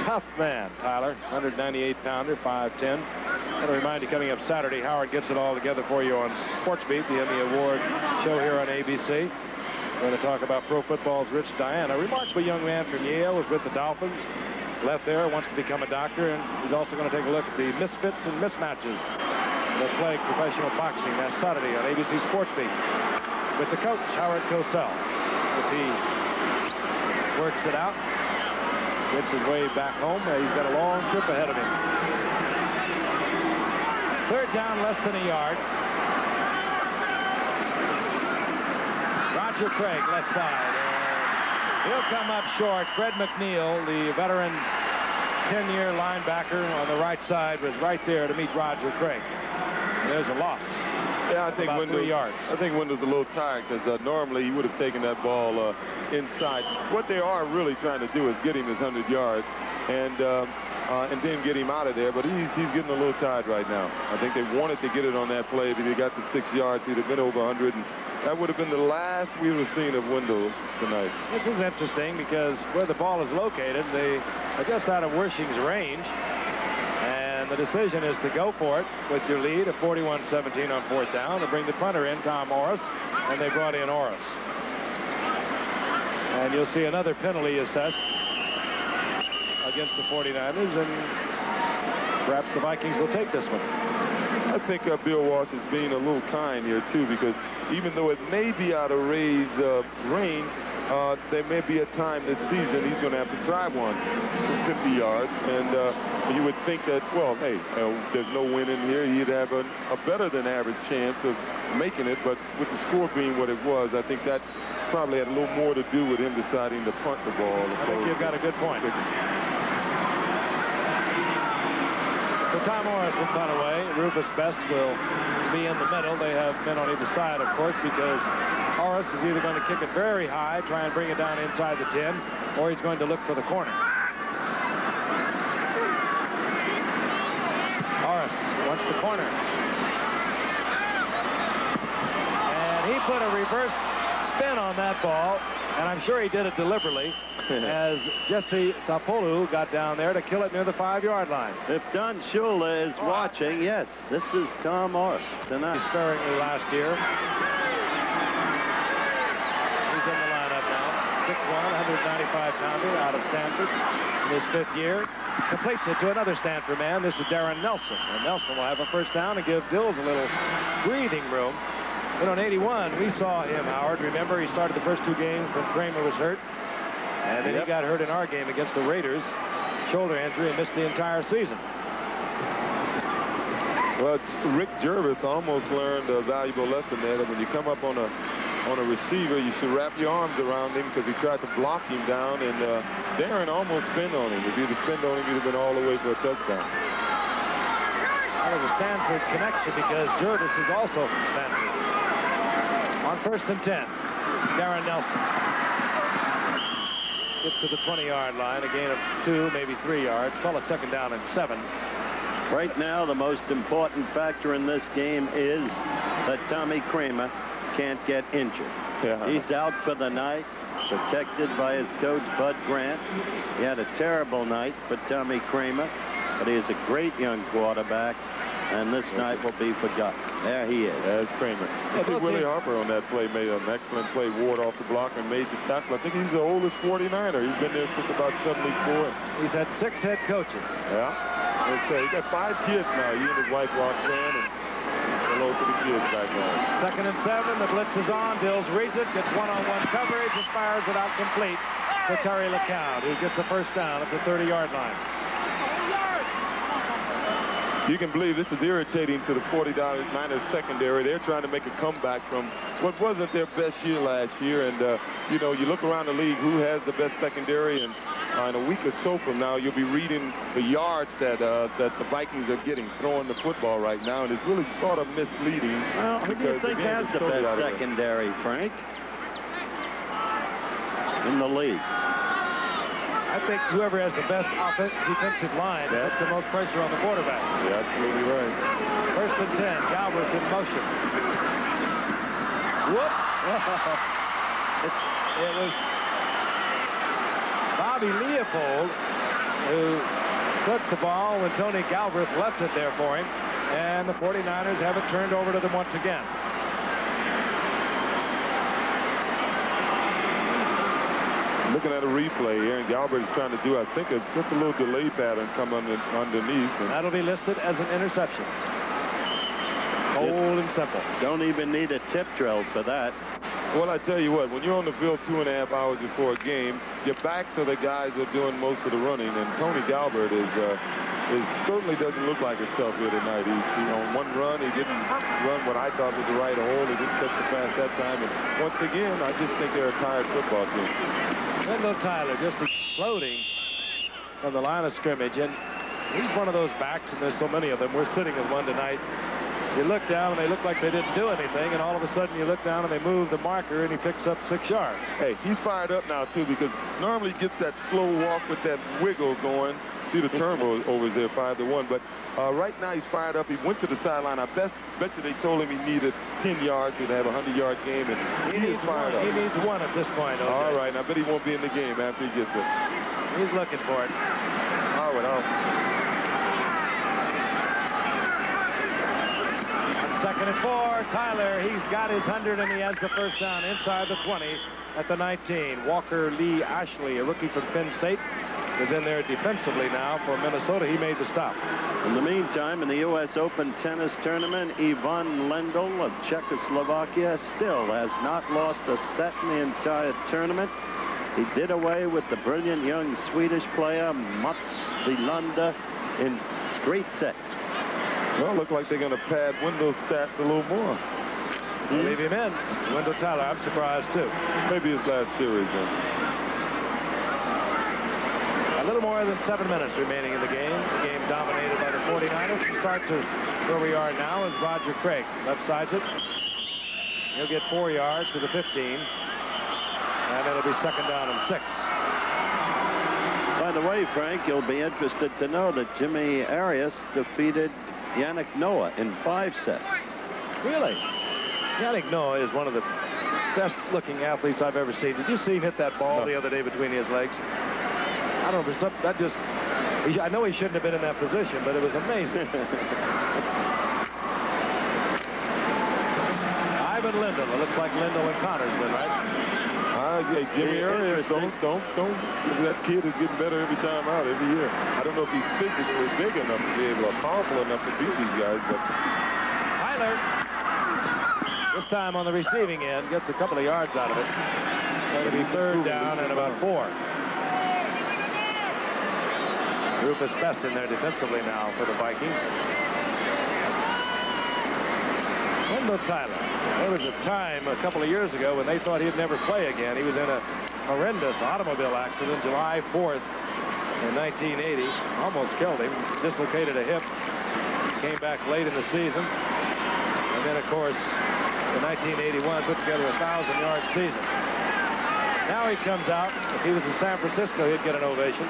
A: Tough man, Tyler. 198-pounder, 5'10". And a reminder, coming up Saturday, Howard gets it all together for you on Sports Beat, the Emmy Award show here on ABC. We're going to talk about pro football's Rich Diana. A remarkable young man from Yale, was with the Dolphins, left there, wants to become a doctor, and he's also going to take a look at the misfits and mismatches that plague professional boxing. That's Saturday on ABC Sports Beat with the coach, Howard Cosell. If he works it out, gets his way back home, he's got a long trip ahead of him. 3rd down, less than a yard. Roger Craig, left side. And he'll come up short. Fred McNeil, the veteran 10-year linebacker on the right side, was right there to meet Roger Craig. And there's a loss.
C: Yeah, I think
A: about 3 yards.
C: I think Wendell's a little tired because normally he would have taken that ball inside. What they are really trying to do is get him his 100 yards and then get him out of there. But he's getting a little tired right now. I think they wanted to get it on that play, but he got to 6 yards. He'd have been over 100, and that would have been the last we would have seen of Wendell tonight.
A: This is interesting because where the ball is located, they are just out of Wersching's range. And the decision is to go for it with your lead of 41-17 on 4th down to bring the punter in, Tom Orris, and they brought in Orris. And you'll see another penalty assessed against the 49ers, and perhaps the Vikings will take this one.
C: I think Bill Walsh is being a little kind here, too, because even though it may be out of Ray's range, there may be a time this season he's going to have to try one from 50 yards. And you would think that, well, hey, there's no win in here. He'd have a better than average chance of making it. But with the score being what it was, I think that probably had a little more to do with him deciding to punt the ball.
A: I think you've got a good point. So Tom Morris will punt away. Rufus Best will be in the middle. They have men on either side, of course, because Morris is either going to kick it very high, try and bring it down inside the 10, or he's going to look for the corner. Morris wants the corner. And he put a reverse spin on that ball, and I'm sure he did it deliberately, as Jesse Sapolu got down there to kill it near the 5-yard line.
B: If Don Shula is watching, yes, this is Tom Morris tonight.
A: Sparingly last year. He's in the lineup now. 6'1", 195-pounder out of Stanford in his 5th year. Completes it to another Stanford man. This is Darren Nelson. And Nelson will have a first down and give Dills a little breathing room. But on 81, we saw him, Howard. Remember, he started the first 2 games when Kramer was hurt. And then he got hurt in our game against the Raiders. Shoulder injury and missed the entire season.
C: Well, Rick Jervis almost learned a valuable lesson there, that when you come up on a receiver, you should wrap your arms around him, because he tried to block him down, and Darren almost spinned on him. If he'd have spinned on him, he'd have been all the way for a touchdown.
A: That was a Stanford connection, because Jervis is also from Stanford. On 1st and 10, Darren Nelson gets to the 20-yard line, a gain of 2, maybe 3 yards. Call a 2nd down and 7.
B: Right now, the most important factor in this game is that Tommy Kramer can't get injured.
C: Yeah.
B: He's out for the night, protected by his coach, Bud Grant. He had a terrible night for Tommy Kramer, but he is a great young quarterback, and this night will be forgotten. There he is.
C: There's Kramer. I think Willie Harper on that play made an excellent play. Ward off the block and made the tackle. I think he's the oldest 49er. He's been there since about 74.
A: He's had 6 head coaches.
C: Yeah. He's got 5 kids now. He and his wife Roxanne, and hello to the kids back home.
A: 2nd and 7. The blitz is on. Dills reads it, gets one-on-one coverage, and fires it out complete to Terry LeCounte, who gets the first down at the 30-yard line.
C: You can believe this is irritating to the 49ers secondary. They're trying to make a comeback from what wasn't their best year last year. And, you know, you look around the league, who has the best secondary, and in a week or so from now, you'll be reading the yards that the Vikings are getting throwing the football right now, and it's really sort of misleading.
B: Well, who do you think has the best secondary, Frank, in the league?
A: I think whoever has the best defensive line puts the most pressure on the quarterback.
C: Yeah, absolutely right.
A: 1st and 10. Galbraith in motion. Whoop! It was Bobby Leopold who took the ball when Tony Galbraith left it there for him, and the 49ers have it turned over to them once again.
C: Looking at a replay here, and Galbraith is trying to do, I think, just a little delay pattern come underneath. And
A: that'll be listed as an interception. Cold and simple.
B: Don't even need a tip drill for that.
C: Well, I tell you what, when you're on the field 2.5 hours before a game, your backs are the guys who are doing most of the running, and Tony Galbraith certainly doesn't look like himself here tonight. He on one run, he didn't run what I thought was the right hole. He didn't catch the pass that time. And once again, I just think they're a tired football team.
A: Wendell Tyler just exploding from the line of scrimmage, and he's one of those backs, and there's so many of them. We're sitting at one tonight. You look down, and they look like they didn't do anything, and all of a sudden you look down, and they move the marker, and he picks up 6 yards.
C: Hey, he's fired up now, too, because normally he gets that slow walk with that wiggle going. See the turnovers there, 5-1. But right now he's fired up. He went to the sideline. I bet you they told him he needed 10 yards to have a 100-yard game, and he is fired up.
A: He needs 1 at this point. Okay.
C: All right, and I bet he won't be in the game after he gets it.
A: He's looking for it.
C: Oh, well.
A: On 2nd and 4, Tyler, he's got his 100, and he has the first down inside the 20 at the 19. Walker Lee Ashley, a rookie from Penn State, is in there defensively now for Minnesota. He made the stop.
B: In the meantime, in the U.S. Open tennis tournament, Ivan Lendl of Czechoslovakia still has not lost a set in the entire tournament. He did away with the brilliant young Swedish player Mats Wilander in straight sets.
C: Well, look like they're going to pad Wendell's stats a little more.
A: Leave him in. Wendell Tyler, I'm surprised too.
C: Maybe his last series then.
A: A little more than 7 minutes remaining in the game. The game dominated by the 49ers. He starts where we are now is Roger Craig. Left sides it. He'll get 4 yards to the 15. And it'll be 2nd down and 6.
B: By the way, Frank, you'll be interested to know that Jimmy Arias defeated Yannick Noah in 5 sets.
A: Really? Yannick Noah is one of the best-looking athletes I've ever seen. Did you see him hit that ball the other day between his legs? I don't know, that just... I know he shouldn't have been in that position, but it was amazing. Ivan Lendl. It looks like Lendl and Connorsman, right?
C: Yeah, Jimmy Arias, don't. That kid is getting better every time out, every year. I don't know if he's physically big enough to be able to, powerful enough to beat these guys, but...
A: Tyler, this time on the receiving end, gets a couple of yards out of it. Going to be 3rd down and about 4. Rufus Best in there defensively now for the Vikings. Wendell Tyler. There was a time a couple of years ago when they thought he'd never play again. He was in a horrendous automobile accident July 4th in 1980. Almost killed him. Dislocated a hip. Came back late in the season. And then, of course, in 1981, put together a 1,000-yard season. Now he comes out. If he was in San Francisco, he'd get an ovation.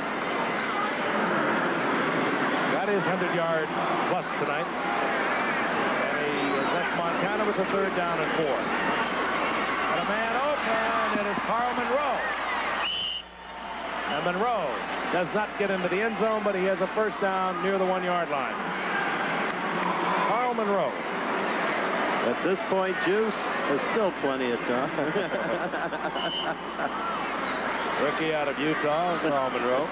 A: That is 100 yards plus tonight. And he has left Montana with a 3rd down and 4. And a man open. It is Carl Monroe. And Monroe does not get into the end zone, but he has a 1st down near the 1-yard line. Carl Monroe.
B: At this point, Juice, there's still plenty of time.
A: Rookie out of Utah, Carl Monroe.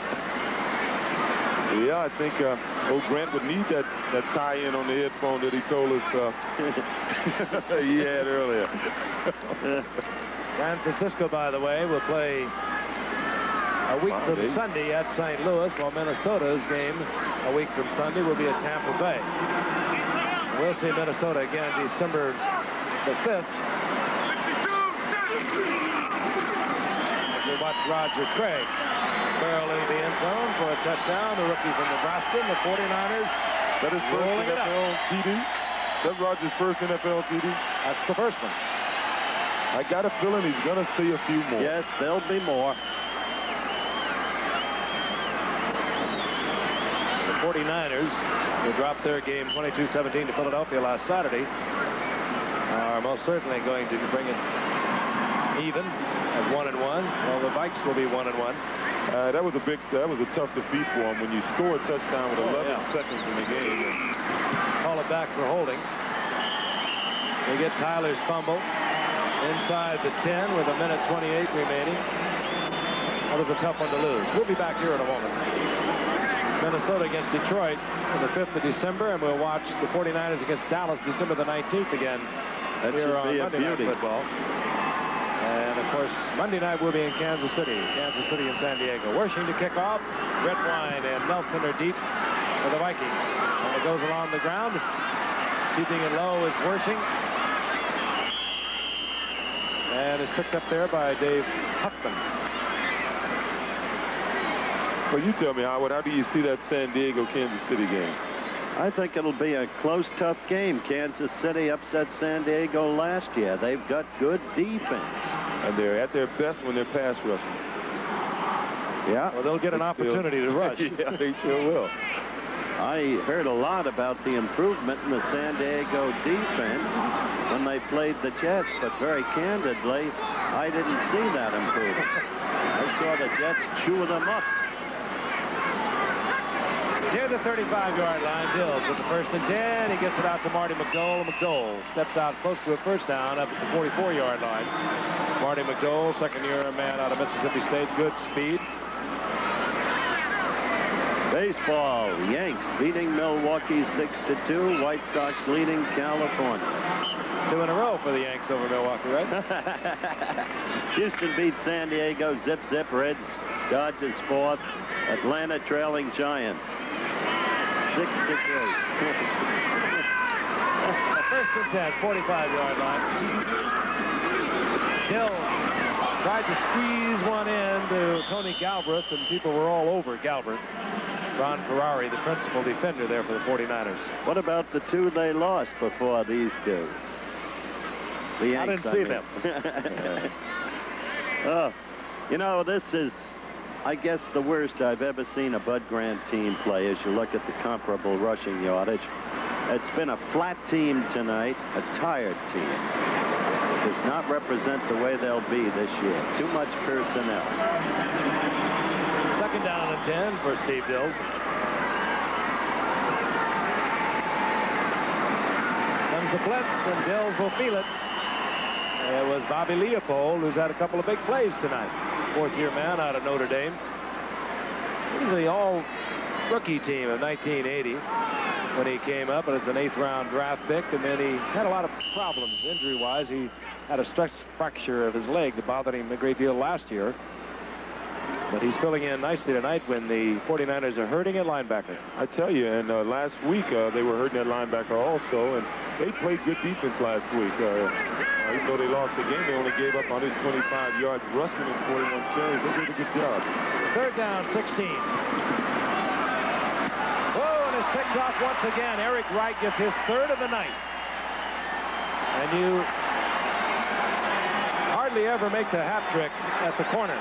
C: Yeah, I think old Grant would need that tie-in on the headphone that he told us he had earlier.
A: San Francisco, by the way, will play a week from Sunday at St. Louis, while Minnesota's game a week from Sunday will be at Tampa Bay. We'll see Minnesota again December the 5th. We watch Roger Craig barrel into the end zone for a touchdown. The rookie from Nebraska, and the 49ers.
C: That is first NFL TD. That's Rogers' first NFL TD.
A: That's the first one.
C: I got a feeling he's going to see a few more.
B: Yes, there'll be more.
A: The 49ers, who dropped their game 22-17 to Philadelphia last Saturday, are most certainly going to bring it even at 1-1. Well, the Vikes will be 1-1.
C: That was a tough defeat for him when you score a touchdown with 11 seconds in the game.
A: Call it back for holding. They get Tyler's fumble inside the 10 with 1:28 remaining. That was a tough one to lose. We'll be back here in a moment. Minnesota against Detroit on the 5th of December, and we'll watch the 49ers against Dallas December the 19th again.
B: That
A: here on
B: should be a
A: Monday Night
B: beauty.
A: Football. And, of course, Monday night we'll be in Kansas City and San Diego. Worshing to kick off. Brett Wine and Nelson are deep for the Vikings. And it goes along the ground. Keeping it low is Worshing. And is picked up there by Dave Huckman.
C: Well, you tell me, Howard, how do you see that San Diego-Kansas City game?
B: I think it'll be a close, tough game. Kansas City upset San Diego last year. They've got good defense.
C: And they're at their best when they're pass rushing.
B: Yeah.
A: Well, they'll get an opportunity to rush.
C: Yeah, they sure will.
B: I heard a lot about the improvement in the San Diego defense when they played the Jets, but very candidly, I didn't see that improvement. I saw the Jets chew them up.
A: Near the 35-yard line, Dills with the 1st and 10. He gets it out to Marty McDole. McDole steps out close to a 1st down up at the 44-yard line. Marty McDole, second-year man out of Mississippi State, good speed.
B: Baseball, Yanks beating Milwaukee 6-2. White Sox leading California.
A: 2 in a row for the Yanks over Milwaukee, right?
B: Houston beat San Diego. Zip, zip. Reds, Dodgers 4th. Atlanta trailing Giants 6-3.
A: First and 10, 45-yard line. Hills tried to squeeze one in to Tony Galbraith, and people were all over Galbraith. Ron Ferrari, the principal defender there for the 49ers.
B: What about the 2 they lost before these two? The Yanks,
A: I didn't see them.
B: Oh, you know, this is, I guess, the worst I've ever seen a Bud Grant team play as you look at the comparable rushing yardage. It's been a flat team tonight, a tired team. It does not represent the way they'll be this year. Too much personnel.
A: Second down and 10 for Steve Dills. Comes the blitz, and Dills will feel it. It was Bobby Leopold who's had a couple of big plays tonight. 4th-year man out of Notre Dame. He's the all-rookie team of 1980 when he came up, and it's an 8th-round draft pick, and then he had a lot of problems injury-wise. He had a stress fracture of his leg that bothered him a great deal last year. But he's filling in nicely tonight when the 49ers are hurting at linebacker.
C: I tell you, and last week they were hurting at linebacker also, and they played good defense last week. Even though they lost the game, they only gave up 125 yards rushing and 41 carries. They did a good job.
A: 3rd down, 16. Whoa, and it's picked off once again. Eric Wright gets his 3rd of the night. And you hardly ever make the hat trick at the corner.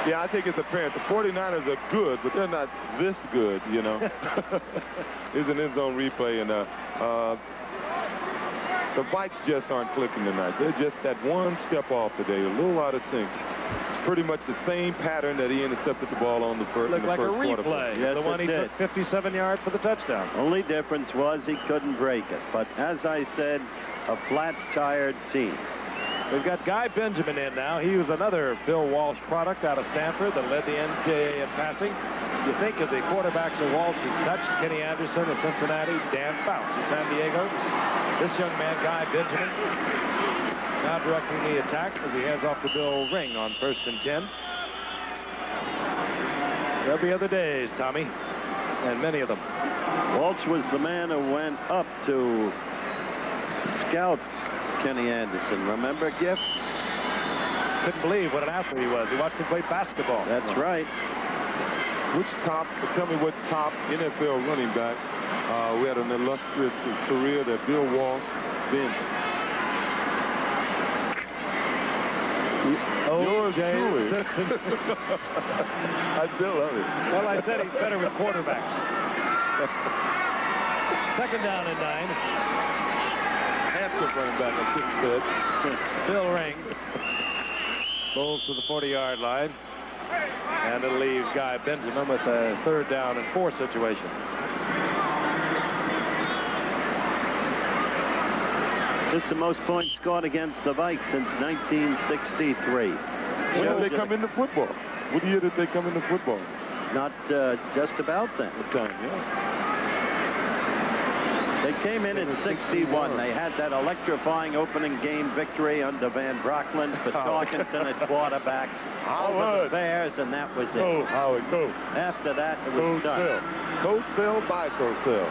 C: Yeah, I think it's apparent. The 49ers are good, but they're not this good, you know. Here's an end zone replay, and the Vikes just aren't clicking tonight. They're just that one step off today, a little out of sync. It's pretty much the same pattern that he intercepted the ball on the first
A: Looked like a
C: quarter.
A: replay.
B: Yes,
A: the one he
B: did.
A: took 57 yards for the touchdown.
B: Only difference was he couldn't break it. But as I said, a flat, tired team.
A: We've got Guy Benjamin in now. He was another Bill Walsh product out of Stanford that led the NCAA in passing. You think of the quarterbacks that Walsh has touched: Kenny Anderson at Cincinnati, Dan Fouts at San Diego. This young man, Guy Benjamin, now directing the attack as he heads off to Bill Ring on 1st and 10. There'll be other days, Tommy, and many of them.
B: Walsh was the man who went up to scout Kenny Anderson. Remember, Giff?
A: Couldn't believe what an athlete he was. He watched him play basketball.
B: That's right.
C: Tell me what top NFL running back we had an illustrious career that Bill Walsh benched. Yours truly.
A: Simpson.
C: I still love it.
A: Well, I said he's better with quarterbacks. 2nd down and 9.
C: Handsome running back, I should have said.
A: Bill Ring bowls to the 40-yard line, and it'll leave Guy Benjamin with a 3rd down and 4 situation.
B: This is the most points scored against the Vikes since 1963.
C: When did they come into football? What year did they come into football?
B: Not just about then.
C: What time? Yeah.
B: They came in 61. They had that electrifying opening game victory under Van Brocklin, for Tarkenton at quarterback, over the Bears, and that was it.
C: Go, Howard, go.
B: After that, it was done.
C: Coach Sell, buy Coach Sell.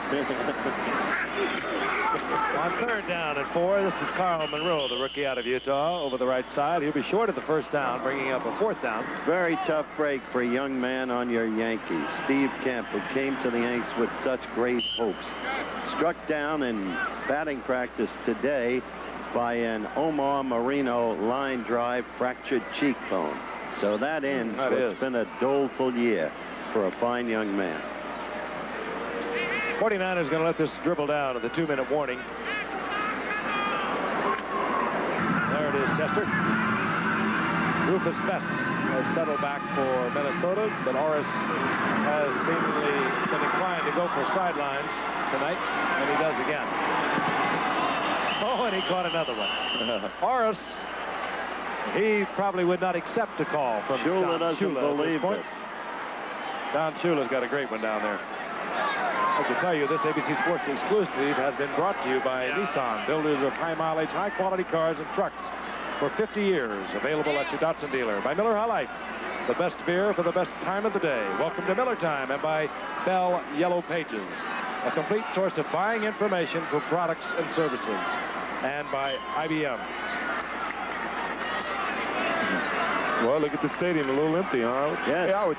A: On 3rd down and 4, this is Carl Monroe, the rookie out of Utah, over the right side. He'll be short of the 1st down, bringing up a 4th down.
B: Very tough break for a young man on your Yankees. Steve Kemp, who came to the Yanks with such great hopes. Struck down in batting practice today by an Omar Marino line drive fractured cheekbone. So that ends what's been a doleful year for a fine young man.
A: 49ers going to let this dribble down at the 2-minute warning. There it is, Chester. Rufus Bess has settled back for Minnesota, but Orris has seemingly been inclined to go for sidelines tonight, and he does again. Oh, and he caught another one. Orris, he probably would not accept a call from
B: Shula doesn't believe
A: this. Don Shula's got a great one down there. I can tell you this ABC Sports exclusive has been brought to you by Nissan, builders of high mileage, high quality cars and trucks for 50 years. Available at your Datsun dealer. By Miller High Life, the best beer for the best time of the day. Welcome to Miller Time. And by Bell Yellow Pages, a complete source of buying information for products and services. And by IBM.
C: Well, look at the stadium, a little empty, huh?
B: Yes.
C: Hey, Howard,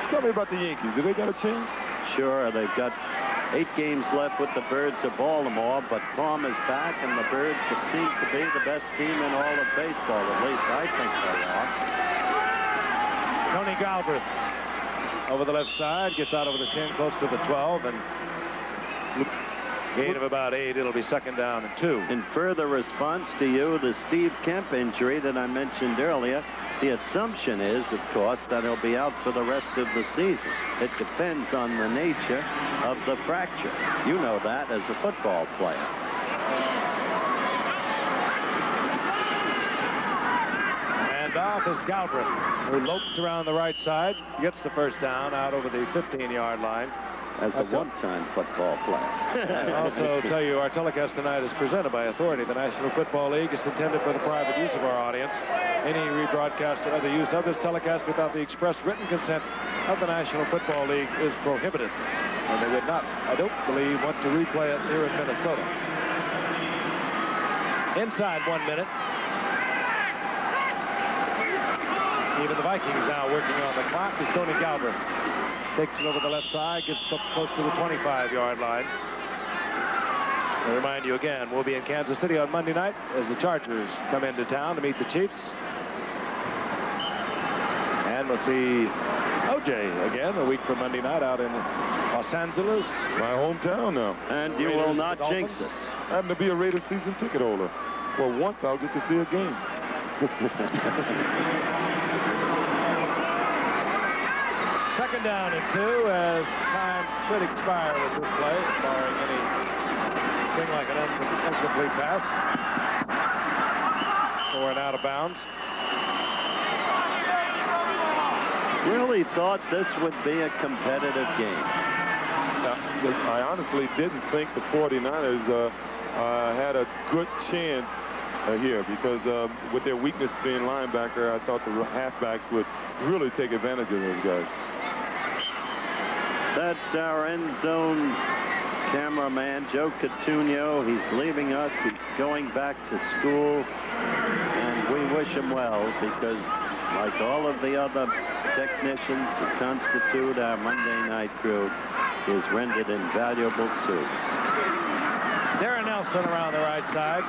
C: tell me about the Yankees. Do they got a chance?
B: Sure, they've got 8 games left with the Birds of Baltimore, but Palm is back, and the Birds seem to be the best team in all of baseball. At least I think they are.
A: Tony Galbraith over the left side, gets out over the 10, close to the 12, and gain of about 8. It'll be second down and 2.
B: In further response to you, the Steve Kemp injury that I mentioned earlier, the assumption is, of course, that he'll be out for the rest of the season. It depends on the nature of the fracture. You know that as a football player.
A: And off is Galbraith, who lopes around the right side, gets the first down out over the 15-yard line.
B: As a one-time football player.
A: And also tell you our telecast tonight is presented by authority. The National Football League is intended for the private use of our audience. Any rebroadcast or other use of this telecast without the express written consent of the National Football League is prohibited. And they would not, I don't believe, want to replay it here in Minnesota. Inside 1 minute. Even the Vikings now working on the clock is Tony Galbraith. Takes it over the left side, gets close to the 25-yard line. I remind you again, we'll be in Kansas City on Monday night as the Chargers come into town to meet the Chiefs. And we'll see O.J. again a week from Monday night out in Los Angeles.
C: My hometown now.
B: And you will not jinx us.
C: I happen to be a Raiders season ticket holder. Well, once I'll get to see a game.
A: Second down and 2 as time should expire with this play, barring anything like an incomplete pass. Or an out of bounds.
B: Really thought this would be a competitive game.
C: I honestly didn't think the 49ers had a good chance here because with their weakness being linebacker, I thought the halfbacks would really take advantage of those guys.
B: That's our end zone cameraman, Joe Coutinho. He's leaving us. He's going back to school. And we wish him well because, like all of the other technicians who constitute our Monday night crew, is rendered invaluable service.
A: Darren Nelson around the right side.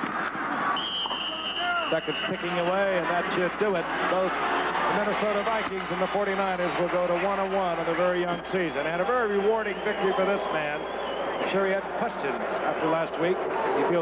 A: Seconds ticking away, and that should do it. Both the Minnesota Vikings and the 49ers will go to 1-1 on their very young season. And a very rewarding victory for this man. I'm sure he had questions after last week. He feels